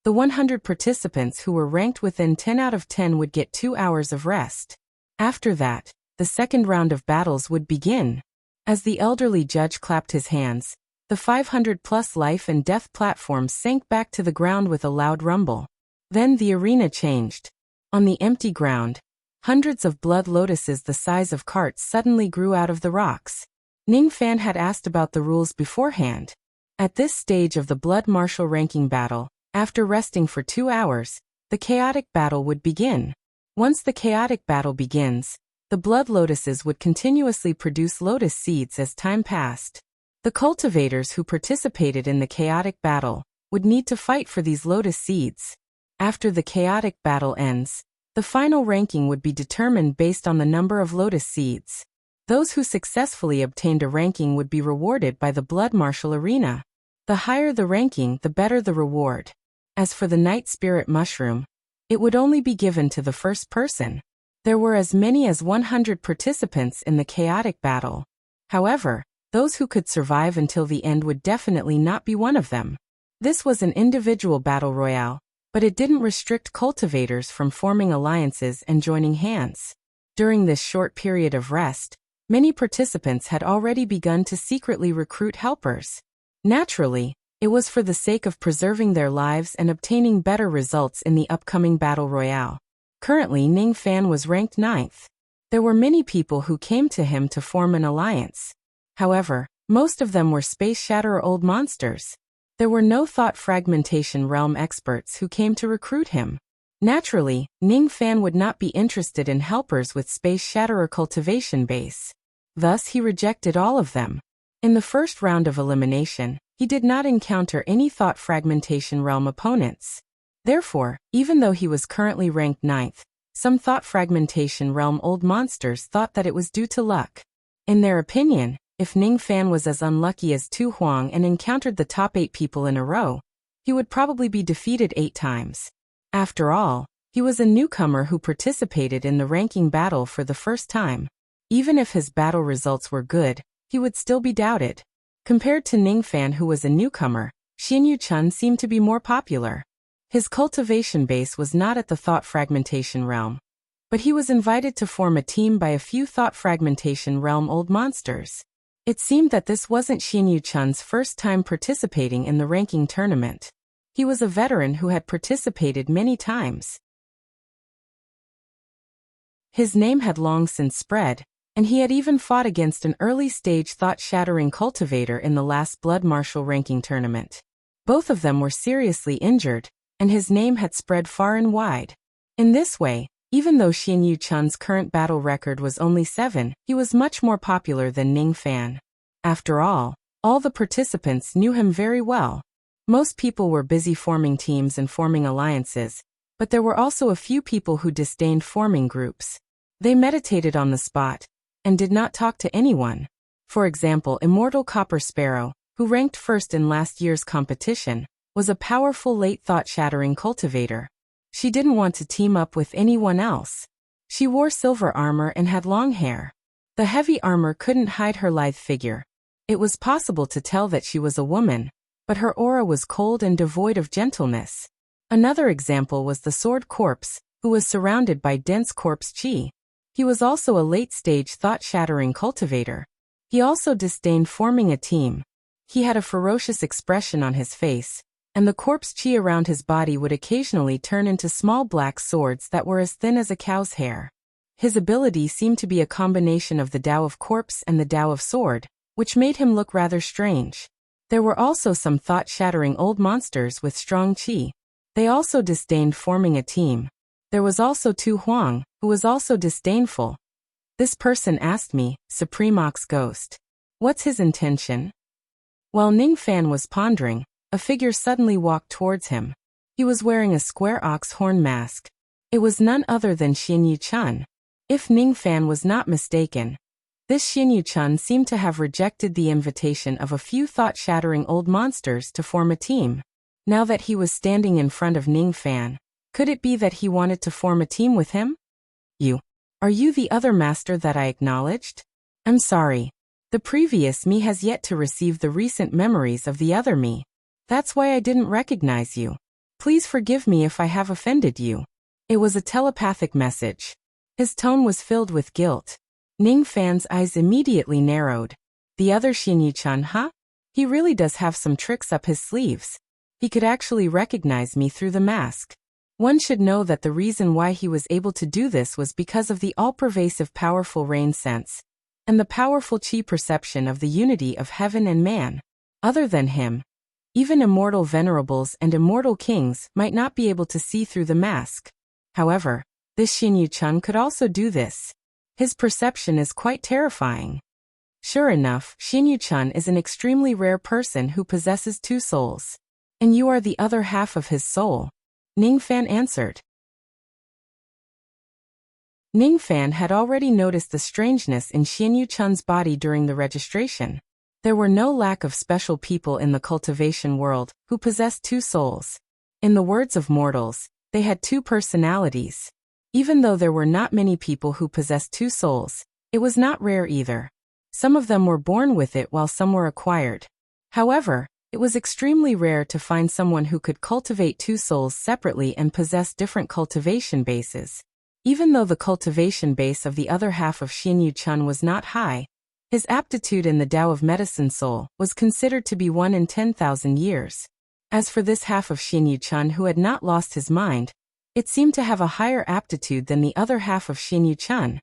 the 100 participants who were ranked within 10 out of 10 would get 2 hours of rest. After that, the second round of battles would begin. As the elderly judge clapped his hands, the 500-plus life and death platforms sank back to the ground with a loud rumble. Then the arena changed. On the empty ground, hundreds of blood lotuses the size of carts suddenly grew out of the rocks. Ning Fan had asked about the rules beforehand. At this stage of the Blood Martial ranking battle, after resting for 2 hours, the chaotic battle would begin. Once the chaotic battle begins, the blood lotuses would continuously produce lotus seeds as time passed. The cultivators who participated in the chaotic battle would need to fight for these lotus seeds. After the chaotic battle ends, the final ranking would be determined based on the number of lotus seeds. Those who successfully obtained a ranking would be rewarded by the Blood Martial arena. The higher the ranking, the better the reward. As for the Night Spirit Mushroom, It would only be given to the first person. There were as many as 100 participants in the chaotic battle. However, those who could survive until the end would definitely not be one of them. This was an individual battle royale, but it didn't restrict cultivators from forming alliances and joining hands. During this short period of rest, many participants had already begun to secretly recruit helpers. Naturally, it was for the sake of preserving their lives and obtaining better results in the upcoming battle royale. Currently, Ning Fan was ranked 9th. There were many people who came to him to form an alliance. However, most of them were Space Shatterer old monsters. There were no thought fragmentation realm experts who came to recruit him. Naturally, Ning Fan would not be interested in helpers with Space Shatterer cultivation base. Thus, he rejected all of them. In the first round of elimination, he did not encounter any thought fragmentation realm opponents. Therefore, even though he was currently ranked 9th, some thought fragmentation realm old monsters thought that it was due to luck. In their opinion, if Ning Fan was as unlucky as Tu Huang and encountered the top 8 people in a row, he would probably be defeated 8 times. After all, he was a newcomer who participated in the ranking battle for the first time. Even if his battle results were good, he would still be doubted. Compared to Ning Fan, who was a newcomer, Xianyu Chun seemed to be more popular. His cultivation base was not at the thought fragmentation realm, but he was invited to form a team by a few thought fragmentation realm old monsters. It seemed that this wasn't Xianyu Chun's first time participating in the ranking tournament. He was a veteran who had participated many times. His name had long since spread, and he had even fought against an early-stage thought-shattering cultivator in the last Blood Martial ranking tournament. Both of them were seriously injured, and his name had spread far and wide. In this way, even though Xianyu Chun's current battle record was only 7, he was much more popular than Ning Fan. After all the participants knew him very well. Most people were busy forming teams and forming alliances, but there were also a few people who disdained forming groups. They meditated on the spot and did not talk to anyone. For example, Immortal Copper Sparrow, who ranked first in last year's competition, was a powerful late thought-shattering cultivator. She didn't want to team up with anyone else. She wore silver armor and had long hair. The heavy armor couldn't hide her lithe figure. It was possible to tell that she was a woman, but her aura was cold and devoid of gentleness. Another example was the Sword Corpse, who was surrounded by dense corpse chi. He was also a late-stage thought-shattering cultivator. He also disdained forming a team. He had a ferocious expression on his face, and the corpse chi around his body would occasionally turn into small black swords that were as thin as a cow's hair. His ability seemed to be a combination of the Tao of Corpse and the Tao of Sword, which made him look rather strange. There were also some thought-shattering old monsters with strong chi. They also disdained forming a team. There was also Tu Huang, who was also disdainful. This person asked me, Supreme Ox Ghost, what's his intention? While Ning Fan was pondering, a figure suddenly walked towards him. He was wearing a square ox horn mask. It was none other than Xianyu Chun. If Ning Fan was not mistaken, this Xianyu Chun seemed to have rejected the invitation of a few thought-shattering old monsters to form a team. Now that he was standing in front of Ning Fan, could it be that he wanted to form a team with him? Are you the other master that I acknowledged? I'm sorry. The previous me has yet to receive the recent memories of the other me. That's why I didn't recognize you. Please forgive me if I have offended you. It was a telepathic message. His tone was filled with guilt. Ning Fan's eyes immediately narrowed. The other Xianyu-chan, huh? He really does have some tricks up his sleeves. He could actually recognize me through the mask. One should know that the reason why he was able to do this was because of the all-pervasive powerful rain sense, and the powerful chi perception of the unity of heaven and man. Other than him, even immortal venerables and immortal kings might not be able to see through the mask. However, this Xianyu-chun could also do this. His perception is quite terrifying. Sure enough, Xianyu-chun is an extremely rare person who possesses 2 souls. And you are the other half of his soul. Ning Fan answered. Ning Fan had already noticed the strangeness in Xianyu-chun's body during the registration. There were no lack of special people in the cultivation world who possessed 2 souls. In the words of mortals, They had two personalities. Even though there were not many people who possessed two souls, it was not rare either. Some of them were born with it while some were acquired. However, it was extremely rare to find someone who could cultivate two souls separately and possess different cultivation bases. Even though the cultivation base of the other half of Xin Yuchun was not high, his aptitude in the Tao of Medicine Soul was considered to be 1 in 10,000 years. As for this half of Xin Yuchun who had not lost his mind, it seemed to have a higher aptitude than the other half of Xin Yuchun.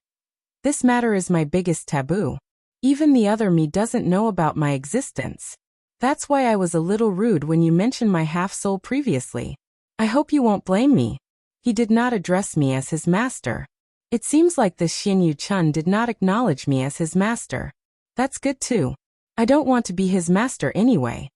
This matter is my biggest taboo. Even the other me doesn't know about my existence. That's why I was a little rude when you mentioned my half-soul previously. I hope you won't blame me. He did not address me as his master. It seems like this Xin Yuchun did not acknowledge me as his master. That's good too. I don't want to be his master anyway.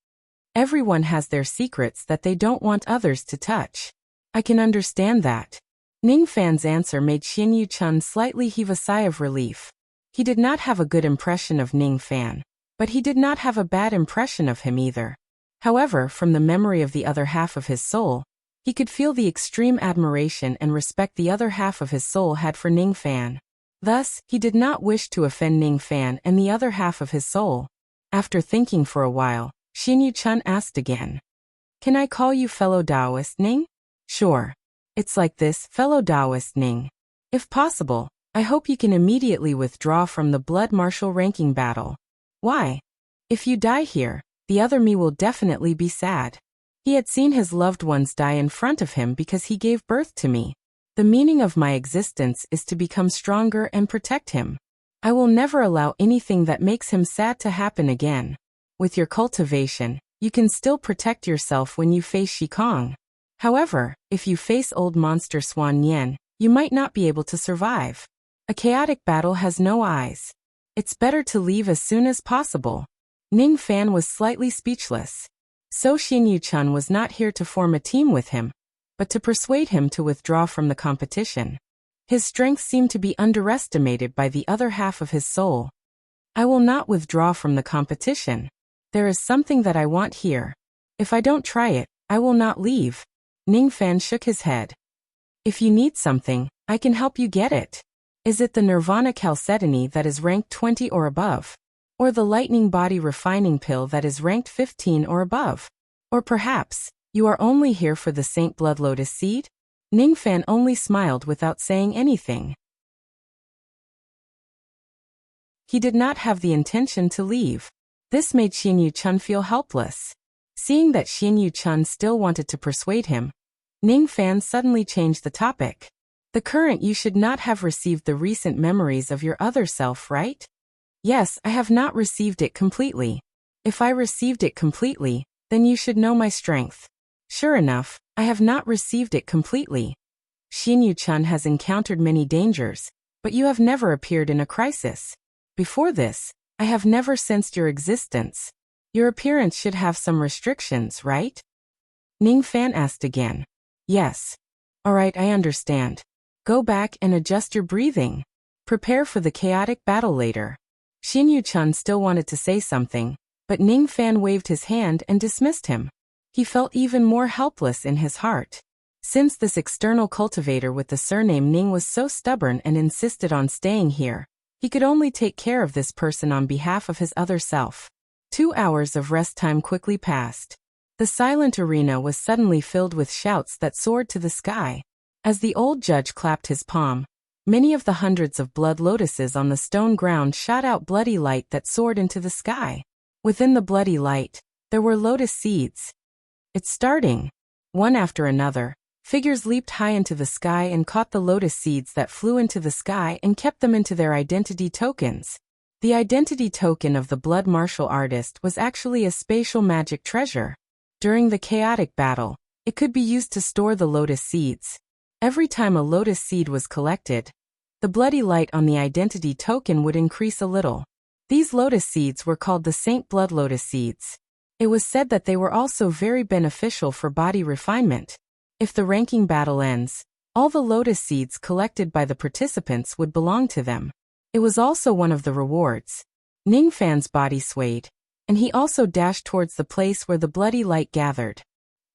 Everyone has their secrets that they don't want others to touch. I can understand that. Ning Fan's answer made Xin Yuchun slightly heave a sigh of relief. He did not have a good impression of Ning Fan, but he did not have a bad impression of him either. However, from the memory of the other half of his soul, he could feel the extreme admiration and respect the other half of his soul had for Ning Fan. Thus, he did not wish to offend Ning Fan and the other half of his soul. After thinking for a while, Xin Yuchun asked again. Can I call you fellow Taoist Ning? Sure. It's like this, fellow Taoist Ning. If possible, I hope you can immediately withdraw from the blood martial ranking battle. Why? If you die here, the other me will definitely be sad. He had seen his loved ones die in front of him because he gave birth to me. The meaning of my existence is to become stronger and protect him. I will never allow anything that makes him sad to happen again. With your cultivation, you can still protect yourself when you face Shikong. However, if you face old monster Swan Yen, you might not be able to survive. A chaotic battle has no eyes. It's better to leave as soon as possible. Ning Fan was slightly speechless. So Xin Yuchun was not here to form a team with him, but to persuade him to withdraw from the competition. His strength seemed to be underestimated by the other half of his soul. I will not withdraw from the competition. There is something that I want here. If I don't try it, I will not leave. Ning Fan shook his head. If you need something, I can help you get it. Is it the Nirvana Chalcedony that is ranked 20 or above? Or the Lightning Body Refining Pill that is ranked 15 or above? Or perhaps, you are only here for the Saint Blood Lotus Seed? Ning Fan only smiled without saying anything. He did not have the intention to leave. This made Xin Yuchun feel helpless. Seeing that Xin Yuchun still wanted to persuade him, Ning Fan suddenly changed the topic. The current you should not have received the recent memories of your other self, right? Yes, I have not received it completely. If I received it completely, then you should know my strength. Sure enough, I have not received it completely. Xin Yuchun has encountered many dangers, but you have never appeared in a crisis. Before this, I have never sensed your existence. Your appearance should have some restrictions, right? Ning Fan asked again. Yes. Alright, I understand. Go back and adjust your breathing. Prepare for the chaotic battle later. Xin Yuchun still wanted to say something, but Ning Fan waved his hand and dismissed him. He felt even more helpless in his heart. Since this external cultivator with the surname Ning was so stubborn and insisted on staying here, he could only take care of this person on behalf of his other self. 2 hours of rest time quickly passed. The silent arena was suddenly filled with shouts that soared to the sky. As the old judge clapped his palm, many of the hundreds of blood lotuses on the stone ground shot out bloody light that soared into the sky. Within the bloody light, there were lotus seeds. It's starting. One after another, figures leaped high into the sky and caught the lotus seeds that flew into the sky and kept them into their identity tokens. The identity token of the blood martial artist was actually a spatial magic treasure. During the chaotic battle, it could be used to store the lotus seeds. Every time a lotus seed was collected, the bloody light on the identity token would increase a little. These lotus seeds were called the Saint Blood Lotus Seeds. It was said that they were also very beneficial for body refinement. If the ranking battle ends, all the lotus seeds collected by the participants would belong to them. It was also one of the rewards. Ning Fan's body swayed, and he also dashed towards the place where the bloody light gathered.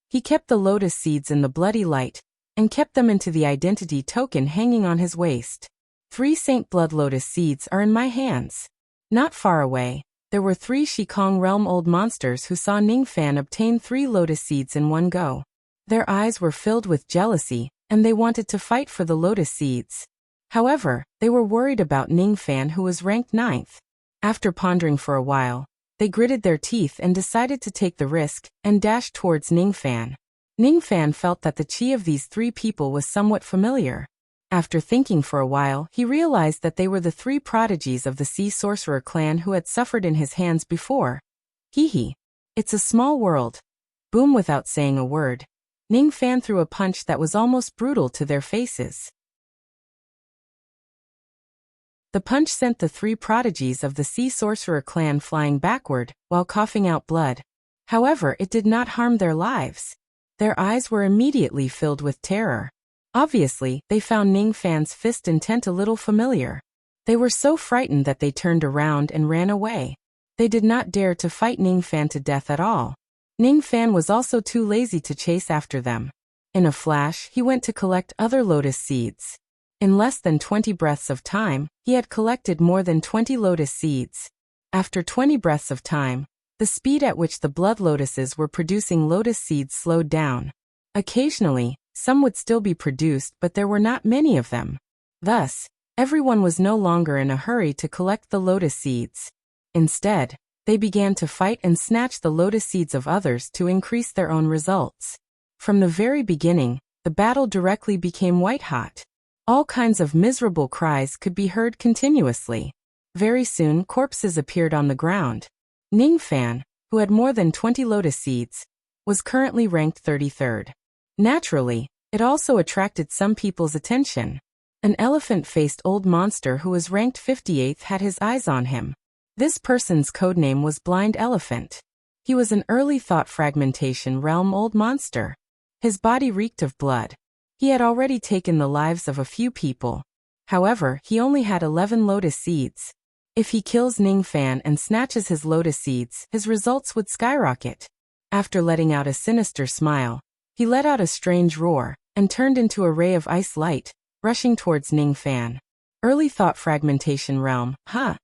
He kept the lotus seeds in the bloody light, and kept them into the identity token hanging on his waist. 3 Saint Blood Lotus seeds are in my hands. Not far away, there were 3 Shikong Realm old monsters who saw Ningfan obtain 3 lotus seeds in one go. Their eyes were filled with jealousy, and they wanted to fight for the lotus seeds. However, they were worried about Ningfan, who was ranked 9th. After pondering for a while, they gritted their teeth and decided to take the risk and dashed towards Ningfan. Ningfan felt that the chi of these 3 people was somewhat familiar. After thinking for a while, he realized that they were the 3 prodigies of the Sea Sorcerer clan who had suffered in his hands before. Hee. It's a small world. Boom! Without saying a word, Ningfan threw a punch that was almost brutal to their faces. The punch sent the 3 prodigies of the Sea Sorcerer clan flying backward, while coughing out blood. However, it did not harm their lives. Their eyes were immediately filled with terror. Obviously, they found Ningfan's fist intent a little familiar. They were so frightened that they turned around and ran away. They did not dare to fight Ningfan to death at all. Ningfan was also too lazy to chase after them. In a flash, he went to collect other lotus seeds. In less than 20 breaths of time, he had collected more than 20 lotus seeds. After 20 breaths of time, the speed at which the blood lotuses were producing lotus seeds slowed down. Occasionally, some would still be produced, but there were not many of them. Thus, everyone was no longer in a hurry to collect the lotus seeds. Instead, they began to fight and snatch the lotus seeds of others to increase their own results. From the very beginning, the battle directly became white-hot. All kinds of miserable cries could be heard continuously. Very soon, corpses appeared on the ground. Ningfan, who had more than 20 lotus seeds, was currently ranked 33rd. Naturally, it also attracted some people's attention. An elephant-faced old monster who was ranked 58th had his eyes on him. This person's codename was Blind Elephant. He was an early thought fragmentation realm old monster. His body reeked of blood. He had already taken the lives of a few people. However, he only had 11 lotus seeds. If he kills Ningfan and snatches his lotus seeds, his results would skyrocket. After letting out a sinister smile, he let out a strange roar, and turned into a ray of ice light, rushing towards Ningfan. Early thought fragmentation realm, huh?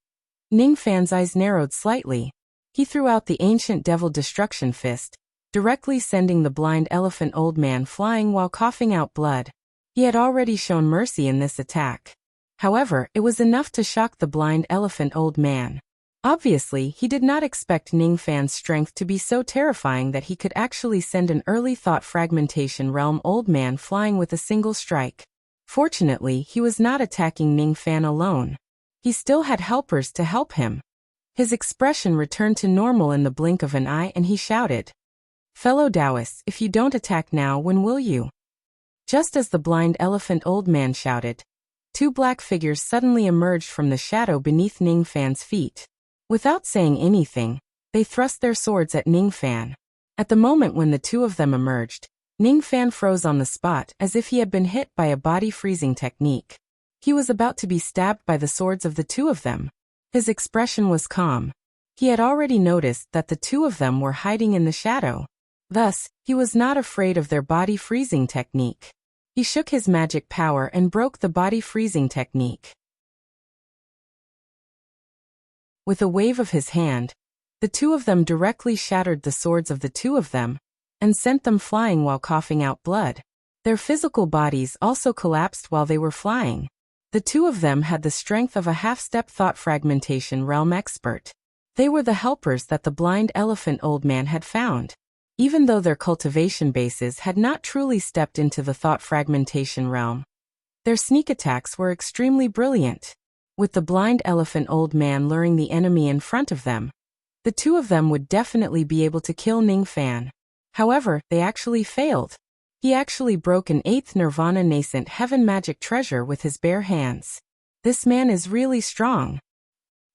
Ningfan's eyes narrowed slightly. He threw out the ancient devil destruction fist, directly sending the blind elephant old man flying while coughing out blood. He had already shown mercy in this attack. However, it was enough to shock the blind elephant old man. Obviously, he did not expect Ningfan's strength to be so terrifying that he could actually send an early thought fragmentation realm old man flying with a single strike. Fortunately, he was not attacking Ningfan alone. He still had helpers to help him. His expression returned to normal in the blink of an eye and he shouted, "Fellow Taoists, if you don't attack now, when will you?" Just as the blind elephant old man shouted, 2 black figures suddenly emerged from the shadow beneath Ningfan's feet. Without saying anything, they thrust their swords at Ningfan. At the moment when the 2 of them emerged, Ningfan froze on the spot as if he had been hit by a body freezing technique. He was about to be stabbed by the swords of the 2 of them. His expression was calm. He had already noticed that the 2 of them were hiding in the shadow. Thus, he was not afraid of their body freezing technique. He shook his magic power and broke the body freezing technique. With a wave of his hand, the 2 of them directly shattered the swords of the 2 of them, and sent them flying while coughing out blood. Their physical bodies also collapsed while they were flying. The 2 of them had the strength of a half-step thought fragmentation realm expert. They were the helpers that the blind elephant old man had found. Even though their cultivation bases had not truly stepped into the thought fragmentation realm, their sneak attacks were extremely brilliant. With the blind elephant old man luring the enemy in front of them, the 2 of them would definitely be able to kill Ningfan. However, they actually failed. He actually broke an 8th Nirvana nascent heaven magic treasure with his bare hands. This man is really strong.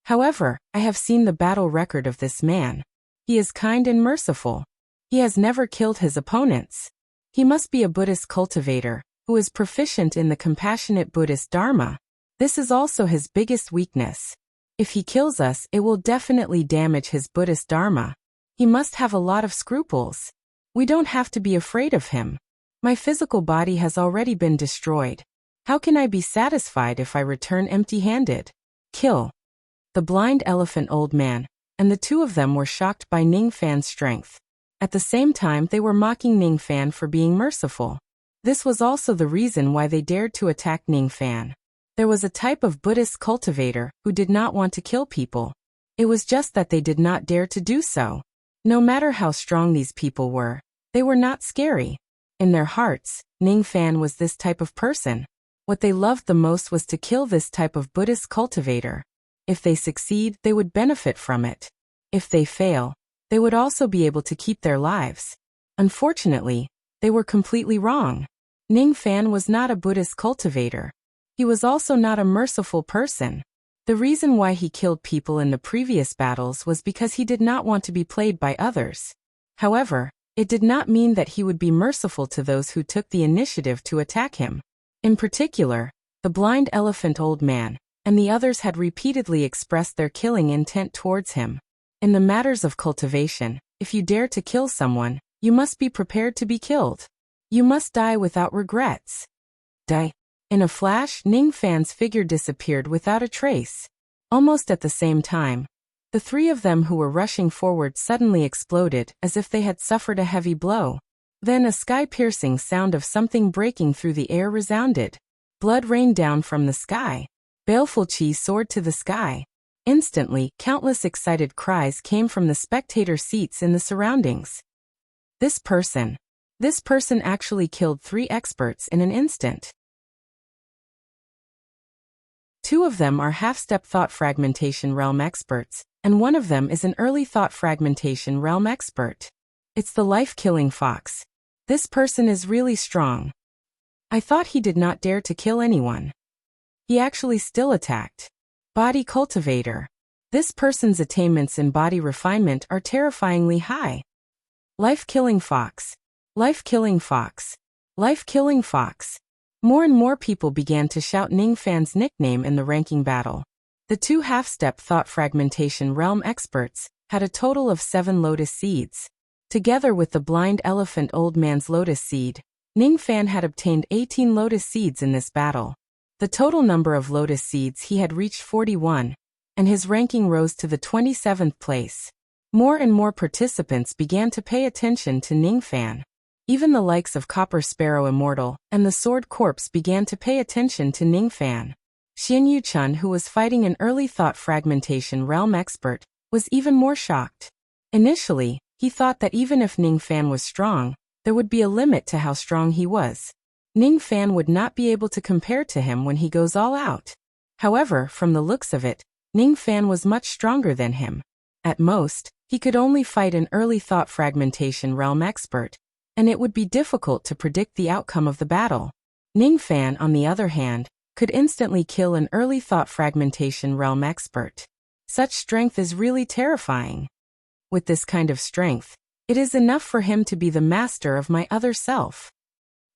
However, I have seen the battle record of this man. He is kind and merciful. He has never killed his opponents. He must be a Buddhist cultivator, who is proficient in the compassionate Buddhist Dharma. This is also his biggest weakness. If he kills us, it will definitely damage his Buddhist Dharma. He must have a lot of scruples. We don't have to be afraid of him. My physical body has already been destroyed. How can I be satisfied if I return empty-handed? Kill the blind elephant old man, and the two of them were shocked by Ning Fan's strength. At the same time, they were mocking Ning Fan for being merciful. This was also the reason why they dared to attack Ning Fan. There was a type of Buddhist cultivator who did not want to kill people. It was just that they did not dare to do so. No matter how strong these people were, they were not scary. In their hearts, Ning Fan was this type of person. What they loved the most was to kill this type of Buddhist cultivator. If they succeed, they would benefit from it. If they fail, they would also be able to keep their lives. Unfortunately, they were completely wrong. Ning Fan was not a Buddhist cultivator. He was also not a merciful person. The reason why he killed people in the previous battles was because he did not want to be played by others. However, it did not mean that he would be merciful to those who took the initiative to attack him. In particular, the blind elephant old man and the others had repeatedly expressed their killing intent towards him. In the matters of cultivation, if you dare to kill someone, you must be prepared to be killed. You must die without regrets. Die. In a flash, Ning Fan's figure disappeared without a trace. Almost at the same time, the three of them who were rushing forward suddenly exploded as if they had suffered a heavy blow. Then a sky-piercing sound of something breaking through the air resounded. Blood rained down from the sky. Baleful chi soared to the sky. Instantly, countless excited cries came from the spectator seats in the surroundings. This person actually killed 3 experts in an instant. 2 of them are half-step thought fragmentation realm experts, and 1 of them is an early thought fragmentation realm expert. It's the life-killing fox. This person is really strong. I thought he did not dare to kill anyone. He actually still attacked. Body cultivator. This person's attainments in body refinement are terrifyingly high. Life-killing fox. Life-killing fox. Life-killing fox. More and more people began to shout Ning Fan's nickname in the ranking battle. The 2 half-step thought fragmentation realm experts had a total of 7 lotus seeds. Together with the blind elephant old man's lotus seed, Ning Fan had obtained 18 lotus seeds in this battle. The total number of lotus seeds he had reached 41, and his ranking rose to the 27th place. More and more participants began to pay attention to Ning Fan. Even the likes of Copper Sparrow Immortal and the Sword Corpse began to pay attention to Ning Fan. Xian Yu-chun, who was fighting an early thought fragmentation realm expert, was even more shocked. Initially, he thought that even if Ning Fan was strong, there would be a limit to how strong he was. Ning Fan would not be able to compare to him when he goes all out. However, from the looks of it, Ning Fan was much stronger than him. At most, he could only fight an early thought fragmentation realm expert, and it would be difficult to predict the outcome of the battle. Ning Fan, on the other hand, could instantly kill an early thought fragmentation realm expert. Such strength is really terrifying. With this kind of strength, it is enough for him to be the master of my other self.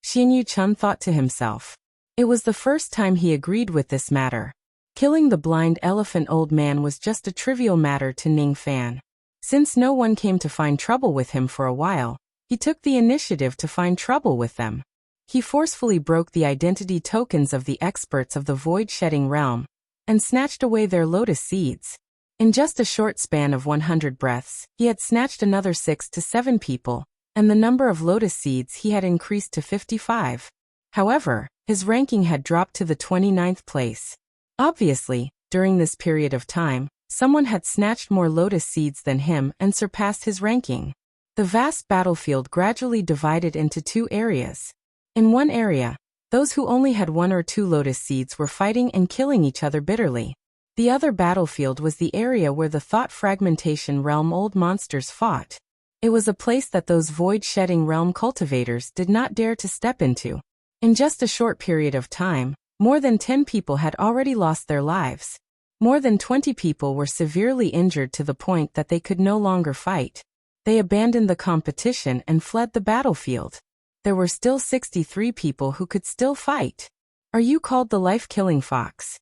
Xian Yu-chun thought to himself. It was the first time he agreed with this matter. Killing the blind elephant old man was just a trivial matter to Ning Fan. Since no one came to find trouble with him for a while, he took the initiative to find trouble with them. He forcefully broke the identity tokens of the experts of the void-shedding realm, and snatched away their lotus seeds. In just a short span of 100 breaths, he had snatched another 6 to 7 people, and the number of lotus seeds he had increased to 55. However, his ranking had dropped to the 29th place. Obviously, during this period of time, someone had snatched more lotus seeds than him and surpassed his ranking. The vast battlefield gradually divided into 2 areas. In one area, those who only had 1 or 2 lotus seeds were fighting and killing each other bitterly. The other battlefield was the area where the thought fragmentation realm old monsters fought. It was a place that those void-shedding realm cultivators did not dare to step into. In just a short period of time, more than 10 people had already lost their lives. More than 20 people were severely injured to the point that they could no longer fight. They abandoned the competition and fled the battlefield. There were still 63 people who could still fight. Are you called the life-killing fox?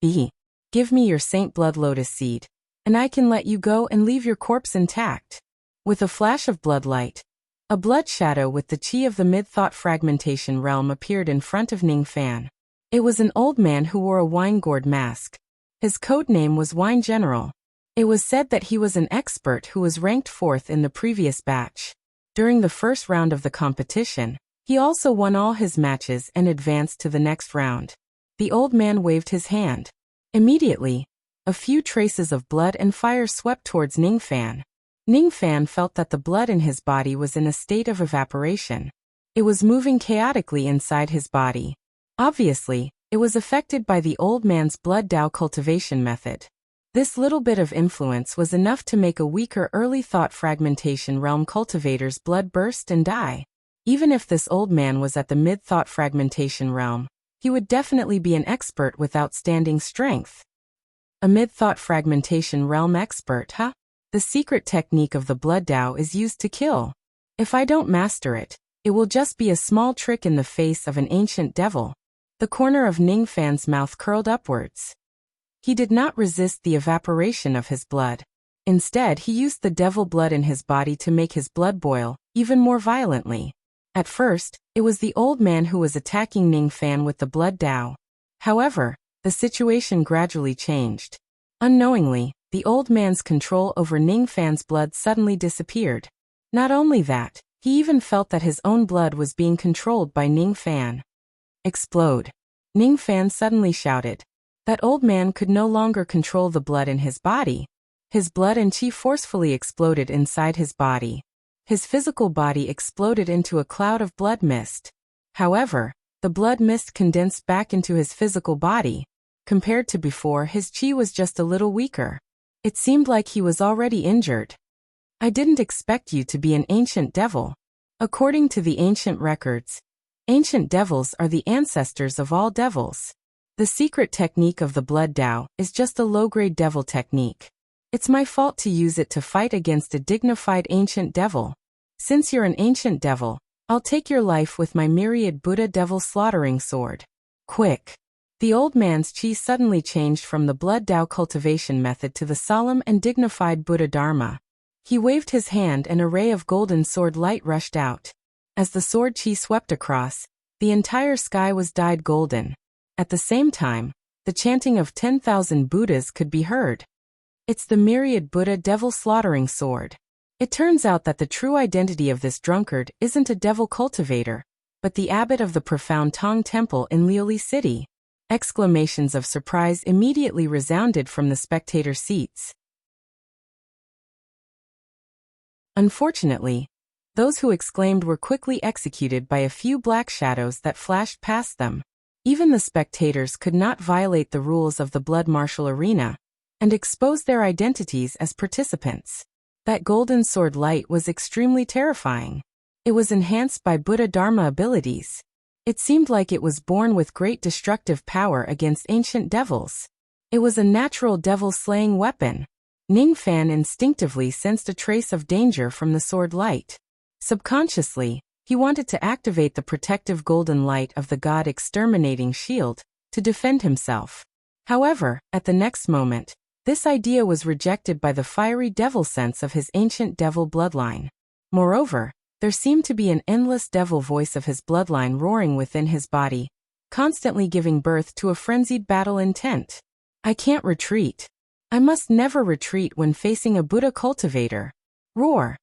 B. Give me your Saint Blood Lotus Seed, and I can let you go and leave your corpse intact. With a flash of blood light, A blood shadow with the chi of the mid-thought fragmentation realm appeared in front of Ning Fan. It was an old man who wore a wine-gourd mask. His code name was Wine General. It was said that he was an expert who was ranked 4th in the previous batch. During the first round of the competition, he also won all his matches and advanced to the next round. The old man waved his hand. Immediately, a few traces of blood and fire swept towards Ning Fan. Ning Fan felt that the blood in his body was in a state of evaporation. It was moving chaotically inside his body. Obviously, it was affected by the old man's blood Dao cultivation method. This little bit of influence was enough to make a weaker early thought fragmentation realm cultivator's blood burst and die. Even if this old man was at the mid-thought fragmentation realm, he would definitely be an expert with outstanding strength. A mid-thought fragmentation realm expert, huh? The secret technique of the blood Dao is used to kill. If I don't master it, it will just be a small trick in the face of an ancient devil. The corner of Ning Fan's mouth curled upwards. He did not resist the evaporation of his blood. Instead, he used the devil blood in his body to make his blood boil, even more violently. At first, it was the old man who was attacking Ning Fan with the blood Dao. However, the situation gradually changed. Unknowingly, the old man's control over Ning Fan's blood suddenly disappeared. Not only that, he even felt that his own blood was being controlled by Ning Fan. Explode! Ning Fan suddenly shouted. That old man could no longer control the blood in his body. His blood and chi forcefully exploded inside his body. His physical body exploded into a cloud of blood mist. However, the blood mist condensed back into his physical body. Compared to before, his chi was just a little weaker. It seemed like he was already injured. I didn't expect you to be an ancient devil. According to the ancient records, ancient devils are the ancestors of all devils. The secret technique of the blood Dao is just a low-grade devil technique. It's my fault to use it to fight against a dignified ancient devil. Since you're an ancient devil, I'll take your life with my myriad Buddha devil slaughtering sword. Quick! The old man's chi suddenly changed from the blood Dao cultivation method to the solemn and dignified Buddha Dharma. He waved his hand and a ray of golden sword light rushed out. As the sword chi swept across, the entire sky was dyed golden. At the same time, the chanting of 10,000 Buddhas could be heard. It's the myriad Buddha devil slaughtering sword. It turns out that the true identity of this drunkard isn't a devil cultivator, but the abbot of the profound Tong Temple in Liuli City. Exclamations of surprise immediately resounded from the spectator seats. Unfortunately, those who exclaimed were quickly executed by a few black shadows that flashed past them. Even the spectators could not violate the rules of the blood martial arena and expose their identities as participants. That golden sword light was extremely terrifying. It was enhanced by Buddha Dharma abilities. It seemed like it was born with great destructive power against ancient devils. It was a natural devil-slaying weapon. Ning Fan instinctively sensed a trace of danger from the sword light. Subconsciously, he wanted to activate the protective golden light of the god exterminating shield to defend himself. However, at the next moment, this idea was rejected by the fiery devil sense of his ancient devil bloodline. Moreover, there seemed to be an endless devil voice of his bloodline roaring within his body, constantly giving birth to a frenzied battle intent. I can't retreat. I must never retreat when facing a Buddha cultivator. Roar!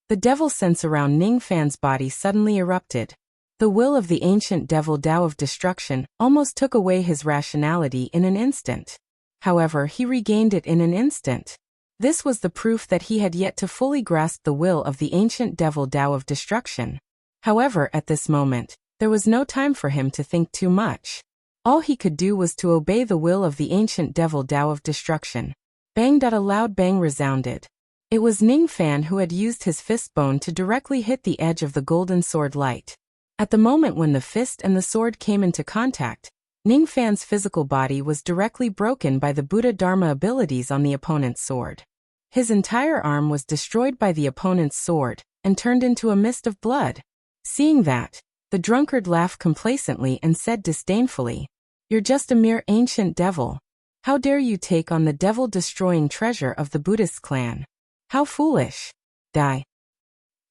The devil sense around Ning Fan's body suddenly erupted. The will of the ancient devil Dao of destruction almost took away his rationality in an instant. However, he regained it in an instant. This was the proof that he had yet to fully grasp the will of the ancient devil Dao of destruction. However, at this moment, there was no time for him to think too much. All he could do was to obey the will of the ancient devil Dao of destruction. Bang! A loud bang resounded. It was Ning Fan who had used his fist bone to directly hit the edge of the golden sword light. At the moment when the fist and the sword came into contact, Ning Fan's physical body was directly broken by the Buddha Dharma abilities on the opponent's sword. His entire arm was destroyed by the opponent's sword and turned into a mist of blood. Seeing that, the drunkard laughed complacently and said disdainfully, "You're just a mere ancient devil. How dare you take on the devil-destroying treasure of the Buddhist clan? How foolish. Die."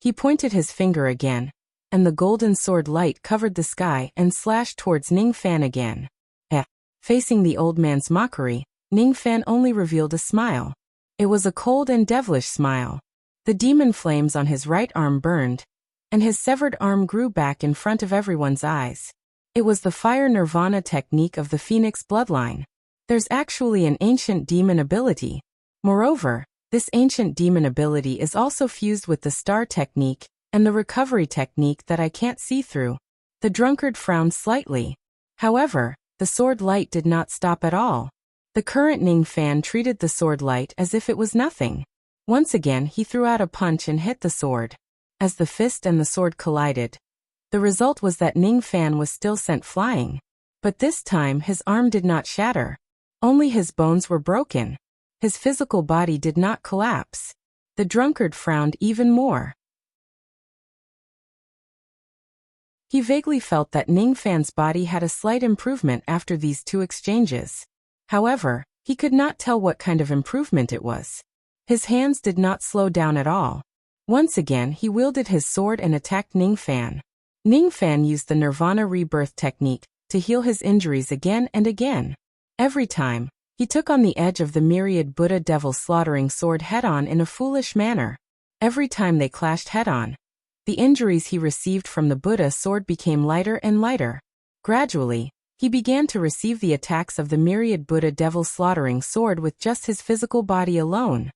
He pointed his finger again, and the golden sword light covered the sky and slashed towards Ning Fan again. Facing the old man's mockery, Ning Fan only revealed a smile. It was a cold and devilish smile. The demon flames on his right arm burned, and his severed arm grew back in front of everyone's eyes. It was the fire nirvana technique of the Phoenix bloodline. There's actually an ancient demon ability. Moreover, this ancient demon ability is also fused with the star technique and the recovery technique that I can't see through. The drunkard frowned slightly. However, the sword light did not stop at all. The current Ning Fan treated the sword light as if it was nothing. Once again he threw out a punch and hit the sword. As the fist and the sword collided, the result was that Ning Fan was still sent flying. But this time his arm did not shatter. Only his bones were broken. His physical body did not collapse. The drunkard frowned even more. He vaguely felt that Ning Fan's body had a slight improvement after these two exchanges. However, he could not tell what kind of improvement it was. His hands did not slow down at all. Once again he wielded his sword and attacked Ning Fan. Ning Fan used the Nirvana rebirth technique to heal his injuries again and again. Every time, he took on the edge of the myriad Buddha devil slaughtering sword head-on in a foolish manner. Every time they clashed head-on, the injuries he received from the Buddha sword became lighter and lighter. Gradually, he began to receive the attacks of the myriad Buddha devil slaughtering sword with just his physical body alone.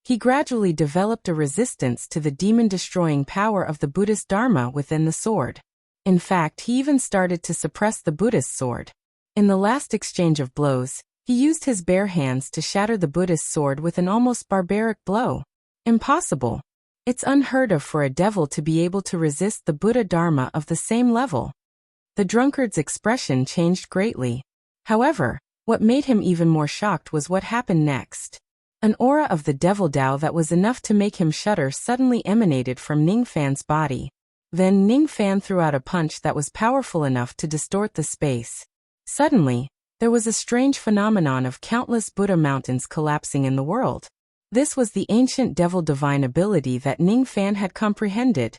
He gradually developed a resistance to the demon-destroying power of the Buddhist Dharma within the sword. In fact, he even started to suppress the Buddhist sword. In the last exchange of blows, he used his bare hands to shatter the Buddhist sword with an almost barbaric blow. Impossible. It's unheard of for a devil to be able to resist the Buddha Dharma of the same level. The drunkard's expression changed greatly. However, what made him even more shocked was what happened next. An aura of the devil Tao that was enough to make him shudder suddenly emanated from Ning Fan's body. Then Ning Fan threw out a punch that was powerful enough to distort the space. Suddenly, there was a strange phenomenon of countless Buddha mountains collapsing in the world. This was the ancient devil divine ability that Ning Fan had comprehended.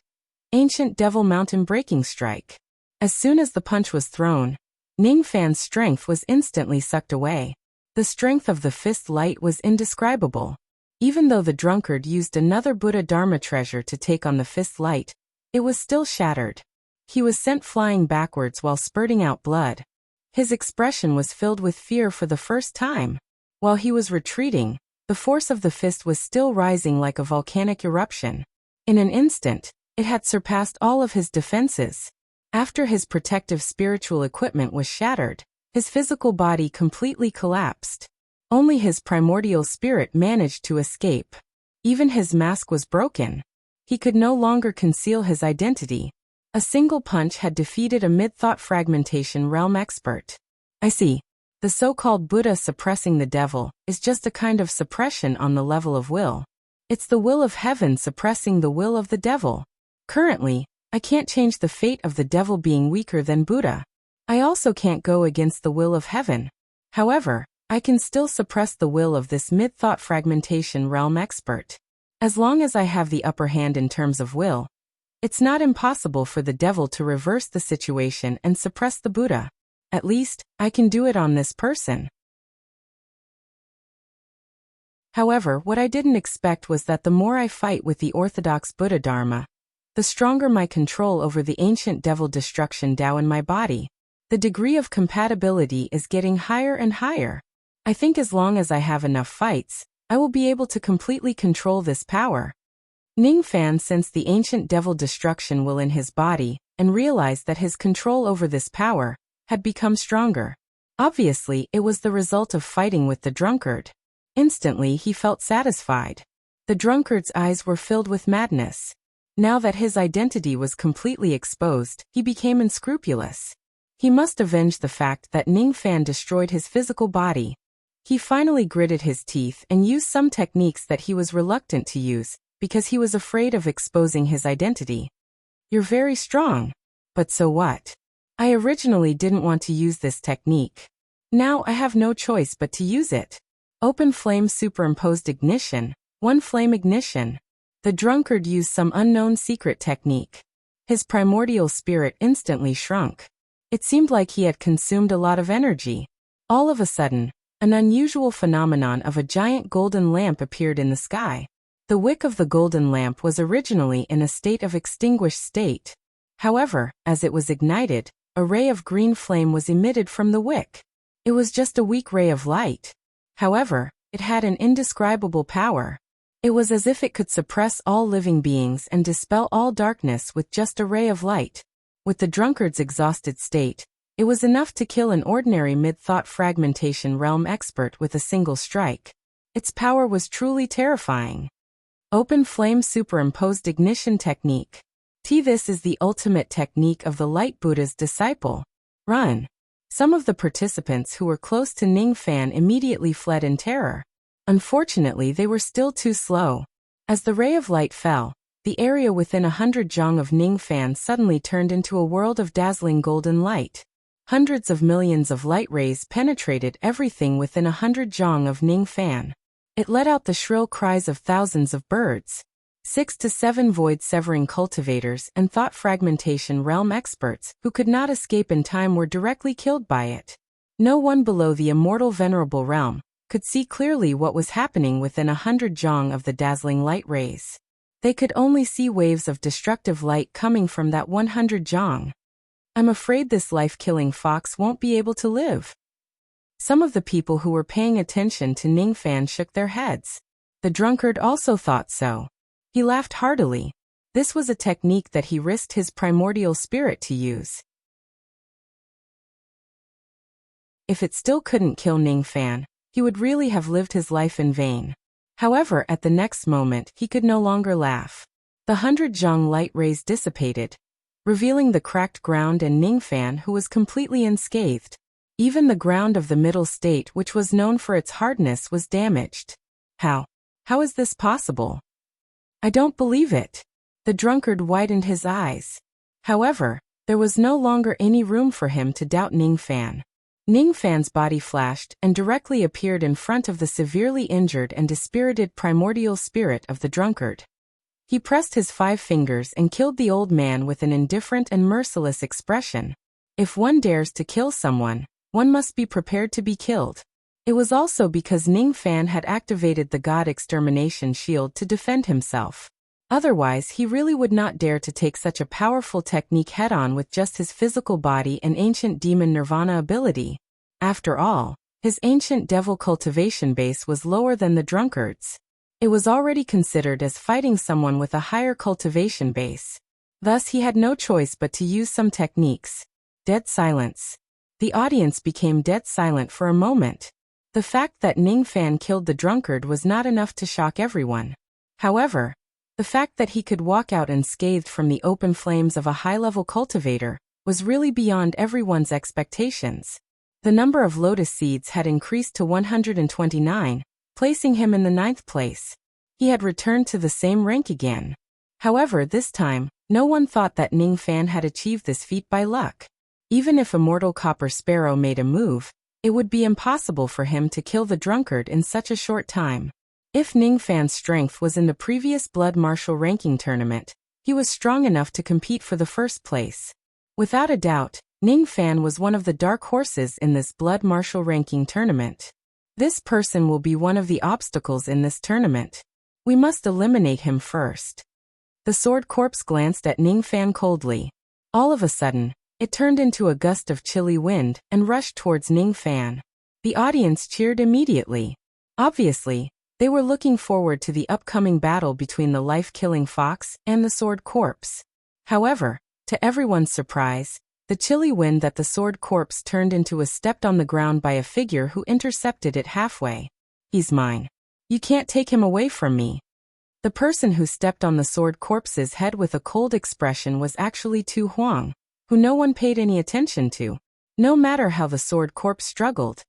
Ancient devil mountain breaking strike. As soon as the punch was thrown, Ning Fan's strength was instantly sucked away. The strength of the fist light was indescribable. Even though the drunkard used another Buddha Dharma treasure to take on the fist light, it was still shattered. He was sent flying backwards while spurting out blood. His expression was filled with fear for the first time. While he was retreating, the force of the fist was still rising like a volcanic eruption. In an instant, it had surpassed all of his defenses. After his protective spiritual equipment was shattered, his physical body completely collapsed. Only his primordial spirit managed to escape. Even his mask was broken. He could no longer conceal his identity. A single punch had defeated a mid-thought fragmentation realm expert. I see. The so-called Buddha suppressing the devil is just a kind of suppression on the level of will. It's the will of heaven suppressing the will of the devil. Currently, I can't change the fate of the devil being weaker than Buddha. I also can't go against the will of heaven. However, I can still suppress the will of this mid-thought fragmentation realm expert. As long as I have the upper hand in terms of will, it's not impossible for the devil to reverse the situation and suppress the Buddha. At least, I can do it on this person. However, what I didn't expect was that the more I fight with the orthodox Buddha Dharma, the stronger my control over the ancient devil destruction Tao in my body. The degree of compatibility is getting higher and higher. I think as long as I have enough fights, I will be able to completely control this power. Ning Fan sensed the ancient devil destruction will in his body and realized that his control over this power had become stronger. Obviously, it was the result of fighting with the drunkard. Instantly, he felt satisfied. The drunkard's eyes were filled with madness. Now that his identity was completely exposed, he became unscrupulous. He must avenge the fact that Ning Fan destroyed his physical body. He finally gritted his teeth and used some techniques that he was reluctant to use, because he was afraid of exposing his identity. You're very strong. But so what? I originally didn't want to use this technique. Now I have no choice but to use it. Open flame superimposed ignition, one flame ignition. The drunkard used some unknown secret technique. His primordial spirit instantly shrunk. It seemed like he had consumed a lot of energy. All of a sudden, an unusual phenomenon of a giant golden lamp appeared in the sky. The wick of the golden lamp was originally in a state of extinguished state. However, as it was ignited, a ray of green flame was emitted from the wick. It was just a weak ray of light. However, it had an indescribable power. It was as if it could suppress all living beings and dispel all darkness with just a ray of light. With the drunkard's exhausted state, it was enough to kill an ordinary mid-thought fragmentation realm expert with a single strike. Its power was truly terrifying. Open flame superimposed ignition technique. This is the ultimate technique of the Light Buddha's disciple. Run. Some of the participants who were close to Ning Fan immediately fled in terror. Unfortunately, they were still too slow. As the ray of light fell, the area within 100 zhang of Ning Fan suddenly turned into a world of dazzling golden light. Hundreds of millions of light rays penetrated everything within 100 zhang of Ning Fan. It let out the shrill cries of thousands of birds. 6 to 7 void-severing cultivators and thought fragmentation realm experts who could not escape in time were directly killed by it. No one below the immortal venerable realm could see clearly what was happening within 100 zhang of the dazzling light rays. They could only see waves of destructive light coming from that 100 zhang. I'm afraid this life-killing fox won't be able to live. Some of the people who were paying attention to Ning Fan shook their heads. The drunkard also thought so. He laughed heartily. This was a technique that he risked his primordial spirit to use. If it still couldn't kill Ning Fan, he would really have lived his life in vain. However, at the next moment, he could no longer laugh. The 100 zhang light rays dissipated, revealing the cracked ground and Ning Fan, who was completely unscathed. Even the ground of the middle state, which was known for its hardness, was damaged. How is this possible? I don't believe it. The drunkard widened his eyes. However, there was no longer any room for him to doubt Ning Fan. Ning Fan's body flashed and directly appeared in front of the severely injured and dispirited primordial spirit of the drunkard. He pressed his 5 fingers and killed the old man with an indifferent and merciless expression. If one dares to kill someone, one must be prepared to be killed. It was also because Ning Fan had activated the God Extermination Shield to defend himself. Otherwise, he really would not dare to take such a powerful technique head-on with just his physical body and ancient demon nirvana ability. After all, his ancient devil cultivation base was lower than the drunkard's. It was already considered as fighting someone with a higher cultivation base. Thus, he had no choice but to use some techniques. Dead silence. The audience became dead silent for a moment. The fact that Ning Fan killed the drunkard was not enough to shock everyone. However, the fact that he could walk out unscathed from the open flames of a high-level cultivator was really beyond everyone's expectations. The number of lotus seeds had increased to 129, placing him in the 9th place. He had returned to the same rank again. However, this time, no one thought that Ning Fan had achieved this feat by luck. Even if Immortal Copper Sparrow made a move, it would be impossible for him to kill the drunkard in such a short time. If Ning Fan's strength was in the previous Blood Martial ranking tournament, he was strong enough to compete for the 1st place. Without a doubt, Ning Fan was one of the dark horses in this Blood Martial ranking tournament. This person will be one of the obstacles in this tournament. We must eliminate him first. The sword corpse glanced at Ning Fan coldly. All of a sudden, it turned into a gust of chilly wind and rushed towards Ning Fan. The audience cheered immediately. Obviously, they were looking forward to the upcoming battle between the life-killing fox and the sword corpse. However, to everyone's surprise, the chilly wind that the sword corpse turned into was stepped on the ground by a figure who intercepted it halfway. He's mine. You can't take him away from me. The person who stepped on the sword corpse's head with a cold expression was actually Tu Huang, who no one paid any attention to. No matter how the sword corpse struggled,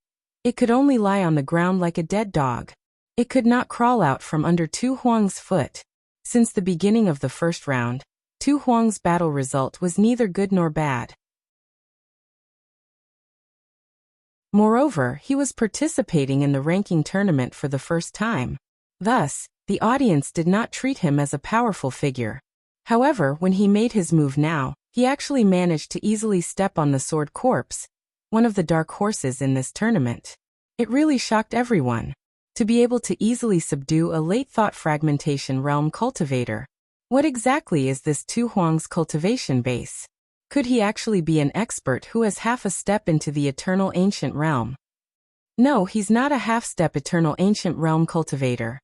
it could only lie on the ground like a dead dog. It could not crawl out from under Tu Huang's foot. Since the beginning of the 1st round, Tu Huang's battle result was neither good nor bad. Moreover, he was participating in the ranking tournament for the first time. Thus, The audience did not treat him as a powerful figure. However, when he made his move now, he actually managed to easily step on the sword corpse, one of the dark horses in this tournament. It really shocked everyone. To be able to easily subdue a late thought fragmentation realm cultivator. What exactly is this Tu Huang's cultivation base? Could he actually be an expert who has half a step into the eternal ancient realm? No, he's not a half-step eternal ancient realm cultivator.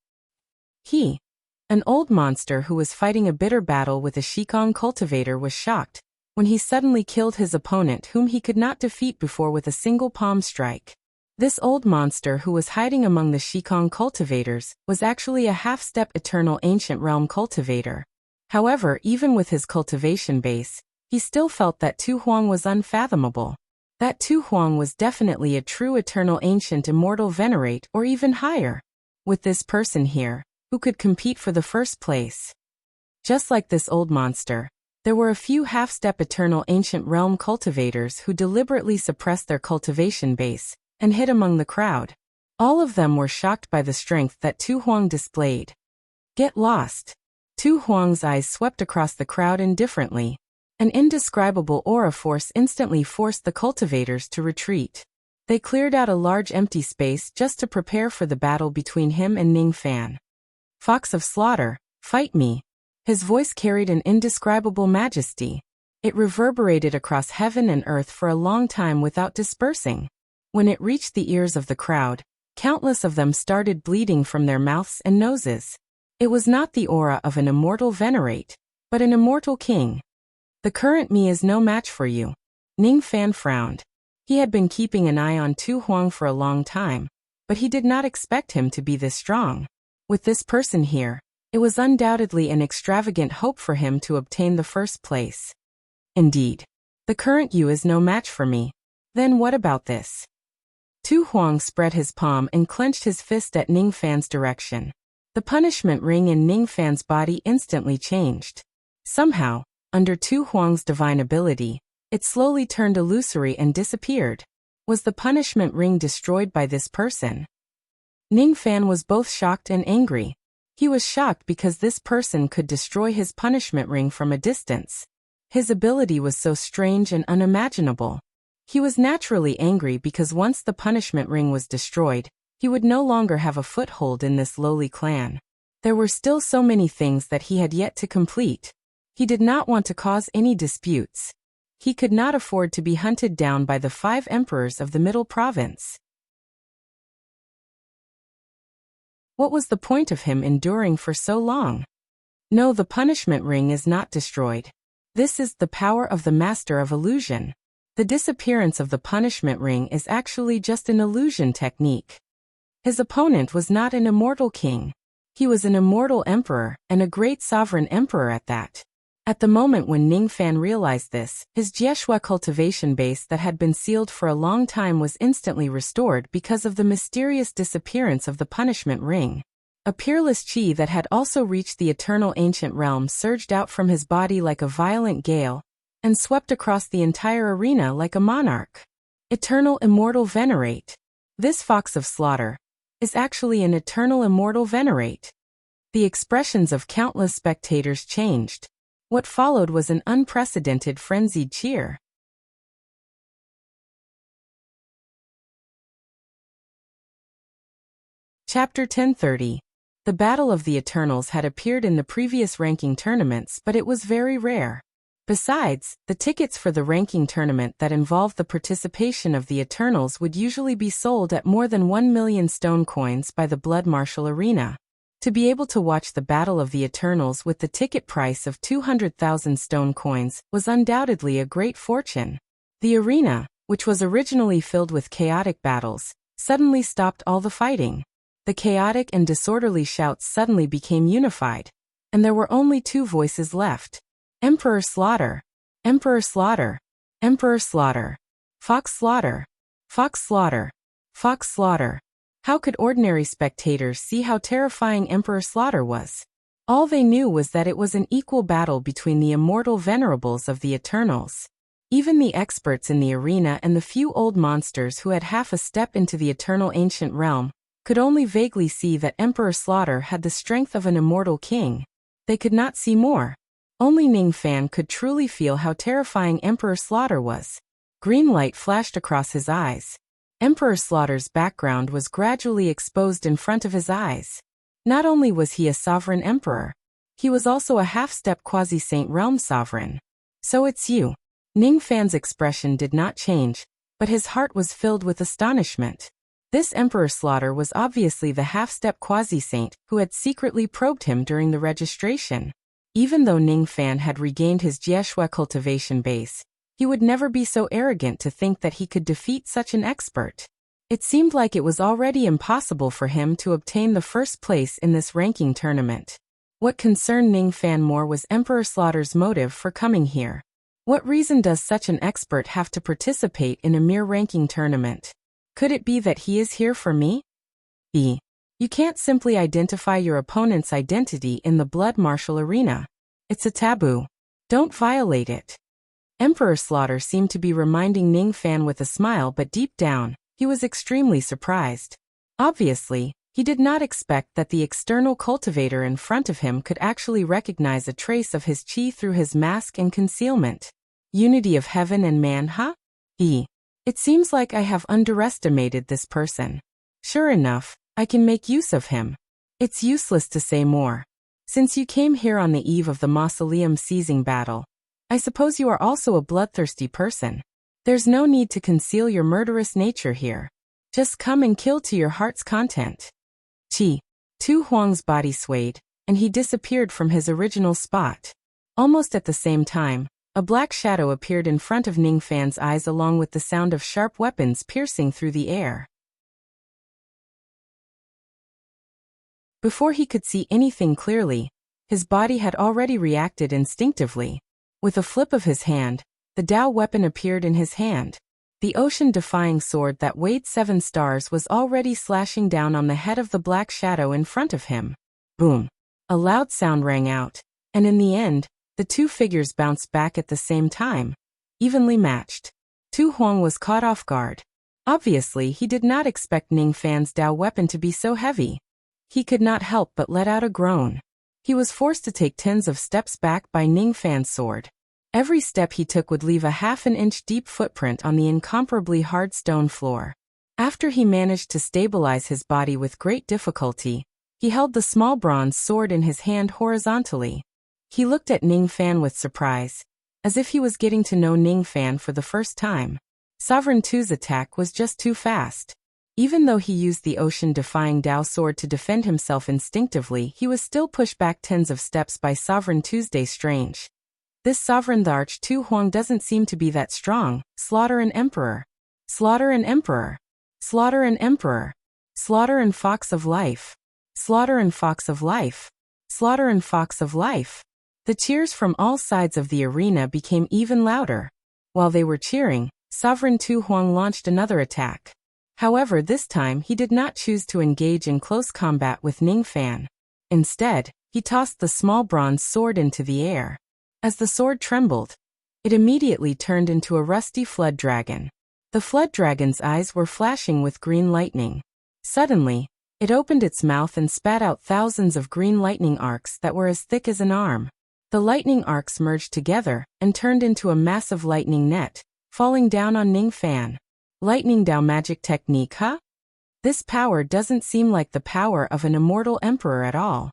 An old monster who was fighting a bitter battle with a Shikong cultivator, was shocked when he suddenly killed his opponent whom he could not defeat before with a single palm strike. This old monster who was hiding among the Shikong cultivators was actually a half-step eternal ancient realm cultivator. However, even with his cultivation base, he still felt that Tu Huang was unfathomable. That Tu Huang was definitely a true eternal ancient immortal venerate or even higher. With this person here, who could compete for the first place. Just like this old monster, there were a few half-step eternal ancient realm cultivators who deliberately suppressed their cultivation base and hid among the crowd. All of them were shocked by the strength that Tu Huang displayed. Get lost. Tu Huang's eyes swept across the crowd indifferently. An indescribable aura force instantly forced the cultivators to retreat. They cleared out a large empty space just to prepare for the battle between him and Ning Fan. Fox of Slaughter, fight me. His voice carried an indescribable majesty. It reverberated across heaven and earth for a long time without dispersing. When it reached the ears of the crowd, countless of them started bleeding from their mouths and noses. It was not the aura of an immortal venerate, but an immortal king. The current me is no match for you. Ning Fan frowned. He had been keeping an eye on Tu Huang for a long time, but he did not expect him to be this strong. With this person here, it was undoubtedly an extravagant hope for him to obtain the first place. Indeed, the current you is no match for me. Then what about this? Tu Huang spread his palm and clenched his fist at Ning Fan's direction. The punishment ring in Ning Fan's body instantly changed. Somehow, under Tu Huang's divine ability, it slowly turned illusory and disappeared. Was the punishment ring destroyed by this person? Ning Fan was both shocked and angry. He was shocked because this person could destroy his punishment ring from a distance. His ability was so strange and unimaginable. He was naturally angry because once the punishment ring was destroyed, he would no longer have a foothold in this lowly clan. There were still so many things that he had yet to complete. He did not want to cause any disputes. He could not afford to be hunted down by the 5 emperors of the Middle Province. What was the point of him enduring for so long? No, the punishment ring is not destroyed. This is the power of the Master of Illusion. The disappearance of the punishment ring is actually just an illusion technique. His opponent was not an immortal king. He was an immortal emperor, and a great sovereign emperor at that. At the moment when Ning Fan realized this, his Jieshua cultivation base that had been sealed for a long time was instantly restored because of the mysterious disappearance of the punishment ring. A peerless chi that had also reached the eternal ancient realm surged out from his body like a violent gale, and swept across the entire arena like a monarch. Eternal immortal venerate. This Fox of Slaughter is actually an eternal immortal venerate. The expressions of countless spectators changed. What followed was an unprecedented frenzied cheer. Chapter 1030. The Battle of the Eternals had appeared in the previous ranking tournaments, but it was very rare. Besides, the tickets for the ranking tournament that involved the participation of the Eternals would usually be sold at more than 1 million stone coins by the Blood Martial Arena. To be able to watch the Battle of the Eternals with the ticket price of 200,000 stone coins was undoubtedly a great fortune. The arena, which was originally filled with chaotic battles, suddenly stopped all the fighting. The chaotic and disorderly shouts suddenly became unified, and there were only 2 voices left. Emperor Slaughter! Emperor Slaughter! Emperor Slaughter! Fox Slaughter! Fox Slaughter! Fox Slaughter! How could ordinary spectators see how terrifying Emperor Slaughter was? All they knew was that it was an equal battle between the immortal venerables of the Eternals. Even the experts in the arena and the few old monsters who had half a step into the eternal ancient realm could only vaguely see that Emperor Slaughter had the strength of an immortal king. They could not see more. Only Ning Fan could truly feel how terrifying Emperor Slaughter was. Green light flashed across his eyes. Emperor Slaughter's background was gradually exposed in front of his eyes. Not only was he a sovereign emperor, he was also a half-step quasi-saint realm sovereign. So it's you. Ning Fan's expression did not change, but his heart was filled with astonishment. This Emperor Slaughter was obviously the half-step quasi-saint who had secretly probed him during the registration. Even though Ning Fan had regained his Jieshue cultivation base, he would never be so arrogant to think that he could defeat such an expert. It seemed like it was already impossible for him to obtain the first place in this ranking tournament. What concerned Ning Fan more was Emperor Slaughter's motive for coming here. What reason does such an expert have to participate in a mere ranking tournament? Could it be that he is here for me? B. You can't simply identify your opponent's identity in the blood martial arena. It's a taboo. Don't violate it. Emperor Slaughter seemed to be reminding Ning Fan with a smile, but deep down, he was extremely surprised. Obviously, he did not expect that the external cultivator in front of him could actually recognize a trace of his chi through his mask and concealment. Unity of heaven and man, huh? It seems like I have underestimated this person. Sure enough, I can make use of him. It's useless to say more. Since you came here on the eve of the mausoleum seizing battle, I suppose you are also a bloodthirsty person. There's no need to conceal your murderous nature here. Just come and kill to your heart's content. Tu Huang's body swayed, and he disappeared from his original spot. Almost at the same time, a black shadow appeared in front of Ning Fan's eyes along with the sound of sharp weapons piercing through the air. Before he could see anything clearly, his body had already reacted instinctively. With a flip of his hand, the Dao weapon appeared in his hand. The ocean-defying sword that weighed 7 stars was already slashing down on the head of the black shadow in front of him. Boom! A loud sound rang out, and in the end, the two figures bounced back at the same time, evenly matched. Tu Huang was caught off guard. Obviously, he did not expect Ning Fan's Dao weapon to be so heavy. He could not help but let out a groan. He was forced to take tens of steps back by Ning Fan's sword. Every step he took would leave a half-an-inch deep footprint on the incomparably hard stone floor. After he managed to stabilize his body with great difficulty, he held the small bronze sword in his hand horizontally. He looked at Ning Fan with surprise, as if he was getting to know Ning Fan for the first time. Sovereign Tu's attack was just too fast. Even though he used the ocean-defying Dao sword to defend himself instinctively, he was still pushed back tens of steps by Sovereign Tuesday Strange. This Sovereign the Arch Tu Huang doesn't seem to be that strong. Slaughter an Emperor. Slaughter an Emperor. Slaughter an Emperor. Slaughter and Fox of Life. Slaughter and Fox of Life. Slaughter and Fox of Life. The cheers from all sides of the arena became even louder. While they were cheering, Sovereign Tu Huang launched another attack. However, this time he did not choose to engage in close combat with Ning Fan. Instead, he tossed the small bronze sword into the air. As the sword trembled, it immediately turned into a rusty flood dragon. The flood dragon's eyes were flashing with green lightning. Suddenly, it opened its mouth and spat out thousands of green lightning arcs that were as thick as an arm. The lightning arcs merged together and turned into a massive lightning net, falling down on Ning Fan. Lightning Dao magic technique, huh? This power doesn't seem like the power of an immortal emperor at all.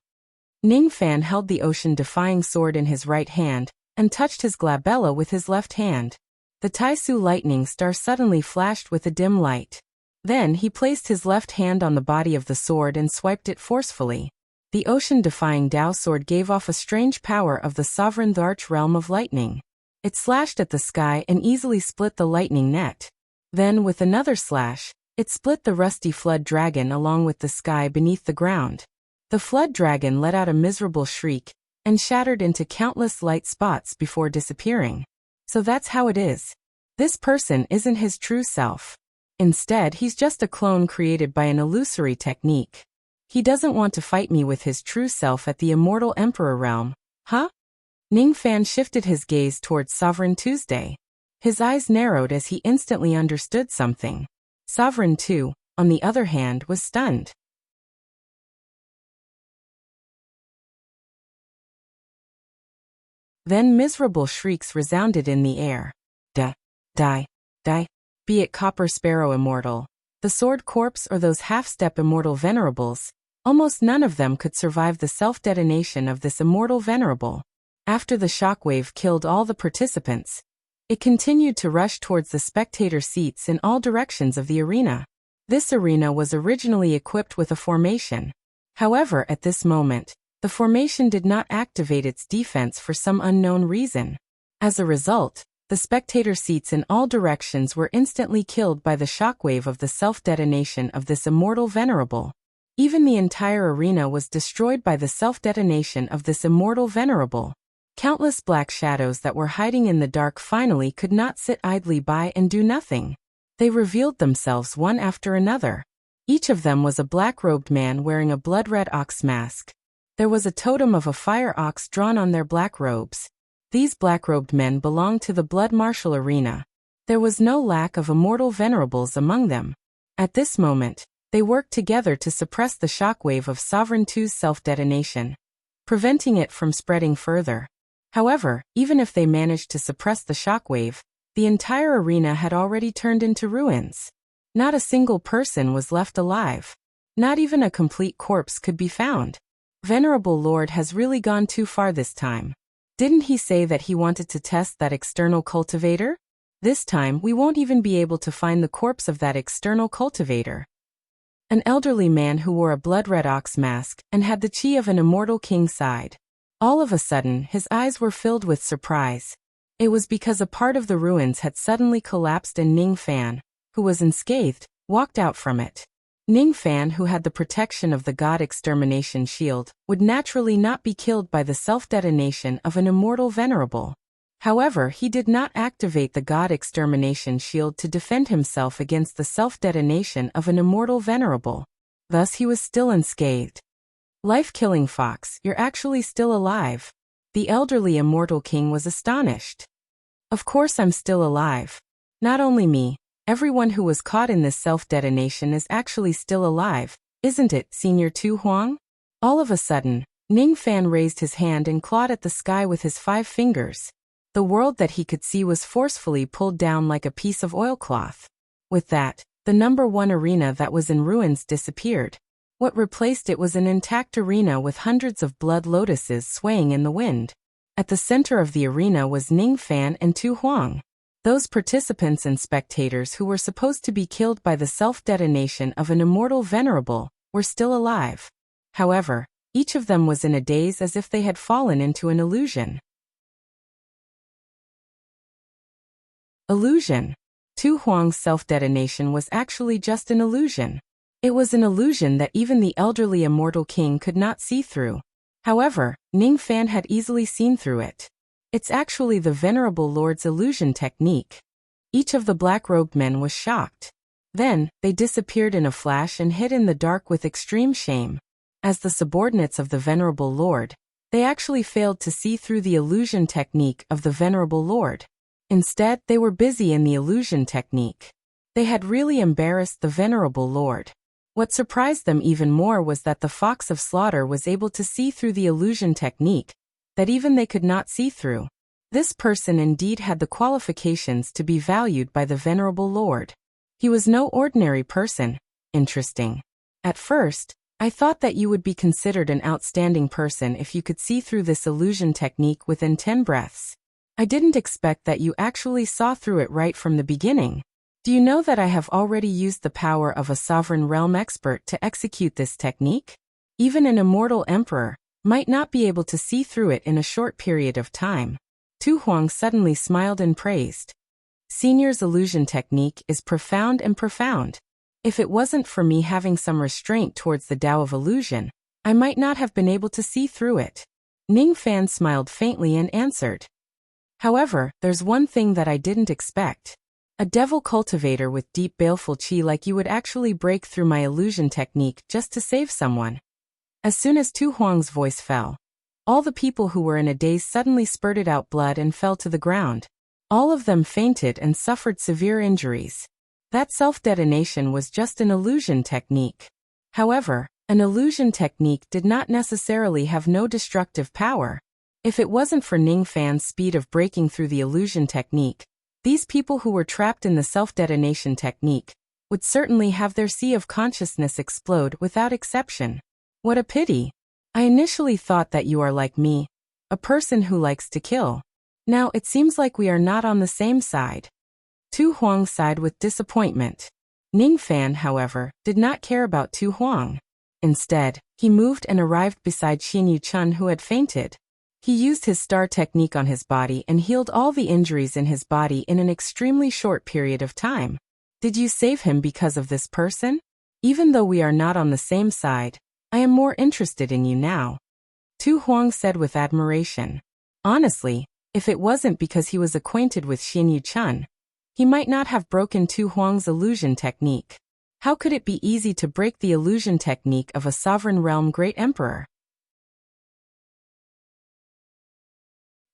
Ning Fan held the ocean-defying sword in his right hand and touched his glabella with his left hand. The Taisu lightning star suddenly flashed with a dim light. Then he placed his left hand on the body of the sword and swiped it forcefully. The ocean-defying Dao sword gave off a strange power of the sovereign the Arch realm of lightning. It slashed at the sky and easily split the lightning net. Then, with another slash, it split the rusty flood dragon along with the sky beneath the ground. The flood dragon let out a miserable shriek and shattered into countless light spots before disappearing. So that's how it is. This person isn't his true self. Instead, he's just a clone created by an illusory technique. He doesn't want to fight me with his true self at the immortal emperor realm, huh? Ning Fan shifted his gaze towards Sovereign Tuesday. His eyes narrowed as he instantly understood something. Sovereign Tu, on the other hand, was stunned. Then miserable shrieks resounded in the air. Die, die. Be it Copper Sparrow Immortal, the Sword Corpse, or those half-step immortal venerables, almost none of them could survive the self-detonation of this immortal venerable. After the shockwave killed all the participants, it continued to rush towards the spectator seats in all directions of the arena. This arena was originally equipped with a formation. However, at this moment, the formation did not activate its defense for some unknown reason. As a result, the spectator seats in all directions were instantly killed by the shockwave of the self-detonation of this immortal venerable. Even the entire arena was destroyed by the self-detonation of this immortal venerable. Countless black shadows that were hiding in the dark finally could not sit idly by and do nothing. They revealed themselves one after another. Each of them was a black-robed man wearing a blood-red ox mask. There was a totem of a fire ox drawn on their black robes. These black-robed men belonged to the Blood Martial Arena. There was no lack of immortal venerables among them. At this moment, they worked together to suppress the shockwave of Sovereign II's self-detonation, preventing it from spreading further. However, even if they managed to suppress the shockwave, the entire arena had already turned into ruins. Not a single person was left alive. Not even a complete corpse could be found. Venerable Lord has really gone too far this time. Didn't he say that he wanted to test that external cultivator? This time we won't even be able to find the corpse of that external cultivator. An elderly man who wore a blood-red ox mask and had the chi of an immortal king sighed. All of a sudden, his eyes were filled with surprise. It was because a part of the ruins had suddenly collapsed and Ning Fan, who was unscathed, walked out from it. Ning Fan, who had the protection of the God Extermination Shield, would naturally not be killed by the self-detonation of an immortal venerable. However, he did not activate the God Extermination Shield to defend himself against the self-detonation of an immortal venerable. Thus he was still unscathed. Life-killing fox, you're actually still alive. The elderly immortal king was astonished. Of course I'm still alive. Not only me, everyone who was caught in this self-detonation is actually still alive, isn't it, Senior Tu Huang? All of a sudden, Ning Fan raised his hand and clawed at the sky with his 5 fingers. The world that he could see was forcefully pulled down like a piece of oilcloth. With that, the number 1 arena that was in ruins disappeared. What replaced it was an intact arena with hundreds of blood lotuses swaying in the wind. At the center of the arena was Ning Fan and Tu Huang. Those participants and spectators who were supposed to be killed by the self-detonation of an immortal venerable were still alive. However, each of them was in a daze as if they had fallen into an illusion. Illusion. Tu Huang's self-detonation was actually just an illusion. It was an illusion that even the elderly immortal king could not see through. However, Ning Fan had easily seen through it. It's actually the Venerable Lord's illusion technique. Each of the black-robed men was shocked. Then, they disappeared in a flash and hid in the dark with extreme shame. As the subordinates of the Venerable Lord, they actually failed to see through the illusion technique of the Venerable Lord. Instead, they were busy in the illusion technique. They had really embarrassed the Venerable Lord. What surprised them even more was that the Fox of Slaughter was able to see through the illusion technique that even they could not see through. This person indeed had the qualifications to be valued by the Venerable Lord. He was no ordinary person. Interesting. At first, I thought that you would be considered an outstanding person if you could see through this illusion technique within 10 breaths. I didn't expect that you actually saw through it right from the beginning. Do you know that I have already used the power of a sovereign realm expert to execute this technique? Even an immortal emperor might not be able to see through it in a short period of time. Tu Huang suddenly smiled and praised. Senior's illusion technique is profound and profound. If it wasn't for me having some restraint towards the Tao of illusion, I might not have been able to see through it. Ning Fan smiled faintly and answered. However, there's one thing that I didn't expect. A devil cultivator with deep baleful chi like you would actually break through my illusion technique just to save someone. As soon as Tu Huang's voice fell, all the people who were in a daze suddenly spurted out blood and fell to the ground. All of them fainted and suffered severe injuries. That self-detonation was just an illusion technique. However, an illusion technique did not necessarily have no destructive power. If it wasn't for Ning Fan's speed of breaking through the illusion technique, these people who were trapped in the self-detonation technique would certainly have their sea of consciousness explode without exception. What a pity. I initially thought that you are like me, a person who likes to kill. Now it seems like we are not on the same side. Tu Huang sighed with disappointment. Ning Fan, however, did not care about Tu Huang. Instead, he moved and arrived beside Xin Yuchun, who had fainted. He used his star technique on his body and healed all the injuries in his body in an extremely short period of time. Did you save him because of this person? Even though we are not on the same side, I am more interested in you now. Tu Huang said with admiration. Honestly, if it wasn't because he was acquainted with Xin Yuchun, he might not have broken Tu Huang's illusion technique. How could it be easy to break the illusion technique of a sovereign realm great emperor?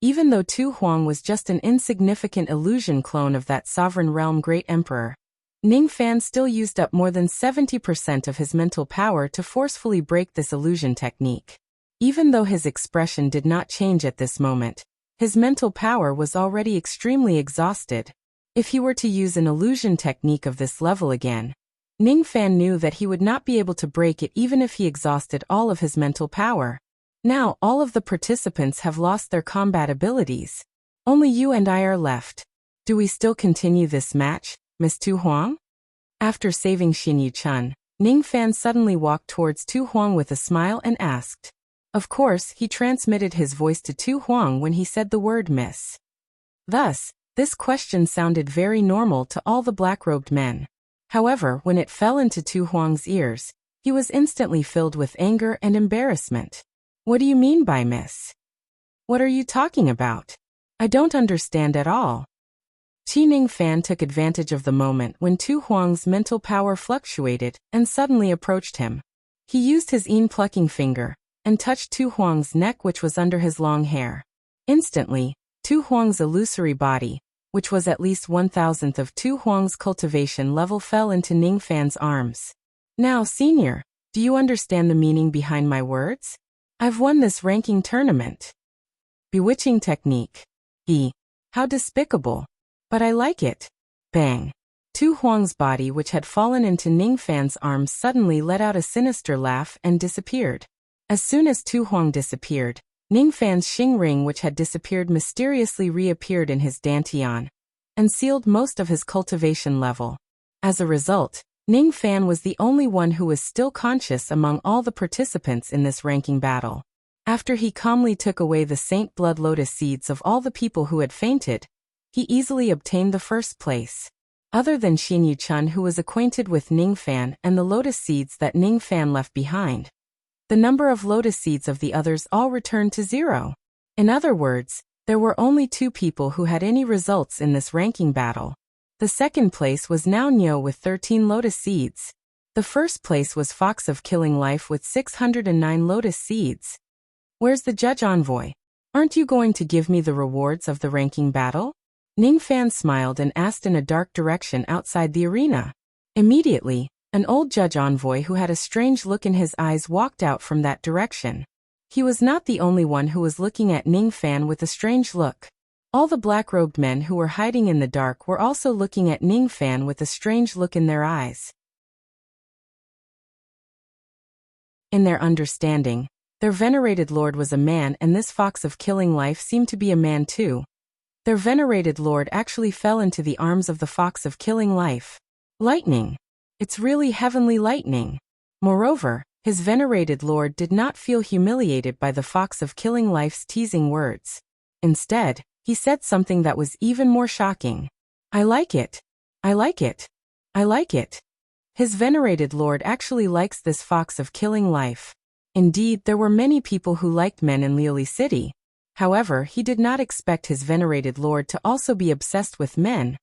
Even though Tu Huang was just an insignificant illusion clone of that sovereign realm great emperor, Ning Fan still used up more than 70% of his mental power to forcefully break this illusion technique. Even though his expression did not change at this moment, his mental power was already extremely exhausted. If he were to use an illusion technique of this level again, Ning Fan knew that he would not be able to break it even if he exhausted all of his mental power. Now all of the participants have lost their combat abilities. Only you and I are left. Do we still continue this match, Miss Tu Huang? After saving Xin Yuchun, Ning Fan suddenly walked towards Tu Huang with a smile and asked. Of course, he transmitted his voice to Tu Huang when he said the word miss. Thus, this question sounded very normal to all the black-robed men. However, when it fell into Tu Huang's ears, he was instantly filled with anger and embarrassment. What do you mean by miss? What are you talking about? I don't understand at all. Ning Fan took advantage of the moment when Tu Huang's mental power fluctuated and suddenly approached him. He used his plucking finger and touched Tu Huang's neck, which was under his long hair. Instantly, Tu Huang's illusory body, which was at least 1,000th of Tu Huang's cultivation level, fell into Ning Fan's arms. Now, senior, do you understand the meaning behind my words? I've won this ranking tournament. Bewitching technique. How despicable. But I like it. Bang. Tu Huang's body, which had fallen into Ning Fan's arms, suddenly let out a sinister laugh and disappeared. As soon as Tu Huang disappeared, Ning Fan's Xing ring, which had disappeared, mysteriously reappeared in his dantian and sealed most of his cultivation level. As a result, Ning Fan was the only one who was still conscious among all the participants in this ranking battle. After he calmly took away the Saint Blood Lotus seeds of all the people who had fainted, he easily obtained the first place. Other than Xin Yuchun, who was acquainted with Ning Fan and the lotus seeds that Ning Fan left behind, the number of lotus seeds of the others all returned to 0. In other words, there were only 2 people who had any results in this ranking battle. The second place was Nao Nyo with 13 lotus seeds. The first place was Fox of Killing Life with 609 lotus seeds. Where's the judge envoy? Aren't you going to give me the rewards of the ranking battle? Ning Fan smiled and asked in a dark direction outside the arena. Immediately, an old judge envoy who had a strange look in his eyes walked out from that direction. He was not the only one who was looking at Ning Fan with a strange look. All the black-robed men who were hiding in the dark were also looking at Ning Fan with a strange look in their eyes. In their understanding, their venerated lord was a man, and this Fox of Killing Life seemed to be a man too. Their venerated lord actually fell into the arms of the Fox of Killing Life. Lightning. It's really heavenly lightning. Moreover, his venerated lord did not feel humiliated by the Fox of Killing Life's teasing words. Instead, he said something that was even more shocking. I like it. I like it. I like it. His venerated lord actually likes this Fox of Killing Life. Indeed, there were many people who liked men in Liuli City. However, he did not expect his venerated lord to also be obsessed with men.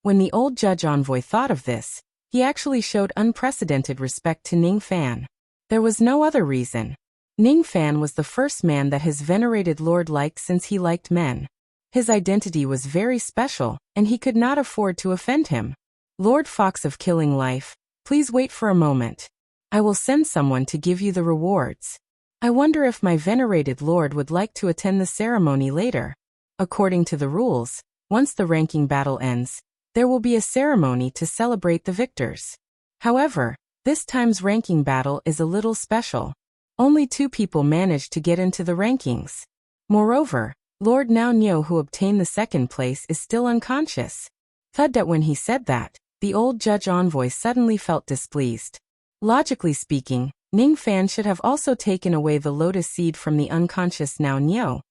When the old judge envoy thought of this, he actually showed unprecedented respect to Ning Fan. There was no other reason. Ning Fan was the first man that his venerated lord liked since he liked men. His identity was very special, and he could not afford to offend him. Lord Fox of Killing Life, please wait for a moment. I will send someone to give you the rewards. I wonder if my venerated lord would like to attend the ceremony later. According to the rules, once the ranking battle ends, there will be a ceremony to celebrate the victors. However, this time's ranking battle is a little special. Only 2 people managed to get into the rankings. Moreover, Lord Nao Nyo, who obtained the 2nd place, is still unconscious. Thud that when he said that, the old judge envoy suddenly felt displeased. Logically speaking, Ning Fan should have also taken away the lotus seed from the unconscious Nao Nyo,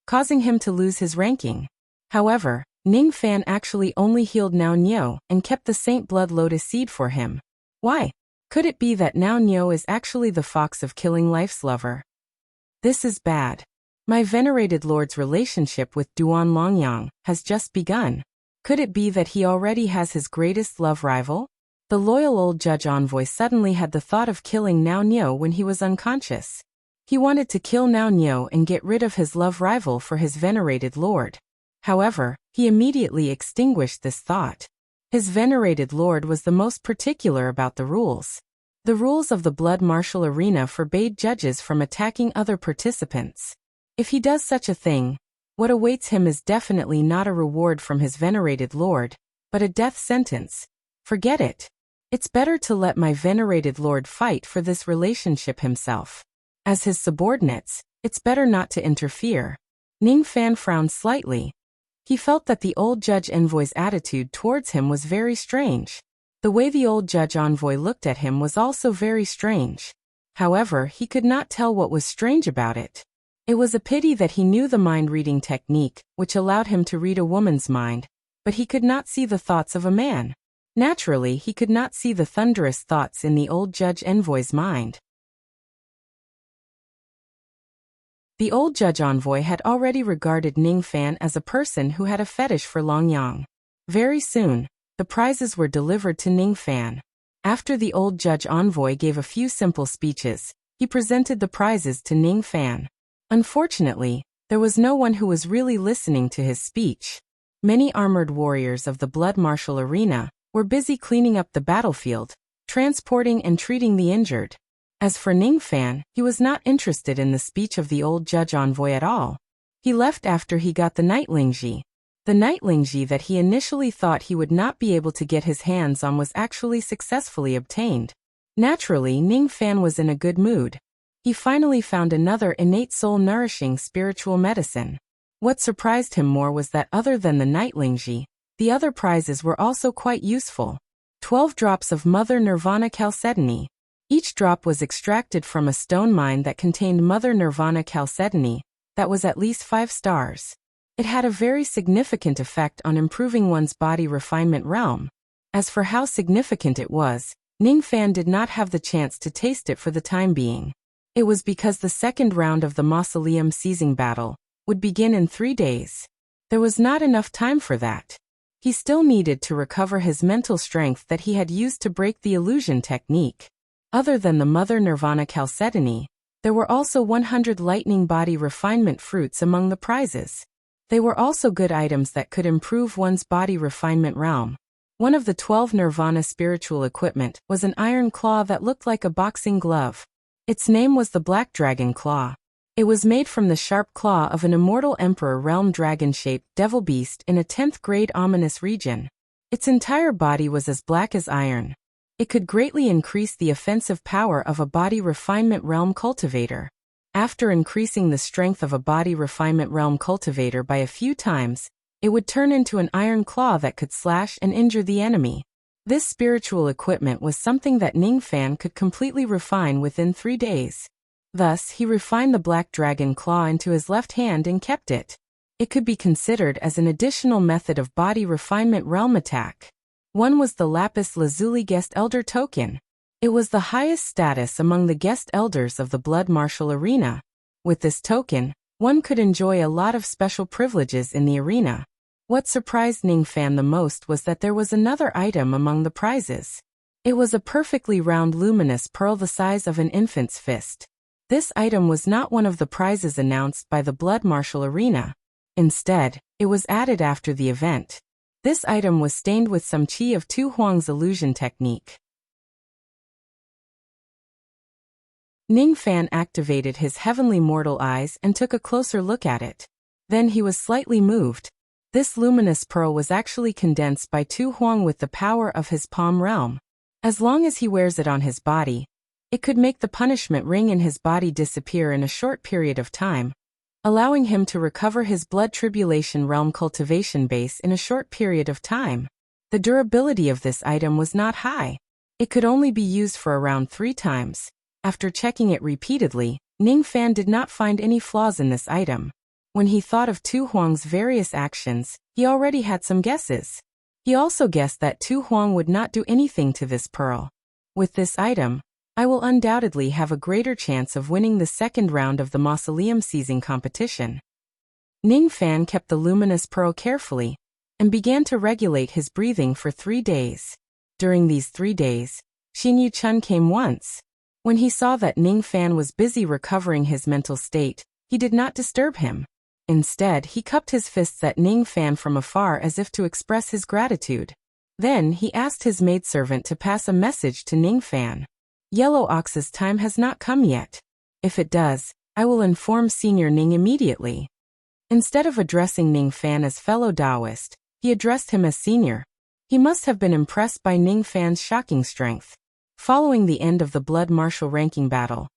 causing him to lose his ranking. However, Ning Fan actually only healed Nao Nyo and kept the Saint Blood lotus seed for him. Why? Could it be that Nao Nyo is actually the fox of killing life's lover? This is bad. My venerated lord's relationship with Duan Longyang has just begun. Could it be that he already has his greatest love rival? The loyal old judge envoy suddenly had the thought of killing Nao Nyo when he was unconscious. He wanted to kill Nao Nyo and get rid of his love rival for his venerated lord. However, he immediately extinguished this thought. His venerated lord was the most particular about the rules. The rules of the blood martial arena forbade judges from attacking other participants. If he does such a thing, what awaits him is definitely not a reward from his venerated lord, but a death sentence. Forget it. It's better to let my venerated lord fight for this relationship himself. As his subordinates, it's better not to interfere. Ning Fan frowned slightly. He felt that the old judge envoy's attitude towards him was very strange. The way the old judge envoy looked at him was also very strange. However, he could not tell what was strange about it. It was a pity that he knew the mind-reading technique, which allowed him to read a woman's mind, but he could not see the thoughts of a man. Naturally, he could not see the thunderous thoughts in the old judge envoy's mind. The old judge envoy had already regarded Ning Fan as a person who had a fetish for Longyang. Very soon, the prizes were delivered to Ning Fan. After the old judge envoy gave a few simple speeches, he presented the prizes to Ning Fan. Unfortunately, there was no one who was really listening to his speech. Many armored warriors of the blood martial arena were busy cleaning up the battlefield, transporting and treating the injured. As for Ning Fan, he was not interested in the speech of the old judge envoy at all. He left after he got the Nightlingji. The Nightlingji that he initially thought he would not be able to get his hands on was actually successfully obtained. Naturally, Ning Fan was in a good mood. He finally found another innate soul-nourishing spiritual medicine. What surprised him more was that other than the Nightlingji, the other prizes were also quite useful. 12 drops of Mother Nirvana Chalcedony. Each drop was extracted from a stone mine that contained Mother Nirvana Chalcedony, that was at least 5 stars. It had a very significant effect on improving one's body refinement realm. As for how significant it was, Ning Fan did not have the chance to taste it for the time being. It was because the 2nd round of the mausoleum seizing battle would begin in 3 days. There was not enough time for that. He still needed to recover his mental strength that he had used to break the illusion technique. Other than the Mother Nirvana Chalcedony, there were also 100 lightning body refinement fruits among the prizes. They were also good items that could improve one's body refinement realm. One of the 12 Nirvana spiritual equipment was an iron claw that looked like a boxing glove. Its name was the Black Dragon Claw. It was made from the sharp claw of an immortal emperor realm dragon-shaped devil beast in a 10th grade ominous region. Its entire body was as black as iron. It could greatly increase the offensive power of a body refinement realm cultivator. After increasing the strength of a body refinement realm cultivator by a few times, it would turn into an iron claw that could slash and injure the enemy. This spiritual equipment was something that Ning Fan could completely refine within 3 days. Thus, he refined the Black Dragon Claw into his left hand and kept it. It could be considered as an additional method of body refinement realm attack. One was the Lapis Lazuli Guest Elder Token. It was the highest status among the guest elders of the blood martial arena. With this token, one could enjoy a lot of special privileges in the arena. What surprised Ning Fan the most was that there was another item among the prizes. It was a perfectly round luminous pearl the size of an infant's fist. This item was not one of the prizes announced by the blood martial arena. Instead, it was added after the event. This item was stained with some chi of Tu Huang's illusion technique. Ning Fan activated his heavenly mortal eyes and took a closer look at it. Then he was slightly moved. This luminous pearl was actually condensed by Tu Huang with the power of his palm realm. As long as he wears it on his body, it could make the punishment ring in his body disappear in a short period of time, allowing him to recover his blood tribulation realm cultivation base in a short period of time. The durability of this item was not high. It could only be used for around 3 times. After checking it repeatedly, Ning Fan did not find any flaws in this item. When he thought of Tu Huang's various actions, he already had some guesses. He also guessed that Tu Huang would not do anything to this pearl. With this item, I will undoubtedly have a greater chance of winning the second round of the mausoleum seizing competition. Ning Fan kept the luminous pearl carefully and began to regulate his breathing for 3 days. During these 3 days, Xin Yu Chun came once. When he saw that Ning Fan was busy recovering his mental state, he did not disturb him. Instead, he cupped his fists at Ning Fan from afar as if to express his gratitude. Then he asked his maidservant to pass a message to Ning Fan. Yellow Ox's time has not come yet. If it does, I will inform Senior Ning immediately. Instead of addressing Ning Fan as fellow Taoist, he addressed him as senior. He must have been impressed by Ning Fan's shocking strength. Following the end of the blood martial ranking battle,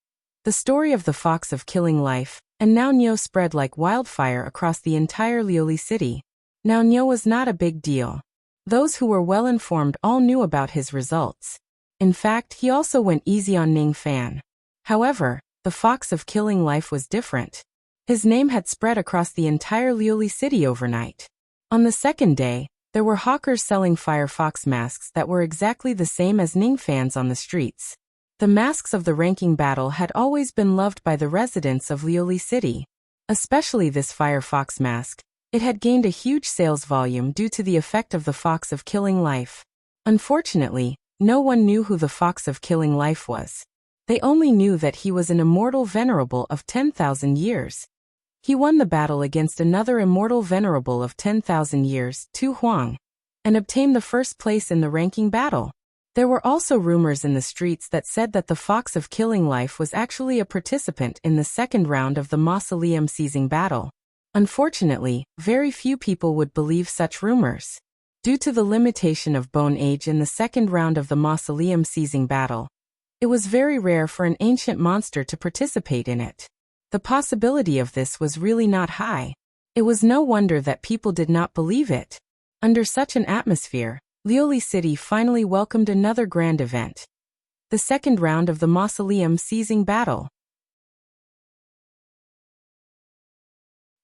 the story of the Fox of Killing Life and Nao Nyo spread like wildfire across the entire Liuli city. Nao Nyo was not a big deal. Those who were well informed all knew about his results. In fact, he also went easy on Ning Fan. However, the Fox of Killing Life was different. His name had spread across the entire Liuli city overnight. On the second day, there were hawkers selling firefox masks that were exactly the same as Ning Fan's on the streets. The masks of the ranking battle had always been loved by the residents of Liuli City. Especially this firefox mask. It had gained a huge sales volume due to the effect of the Fox of Killing Life. Unfortunately, no one knew who the Fox of Killing Life was. They only knew that he was an immortal venerable of 10,000 years. He won the battle against another immortal venerable of 10,000 years, Tu Huang, and obtained the first place in the ranking battle. There were also rumors in the streets that said that the Fox of Killing Life was actually a participant in the second round of the mausoleum seizing battle. Unfortunately, very few people would believe such rumors. Due to the limitation of bone age in the second round of the mausoleum seizing battle, it was very rare for an ancient monster to participate in it. The possibility of this was really not high. It was no wonder that people did not believe it. Under such an atmosphere, Liuli City finally welcomed another grand event. The second round of the mausoleum seizing battle.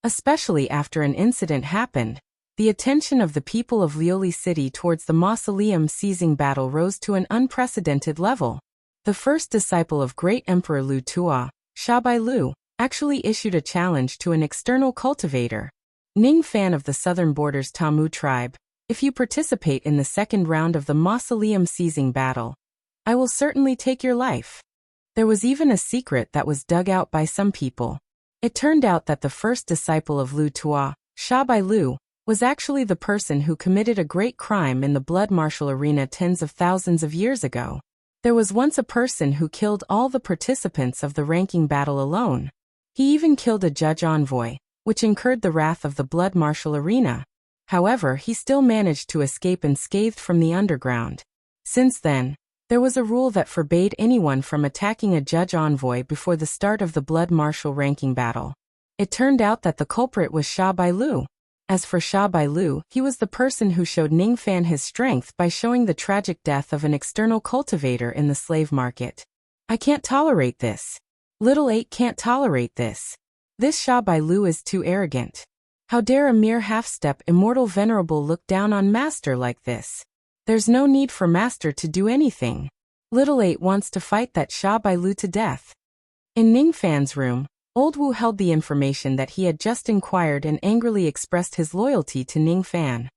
Especially after an incident happened, the attention of the people of Liuli City towards the mausoleum seizing battle rose to an unprecedented level. The first disciple of great Emperor Lu Tua, Shabai Lu, actually issued a challenge to an external cultivator, Ning Fan of the southern borders Tamu tribe. If you participate in the second round of the mausoleum seizing battle, I will certainly take your life. There was even a secret that was dug out by some people. It turned out that the first disciple of Lu Tua, Shabai Lu, was actually the person who committed a great crime in the blood martial arena tens of thousands of years ago. There was once a person who killed all the participants of the ranking battle alone. He even killed a judge envoy, which incurred the wrath of the blood martial arena. However, he still managed to escape unscathed from the underground. Since then, there was a rule that forbade anyone from attacking a judge envoy before the start of the blood martial ranking battle. It turned out that the culprit was Shabai Lu. As for Shabai Lu, he was the person who showed Ning Fan his strength by showing the tragic death of an external cultivator in the slave market. I can't tolerate this. Little 8 can't tolerate this. This Shabai Lu is too arrogant. How dare a mere half-step immortal venerable look down on Master like this? There's no need for Master to do anything. Little 8 wants to fight that Shabai Lu to death. In Ning Fan's room, Old Wu held the information that he had just inquired and angrily expressed his loyalty to Ning Fan.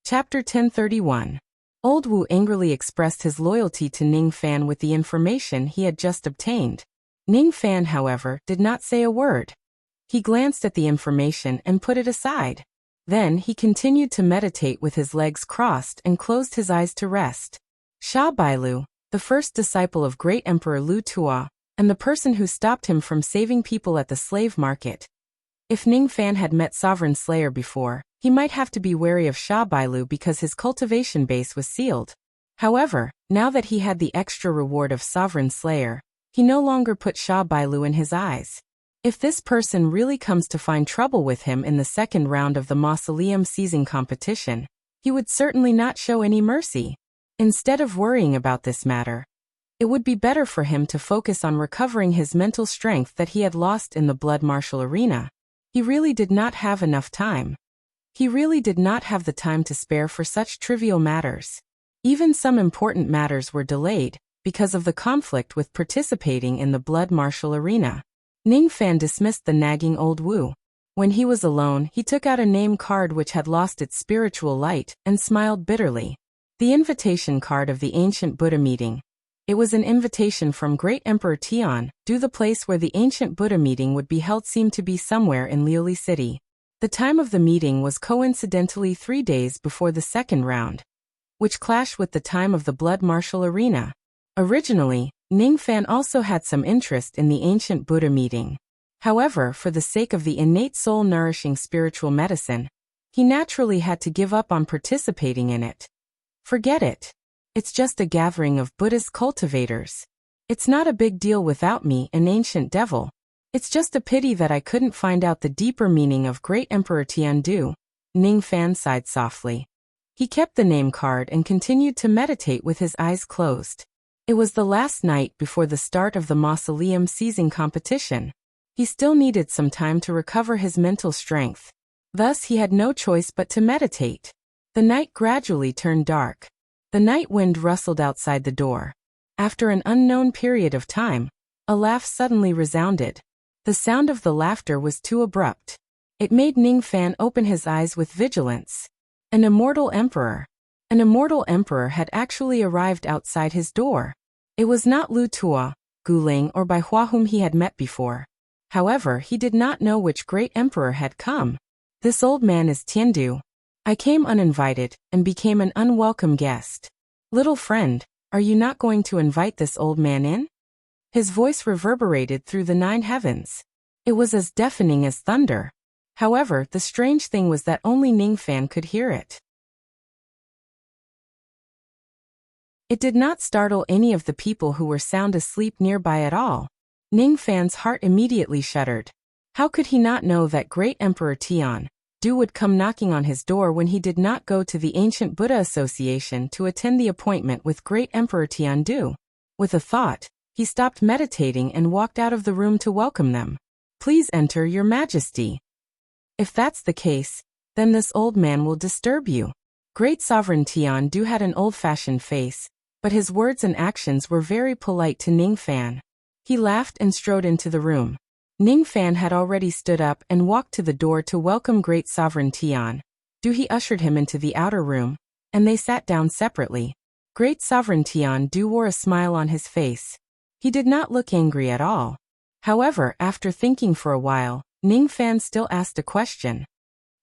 Chapter 1031. Old Wu angrily expressed his loyalty to Ning Fan with the information he had just obtained. Ning Fan, however, did not say a word. He glanced at the information and put it aside. Then he continued to meditate with his legs crossed and closed his eyes to rest. Sha Bailu, the first disciple of great Emperor Lu Tuo, and the person who stopped him from saving people at the slave market. If Ning Fan had met Sovereign Slayer before, he might have to be wary of Sha Bailu because his cultivation base was sealed. However, now that he had the extra reward of Sovereign Slayer, he no longer put Sha Bailu in his eyes. If this person really comes to find trouble with him in the second round of the mausoleum seizing competition, he would certainly not show any mercy. Instead of worrying about this matter, it would be better for him to focus on recovering his mental strength that he had lost in the blood martial arena. He really did not have enough time. He really did not have the time to spare for such trivial matters. Even some important matters were delayed because of the conflict with participating in the blood martial arena. Ning Fan dismissed the nagging old Wu. When he was alone, he took out a name card which had lost its spiritual light and smiled bitterly. The invitation card of the ancient Buddha meeting. It was an invitation from Great Emperor Tian. The place where the ancient Buddha meeting would be held seemed to be somewhere in Liuli City. The time of the meeting was coincidentally 3 days before the second round, which clashed with the time of the blood martial arena. Originally, Ning Fan also had some interest in the ancient Buddha meeting. However, for the sake of the innate soul-nourishing spiritual medicine, he naturally had to give up on participating in it. Forget it. It's just a gathering of Buddhist cultivators. It's not a big deal without me, an ancient devil. It's just a pity that I couldn't find out the deeper meaning of Great Emperor Tiandu. Ning Fan sighed softly. He kept the name card and continued to meditate with his eyes closed. It was the last night before the start of the mausoleum seizing competition. He still needed some time to recover his mental strength. Thus he had no choice but to meditate. The night gradually turned dark. The night wind rustled outside the door. After an unknown period of time, a laugh suddenly resounded. The sound of the laughter was too abrupt. It made Ning Fan open his eyes with vigilance. An immortal emperor. An immortal emperor had actually arrived outside his door. It was not Lu Tuo, Guling or Bai Hua whom he had met before. However, he did not know which great emperor had come. This old man is Tiandu. I came uninvited and became an unwelcome guest. Little friend, are you not going to invite this old man in? His voice reverberated through the 9 heavens. It was as deafening as thunder. However, the strange thing was that only Ning Fan could hear it. It did not startle any of the people who were sound asleep nearby at all. Ning Fan's heart immediately shuddered. How could he not know that Great Emperor Tian Du would come knocking on his door when he did not go to the Ancient Buddha Association to attend the appointment with Great Emperor Tiandu? With a thought, he stopped meditating and walked out of the room to welcome them. Please enter, Your Majesty. If that's the case, then this old man will disturb you. Great Sovereign Tiandu had an old-fashioned face, but his words and actions were very polite to Ning Fan. He laughed and strode into the room. Ning Fan had already stood up and walked to the door to welcome Great Sovereign Tian. He ushered him into the outer room, and they sat down separately. Great Sovereign Tiandu wore a smile on his face. He did not look angry at all. However, after thinking for a while, Ning Fan still asked a question.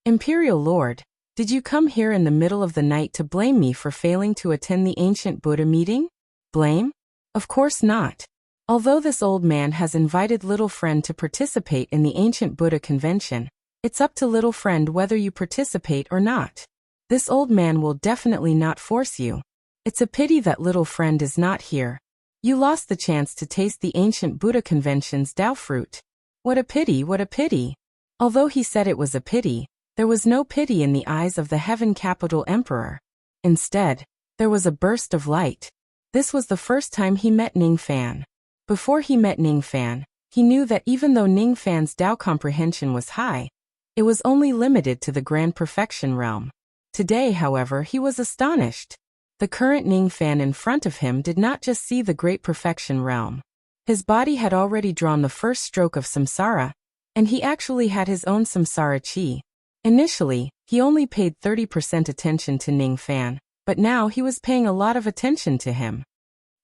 Imperial Lord, did you come here in the middle of the night to blame me for failing to attend the ancient Buddha meeting? Blame? Of course not. Although this old man has invited little friend to participate in the ancient Buddha convention, it's up to little friend whether you participate or not. This old man will definitely not force you. It's a pity that little friend is not here. You lost the chance to taste the ancient Buddha convention's Dao fruit. What a pity, what a pity. Although he said it was a pity, there was no pity in the eyes of the heaven capital emperor. Instead, there was a burst of light. This was the first time he met Ning Fan. Before he met Ning Fan, he knew that even though Ning Fan's Dao comprehension was high, it was only limited to the grand perfection realm. Today, however, he was astonished. The current Ning Fan in front of him did not just see the great perfection realm. His body had already drawn the first stroke of samsara, and he actually had his own samsara chi. Initially, he only paid 30% attention to Ning Fan, but now he was paying a lot of attention to him.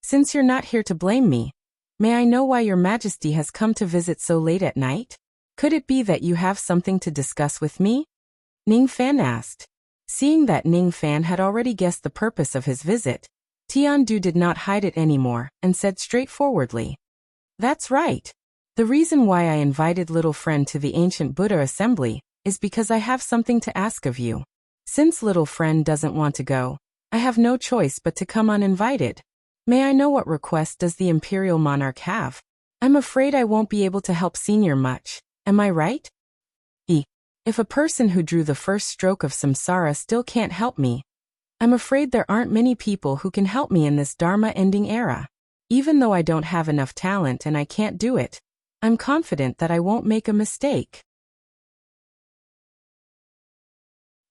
Since you're not here to blame me, may I know why Your Majesty has come to visit so late at night? Could it be that you have something to discuss with me? Ning Fan asked. Seeing that Ning Fan had already guessed the purpose of his visit, Tiandu did not hide it anymore and said straightforwardly, "That's right. The reason why I invited little friend to the ancient Buddha assembly is because I have something to ask of you. Since little friend doesn't want to go, I have no choice but to come uninvited. May I know what request does the imperial monarch have? I'm afraid I won't be able to help senior much, am I right? If a person who drew the first stroke of samsara still can't help me, I'm afraid there aren't many people who can help me in this dharma-ending era. Even though I don't have enough talent and I can't do it, I'm confident that I won't make a mistake.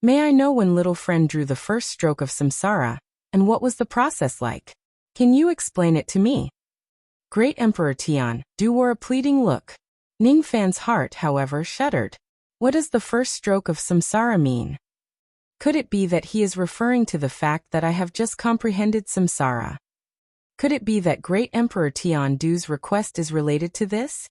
May I know when little friend drew the first stroke of samsara, and what was the process like? Can you explain it to me?" Great Emperor Tiandu wore a pleading look. Ning Fan's heart, however, shuddered. What does the first stroke of samsara mean? Could it be that he is referring to the fact that I have just comprehended samsara? Could it be that Great Emperor Tiandu's request is related to this?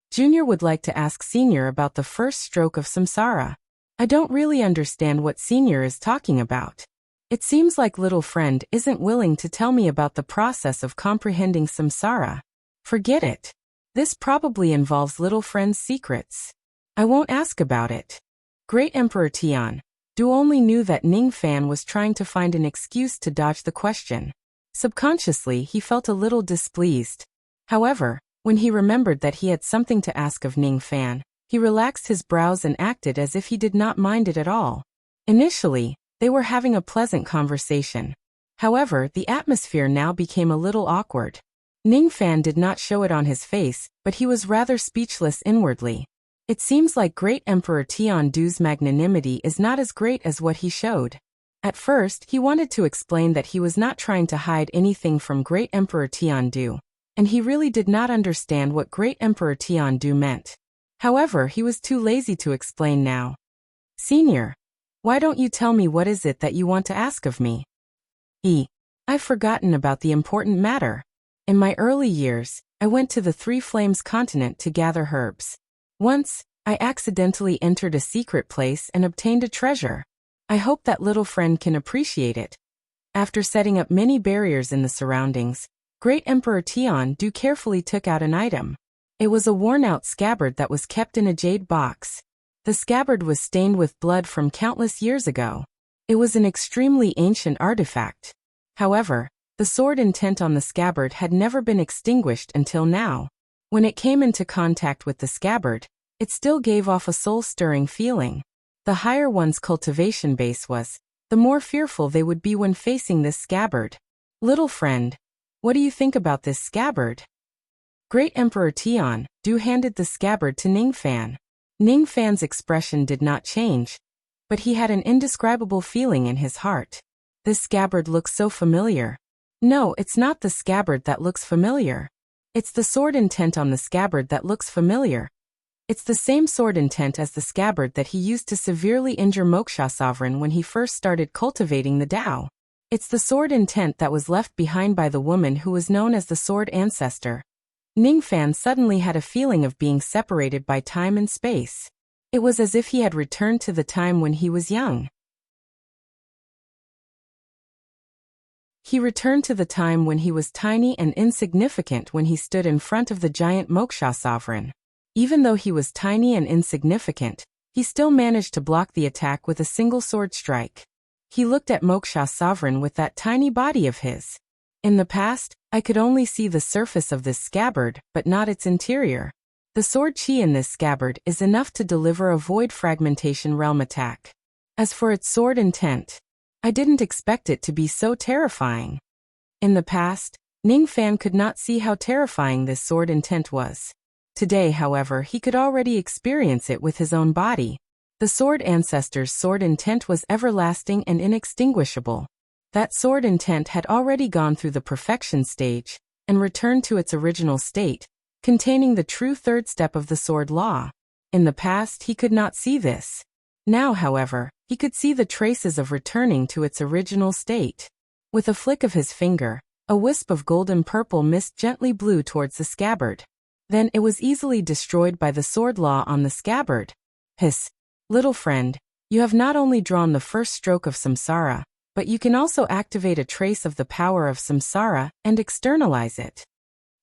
Junior would like to ask Senior about the first stroke of samsara. I don't really understand what Senior is talking about. It seems like little friend isn't willing to tell me about the process of comprehending samsara. Forget it. This probably involves little friend's secrets. I won't ask about it. Great Emperor Tiandu only knew that Ning Fan was trying to find an excuse to dodge the question. Subconsciously, he felt a little displeased. However, when he remembered that he had something to ask of Ning Fan, he relaxed his brows and acted as if he did not mind it at all. Initially, they were having a pleasant conversation. However, the atmosphere now became a little awkward. Ning Fan did not show it on his face, but he was rather speechless inwardly. It seems like Great Emperor Tiandu's magnanimity is not as great as what he showed. At first, he wanted to explain that he was not trying to hide anything from Great Emperor Tiandu, and he really did not understand what Great Emperor Tiandu meant. However, he was too lazy to explain now. Senior, why don't you tell me what is it that you want to ask of me? I've forgotten about the important matter. In my early years, I went to the Three Flames continent to gather herbs. Once, I accidentally entered a secret place and obtained a treasure. I hope that little friend can appreciate it. After setting up many barriers in the surroundings, Great Emperor Tiandu carefully took out an item. It was a worn-out scabbard that was kept in a jade box. The scabbard was stained with blood from countless years ago. It was an extremely ancient artifact. However, the sword intent on the scabbard had never been extinguished until now. When it came into contact with the scabbard, it still gave off a soul-stirring feeling. The higher one's cultivation base was, the more fearful they would be when facing this scabbard. Little friend, what do you think about this scabbard? Great Emperor Tiandu handed the scabbard to Ning Fan. Ning Fan's expression did not change, but he had an indescribable feeling in his heart. This scabbard looks so familiar. No, it's not the scabbard that looks familiar. It's the sword intent on the scabbard that looks familiar. It's the same sword intent as the scabbard that he used to severely injure Moksha Sovereign when he first started cultivating the Tao. It's the sword intent that was left behind by the woman who was known as the Sword Ancestor. Ning Fan suddenly had a feeling of being separated by time and space. It was as if he had returned to the time when he was young. He returned to the time when he was tiny and insignificant when he stood in front of the giant Moksha Sovereign. Even though he was tiny and insignificant, he still managed to block the attack with a single sword strike. He looked at Moksha Sovereign with that tiny body of his. In the past, I could only see the surface of this scabbard, but not its interior. The sword chi in this scabbard is enough to deliver a void fragmentation realm attack. As for its sword intent, I didn't expect it to be so terrifying. In the past, Ning Fan could not see how terrifying this sword intent was. Today, however, he could already experience it with his own body. The Sword Ancestor's sword intent was everlasting and inextinguishable. That sword intent had already gone through the perfection stage and returned to its original state, containing the true third step of the sword law. In the past, he could not see this. Now, however, he could see the traces of returning to its original state. With a flick of his finger, a wisp of golden-purple mist gently blew towards the scabbard. Then it was easily destroyed by the sword law on the scabbard. Hiss, little friend, You have not only drawn the first stroke of samsara, but you can also activate a trace of the power of samsara and externalize it.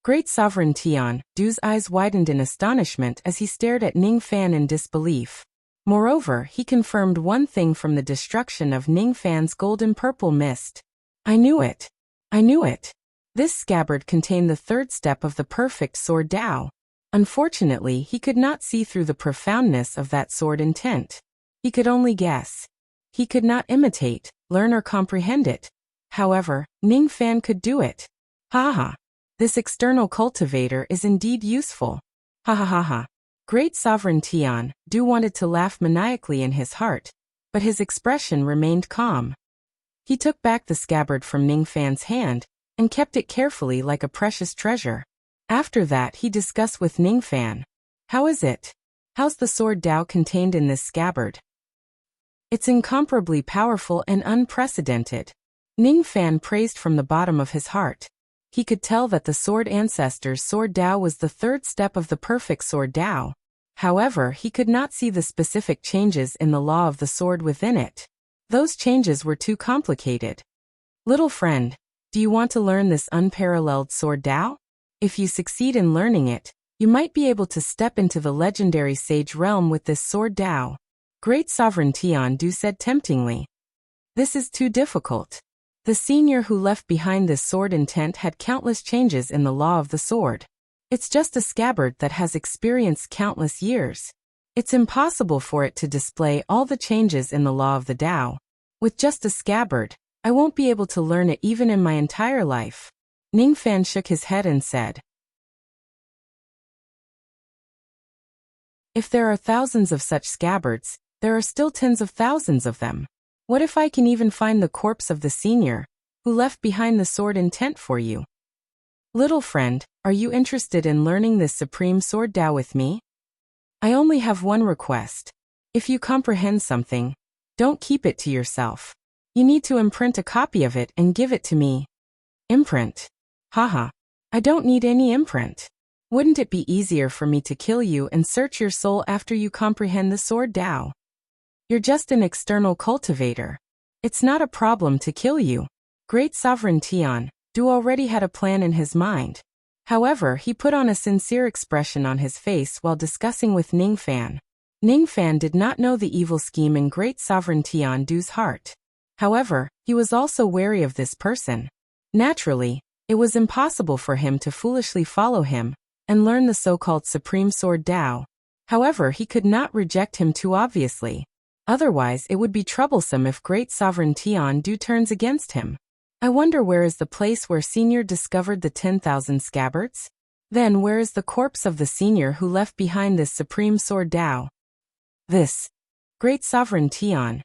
Great Sovereign Tian Du's eyes widened in astonishment as he stared at Ning Fan in disbelief. Moreover, he confirmed one thing from the destruction of Ning Fan's golden purple mist. I knew it. I knew it. This scabbard contained the third step of the perfect sword Dao. Unfortunately, he could not see through the profoundness of that sword intent. He could only guess. He could not imitate, learn or comprehend it. However, Ning Fan could do it. Ha ha. This external cultivator is indeed useful. Ha ha ha ha. Great Sovereign Tian Du wanted to laugh maniacally in his heart, but his expression remained calm. He took back the scabbard from Ning Fan's hand and kept it carefully like a precious treasure. After that he discussed with Ning Fan. How is it? How's the sword Dao contained in this scabbard? It's incomparably powerful and unprecedented. Ning Fan praised from the bottom of his heart. He could tell that the sword ancestor's sword Dao was the third step of the perfect sword Dao. However, he could not see the specific changes in the law of the sword within it. Those changes were too complicated. Little friend, do you want to learn this unparalleled sword Dao? If you succeed in learning it, you might be able to step into the legendary sage realm with this sword Dao. Great Sovereign Tian Du said temptingly. This is too difficult. The senior who left behind this sword intent had countless changes in the law of the sword. It's just a scabbard that has experienced countless years. It's impossible for it to display all the changes in the law of the Dao. With just a scabbard, I won't be able to learn it even in my entire life. Ning Fan shook his head and said, if there are thousands of such scabbards, there are still tens of thousands of them. What if I can even find the corpse of the senior, who left behind the sword intent for you? Little friend, are you interested in learning this supreme sword Dao with me? I only have one request. If you comprehend something, don't keep it to yourself. You need to imprint a copy of it and give it to me. Imprint? Haha. I don't need any imprint. Wouldn't it be easier for me to kill you and search your soul after you comprehend the sword Dao? You're just an external cultivator. It's not a problem to kill you. Great Sovereign Tian Du already had a plan in his mind. However, he put on a sincere expression on his face while discussing with Ning Fan. Ning Fan did not know the evil scheme in Great Sovereign Tian Du's heart. However, he was also wary of this person. Naturally, it was impossible for him to foolishly follow him and learn the so-called Supreme Sword Dao. However, he could not reject him too obviously. Otherwise, it would be troublesome if Great Sovereign Tian Du turns against him. I wonder where is the place where Senior discovered the 10,000 scabbards? Then where is the corpse of the Senior who left behind this Supreme Sword Dao? This Great Sovereign Tian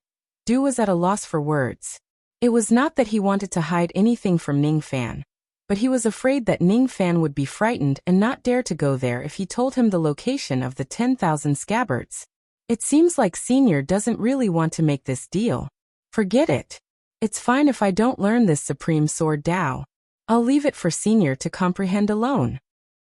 Du was at a loss for words. It was not that he wanted to hide anything from Ning Fan, but he was afraid that Ning Fan would be frightened and not dare to go there if he told him the location of the 10,000 scabbards. It seems like Senior doesn't really want to make this deal. Forget it. It's fine if I don't learn this Supreme Sword Dao. I'll leave it for Senior to comprehend alone.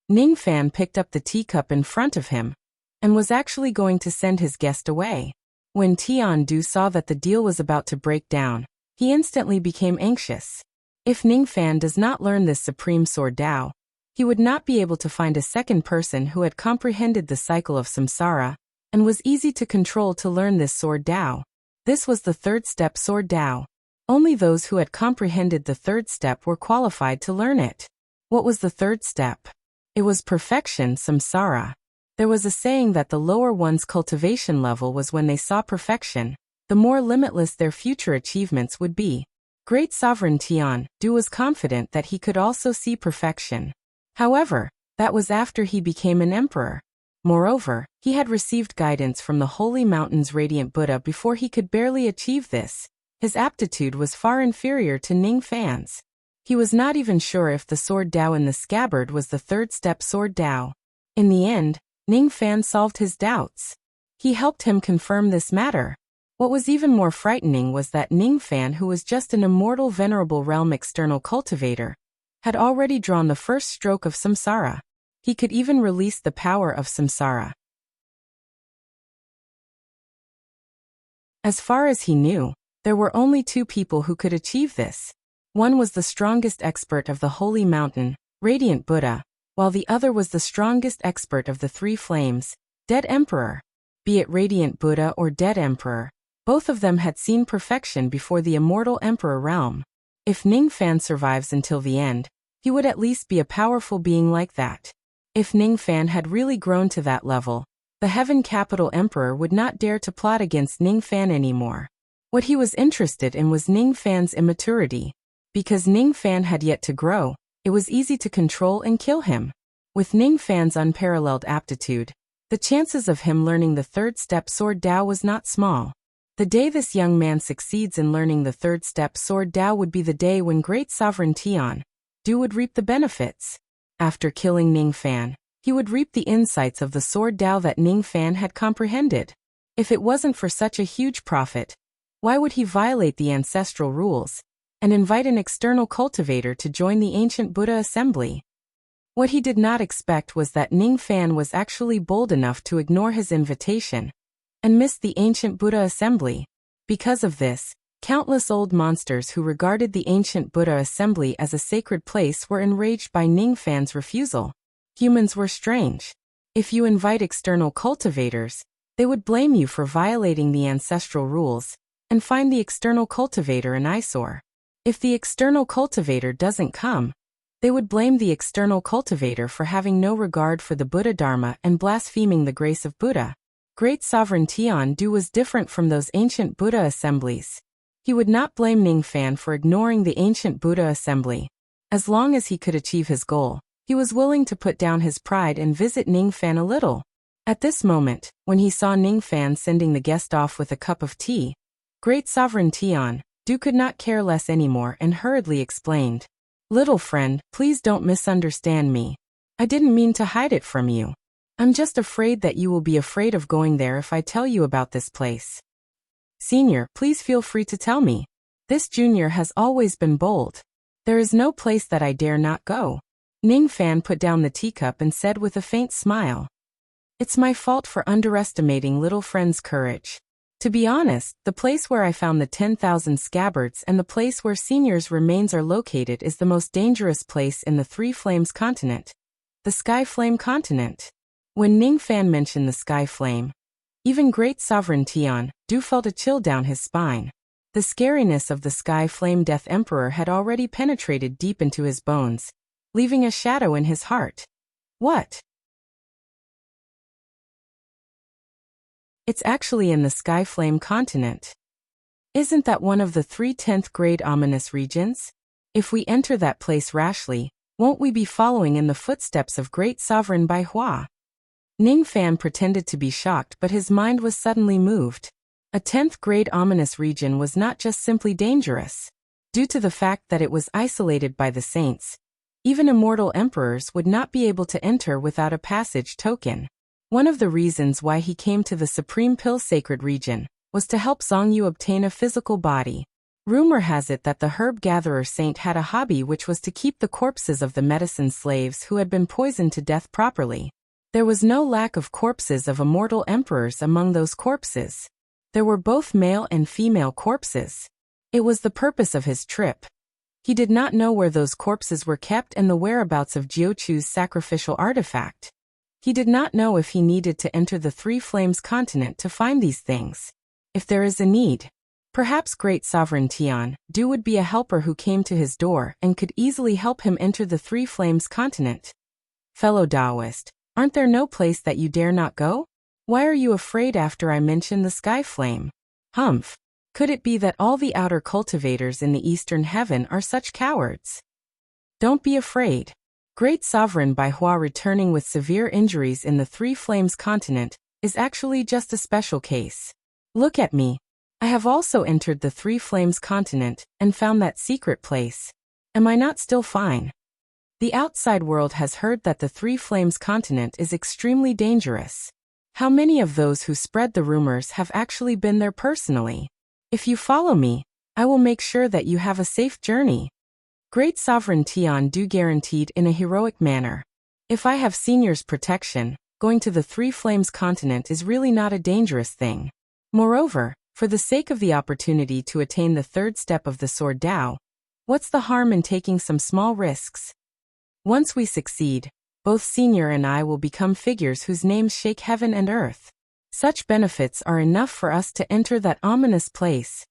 Ning Fan picked up the teacup in front of him and was actually going to send his guest away. When Tian Du saw that the deal was about to break down, he instantly became anxious. If Ning Fan does not learn this Supreme Sword Dao, he would not be able to find a second person who had comprehended the cycle of samsara and was easy to control to learn this Sword Dao. This was the third step Sword Dao. Only those who had comprehended the third step were qualified to learn it. What was the third step? It was perfection, samsara. There was a saying that the lower one's cultivation level was when they saw perfection, the more limitless their future achievements would be. Great Sovereign Tian Du was confident that he could also see perfection. However, that was after he became an emperor. Moreover, he had received guidance from the Holy Mountain's Radiant Buddha before he could barely achieve this. His aptitude was far inferior to Ning Fan's. He was not even sure if the Sword Dao in the scabbard was the third step Sword Dao. In the end, Ning Fan solved his doubts. He helped him confirm this matter. What was even more frightening was that Ning Fan, who was just an immortal venerable realm external cultivator, had already drawn the first stroke of samsara. He could even release the power of samsara. As far as he knew, there were only two people who could achieve this. One was the strongest expert of the Holy Mountain, Radiant Buddha, while the other was the strongest expert of the Three Flames, Dead Emperor. Be it Radiant Buddha or Dead Emperor, both of them had seen perfection before the immortal Emperor realm. If Ning Fan survives until the end, he would at least be a powerful being like that. If Ning Fan had really grown to that level, the Heaven Capital Emperor would not dare to plot against Ning Fan anymore. What he was interested in was Ning Fan's immaturity. Because Ning Fan had yet to grow, it was easy to control and kill him. With Ning Fan's unparalleled aptitude, the chances of him learning the third step Sword Dao was not small. The day this young man succeeds in learning the third step Sword Dao would be the day when Great Sovereign Tian Du would reap the benefits. After killing Ning Fan, he would reap the insights of the Sword Dao that Ning Fan had comprehended. If it wasn't for such a huge profit, why would he violate the ancestral rules and invite an external cultivator to join the ancient Buddha assembly? What he did not expect was that Ning Fan was actually bold enough to ignore his invitation and miss the ancient Buddha assembly. Because of this, countless old monsters who regarded the ancient Buddha assembly as a sacred place were enraged by Ning Fan's refusal. Humans were strange. If you invite external cultivators, they would blame you for violating the ancestral rules and find the external cultivator an eyesore. If the external cultivator doesn't come, they would blame the external cultivator for having no regard for the Buddha Dharma and blaspheming the grace of Buddha. Great Sovereign Tian Du was different from those ancient Buddha assemblies. He would not blame Ning Fan for ignoring the ancient Buddha assembly. As long as he could achieve his goal, he was willing to put down his pride and visit Ning Fan a little. At this moment, when he saw Ning Fan sending the guest off with a cup of tea, Great Sovereign Tian Du could not care less anymore and hurriedly explained, "Little friend, please don't misunderstand me. I didn't mean to hide it from you. I'm just afraid that you will be afraid of going there if I tell you about this place. Senior, please feel free to tell me. This junior has always been bold. There is no place that I dare not go." Ning Fan put down the teacup and said with a faint smile, "It's my fault for underestimating little friend's courage. To be honest, the place where I found the 10,000 scabbards and the place where Senior's remains are located is the most dangerous place in the Three Flames continent. The Sky Flame continent." When Ning Fan mentioned the Sky Flame, even Great Sovereign Tian Du felt a chill down his spine. The scariness of the Sky Flame Death Emperor had already penetrated deep into his bones, leaving a shadow in his heart. What? It's actually in the Sky Flame continent. Isn't that one of the 3 10th grade ominous regions? If we enter that place rashly, won't we be following in the footsteps of Great Sovereign Bai Hua? Ning Fan pretended to be shocked, but his mind was suddenly moved. A 10th grade ominous region was not just simply dangerous. Due to the fact that it was isolated by the saints, even immortal emperors would not be able to enter without a passage token. One of the reasons why he came to the Supreme Pill Sacred region was to help Zhongyu obtain a physical body. Rumor has it that the herb gatherer saint had a hobby, which was to keep the corpses of the medicine slaves who had been poisoned to death properly. There was no lack of corpses of immortal emperors among those corpses. There were both male and female corpses. It was the purpose of his trip. He did not know where those corpses were kept and the whereabouts of Jiuchu's sacrificial artifact. He did not know if he needed to enter the Three Flames continent to find these things. If there is a need, perhaps Great Sovereign Tian Du would be a helper who came to his door and could easily help him enter the Three Flames continent. Fellow Taoist, aren't there no place that you dare not go? Why are you afraid after I mention the Sky Flame? Humph. Could it be that all the outer cultivators in the Eastern Heaven are such cowards? Don't be afraid. Great Sovereign Bai Hua returning with severe injuries in the Three Flames continent is actually just a special case. Look at me. I have also entered the Three Flames continent and found that secret place. Am I not still fine? The outside world has heard that the Three Flames continent is extremely dangerous. How many of those who spread the rumors have actually been there personally? If you follow me, I will make sure that you have a safe journey. Great Sovereign Tian Du guaranteed in a heroic manner. If I have Senior's protection, going to the Three Flames continent is really not a dangerous thing. Moreover, For the sake of the opportunity to attain the third step of the Sword Tao, what's the harm in taking some small risks? Once we succeed, both Senior and I will become figures whose names shake heaven and earth. Such benefits are enough for us to enter that ominous place.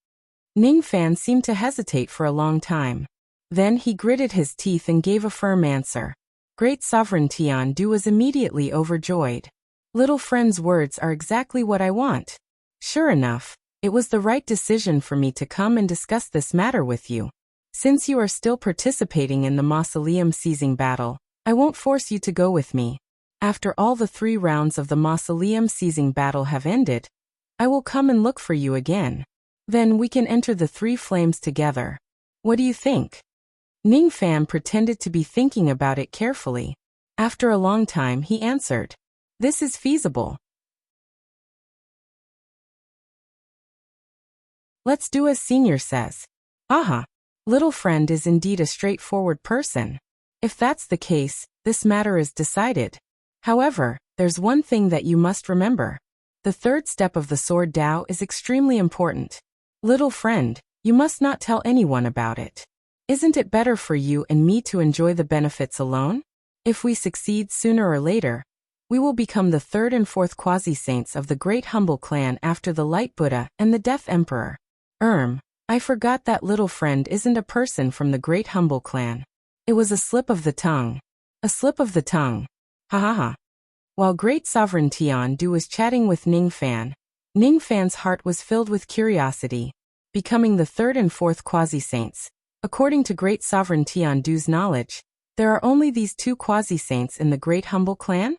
Ning Fan seemed to hesitate for a long time. Then he gritted his teeth and gave a firm answer. Great Sovereign Tian Du was immediately overjoyed. Little friend's words are exactly what I want. Sure enough, it was the right decision for me to come and discuss this matter with you. Since you are still participating in the mausoleum seizing battle, I won't force you to go with me. After all the 3 rounds of the mausoleum seizing battle have ended, I will come and look for you again. Then we can enter the 3 flames together. What do you think? Ning Fan pretended to be thinking about it carefully. After a long time he answered, "This is feasible. Let's do as Senior says." Aha! Little friend is indeed a straightforward person. If that's the case, this matter is decided. However, there's one thing that you must remember. The third step of the Sword Tao is extremely important. Little friend, you must not tell anyone about it. Isn't it better for you and me to enjoy the benefits alone? If we succeed sooner or later, we will become the 3rd and 4th quasi-saints of the Great Humble Clan after the Light Buddha and the Death Emperor. I forgot that little friend isn't a person from the Great Humble Clan. It was a slip of the tongue. A slip of the tongue. Ha ha ha. While Great Sovereign Tian Du was chatting with Ning Fan's heart was filled with curiosity. Becoming the 3rd and 4th quasi-saints. According to Great Sovereign Tian Du's knowledge, there are only these 2 quasi-saints in the Great Humble Clan?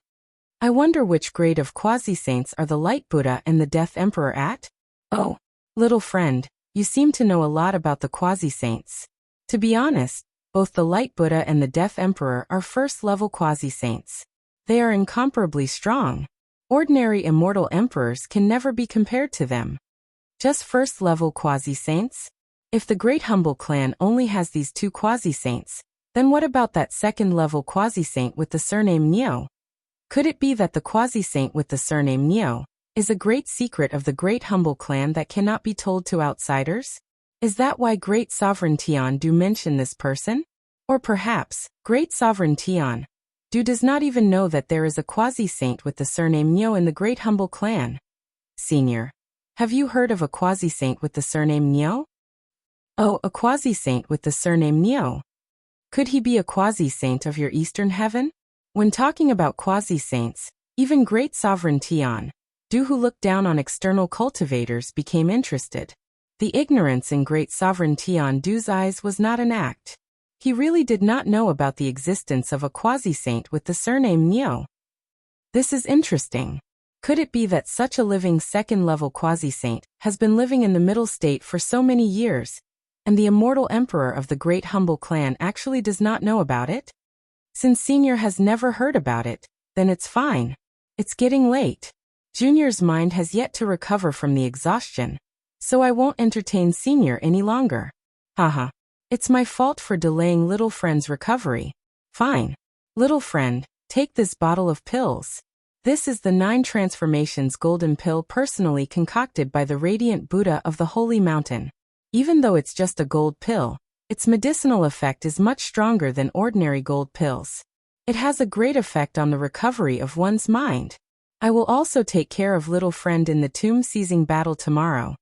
I wonder which grade of quasi-saints are the Light Buddha and the Death Emperor at? Oh, little friend, you seem to know a lot about the quasi-saints. To be honest, both the Light Buddha and the Death Emperor are first-level quasi-saints. They are incomparably strong. Ordinary immortal emperors can never be compared to them. Just first-level quasi-saints? If the Great Humble Clan only has these 2 quasi-saints, then what about that second-level quasi-saint with the surname Neo? Could it be that the quasi-saint with the surname Neo is a great secret of the Great Humble Clan that cannot be told to outsiders? Is that why Great Sovereign Tian Du mentioned this person? Or perhaps, Great Sovereign Tian Du does not even know that there is a quasi-saint with the surname Neo in the Great Humble Clan. Senior, have you heard of a quasi-saint with the surname Neo? Oh, a quasi-saint with the surname Neo. Could he be a quasi-saint of your Eastern Heaven? When talking about quasi-saints, even Great Sovereign Tian Du, who looked down on external cultivators, became interested. The ignorance in Great Sovereign Tian Du's eyes was not an act. He really did not know about the existence of a quasi-saint with the surname Neo. This is interesting. Could it be that such a living second-level quasi-saint has been living in the middle state for so many years, and the immortal emperor of the Great Humble Clan actually does not know about it? Since Senior has never heard about it, then it's fine. It's getting late. Junior's mind has yet to recover from the exhaustion, so I won't entertain Senior any longer. Haha. It's my fault for delaying little friend's recovery. Fine. Little friend, take this bottle of pills. This is the 9 transformations golden pill personally concocted by the Radiant Buddha of the Holy Mountain. Even though it's just a gold pill, its medicinal effect is much stronger than ordinary gold pills. It has a great effect on the recovery of one's mind. I will also take care of little friend in the tomb seizing battle tomorrow.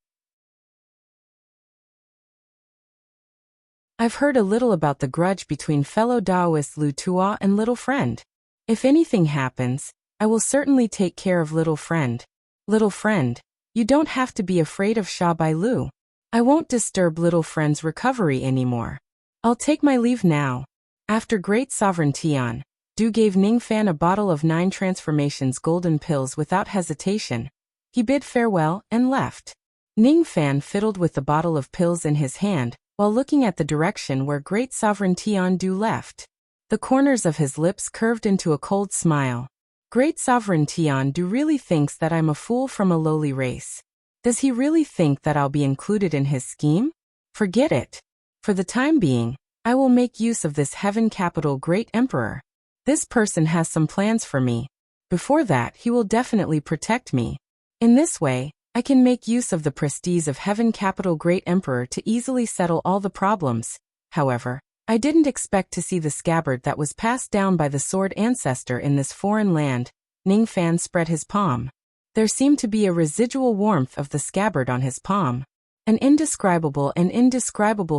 I've heard a little about the grudge between fellow Taoist Lu Tuo and little friend. If anything happens, I will certainly take care of little friend. Little friend, you don't have to be afraid of Sha Bai Lu. I won't disturb little friend's recovery anymore. I'll take my leave now. After Great Sovereign Tian Du gave Ning Fan a bottle of 9 transformations golden pills without hesitation, he bid farewell and left. Ning Fan fiddled with the bottle of pills in his hand, while looking at the direction where Great Sovereign Tian Du left. The corners of his lips curved into a cold smile. Great Sovereign Tian Du really thinks that I'm a fool from a lowly race. Does he really think that I'll be included in his scheme? Forget it. For the time being, I will make use of this heaven capital Great Emperor. This person has some plans for me. Before that, he will definitely protect me. In this way, I can make use of the prestige of Heaven Capital Great Emperor to easily settle all the problems. However, I didn't expect to see the scabbard that was passed down by the sword ancestor in this foreign land. Ning Fan spread his palm. There seemed to be a residual warmth of the scabbard on his palm. An indescribable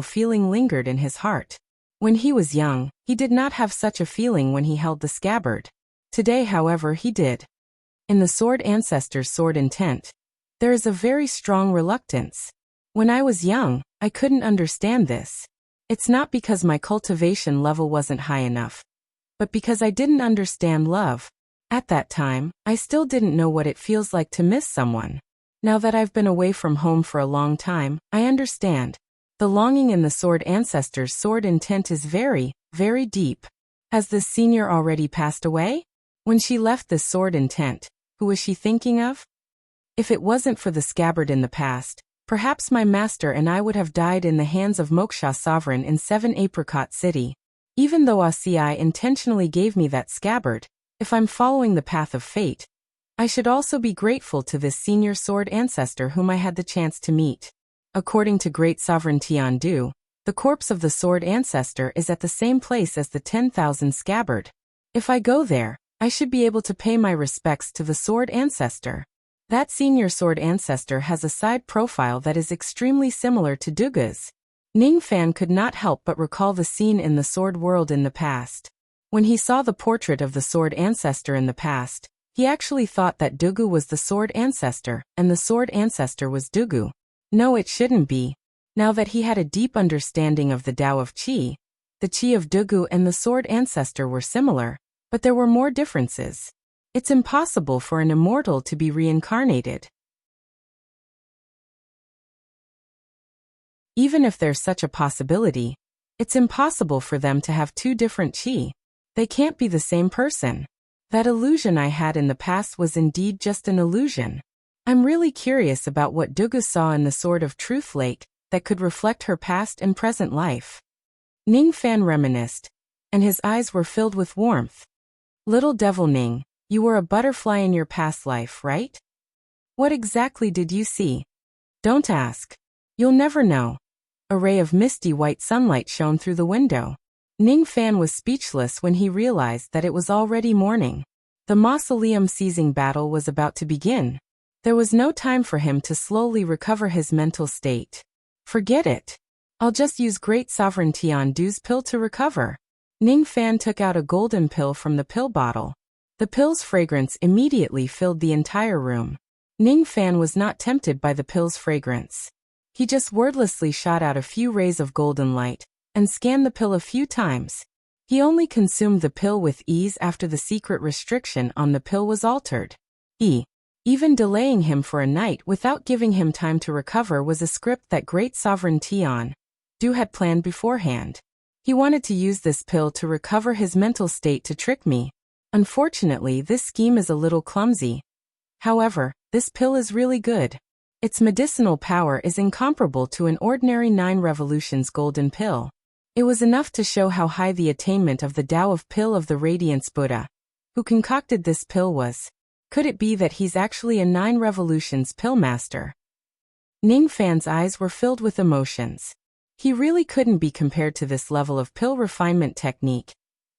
feeling lingered in his heart. When he was young, he did not have such a feeling when he held the scabbard. Today, however, he did. In the sword ancestor's sword intent, there is a very strong reluctance. When I was young, I couldn't understand this. It's not because my cultivation level wasn't high enough, but because I didn't understand love. At that time, I still didn't know what it feels like to miss someone. Now that I've been away from home for a long time, I understand. The longing in the sword ancestor's sword intent is very, very deep. Has this senior already passed away? When she left this sword intent, who was she thinking of? If it wasn't for the scabbard in the past, perhaps my master and I would have died in the hands of Wuxia sovereign in 7 Apricot City. Even though Wuxia intentionally gave me that scabbard, if I'm following the path of fate, I should also be grateful to this senior sword ancestor whom I had the chance to meet. According to Great Sovereign Tiandu, the corpse of the sword ancestor is at the same place as the 10,000 scabbard. If I go there, I should be able to pay my respects to the sword ancestor. That senior sword ancestor has a side profile that is extremely similar to Dugu's. Ning Fan could not help but recall the scene in the sword world in the past. When he saw the portrait of the sword ancestor in the past, he actually thought that Dugu was the sword ancestor, and the sword ancestor was Dugu. No, it shouldn't be. Now that he had a deep understanding of the Tao of Qi, the Qi of Dugu and the sword ancestor were similar, but there were more differences. It's impossible for an immortal to be reincarnated. Even if there's such a possibility, it's impossible for them to have two different Qi. They can't be the same person. That illusion I had in the past was indeed just an illusion. I'm really curious about what Dugu saw in the Sword of Truth Lake that could reflect her past and present life. Ning Fan reminisced, and his eyes were filled with warmth. Little devil Ning, you were a butterfly in your past life, right? What exactly did you see? Don't ask. You'll never know. A ray of misty white sunlight shone through the window. Ning Fan was speechless when he realized that it was already morning. The mausoleum seizing battle was about to begin. There was no time for him to slowly recover his mental state. Forget it. I'll just use Great Sovereign Tiandu's pill to recover. Ning Fan took out a golden pill from the pill bottle. The pill's fragrance immediately filled the entire room. Ning Fan was not tempted by the pill's fragrance. He just wordlessly shot out a few rays of golden light and scanned the pill a few times. He only consumed the pill with ease after the secret restriction on the pill was altered. Even delaying him for a night without giving him time to recover was a script that Great Sovereign Tiandu had planned beforehand. He wanted to use this pill to recover his mental state to trick me. Unfortunately, this scheme is a little clumsy. However, this pill is really good. Its medicinal power is incomparable to an ordinary 9 revolutions golden pill. It was enough to show how high the attainment of the Tao of Pill of the Radiance Buddha, who concocted this pill, was. Could it be that he's actually a 9 revolutions pill master? Ning Fan's eyes were filled with emotions. He really couldn't be compared to this level of pill refinement technique,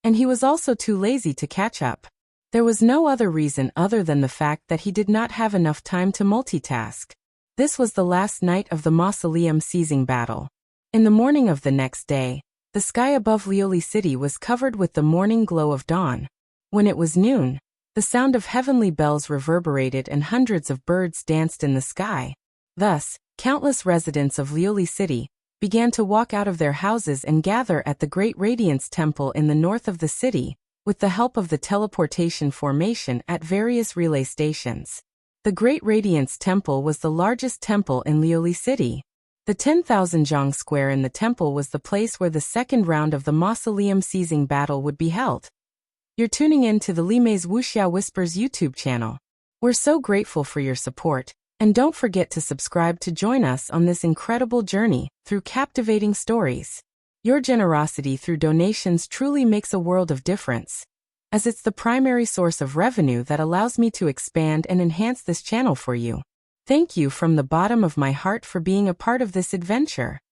and he was also too lazy to catch up. There was no other reason other than the fact that he did not have enough time to multitask. This was the last night of the mausoleum seizing battle. In the morning of the next day, the sky above Lioli City was covered with the morning glow of dawn. When it was noon, the sound of heavenly bells reverberated and hundreds of birds danced in the sky. Thus, countless residents of Lioli City began to walk out of their houses and gather at the Great Radiance Temple in the north of the city, with the help of the teleportation formation at various relay stations. The Great Radiance Temple was the largest temple in Lioli City. The 10,000 Zhang Square in the temple was the place where the second round of the mausoleum seizing battle would be held. You're tuning in to the Limei's Wuxia Whispers YouTube channel. We're so grateful for your support, and don't forget to subscribe to join us on this incredible journey through captivating stories. Your generosity through donations truly makes a world of difference, as it's the primary source of revenue that allows me to expand and enhance this channel for you. Thank you from the bottom of my heart for being a part of this adventure.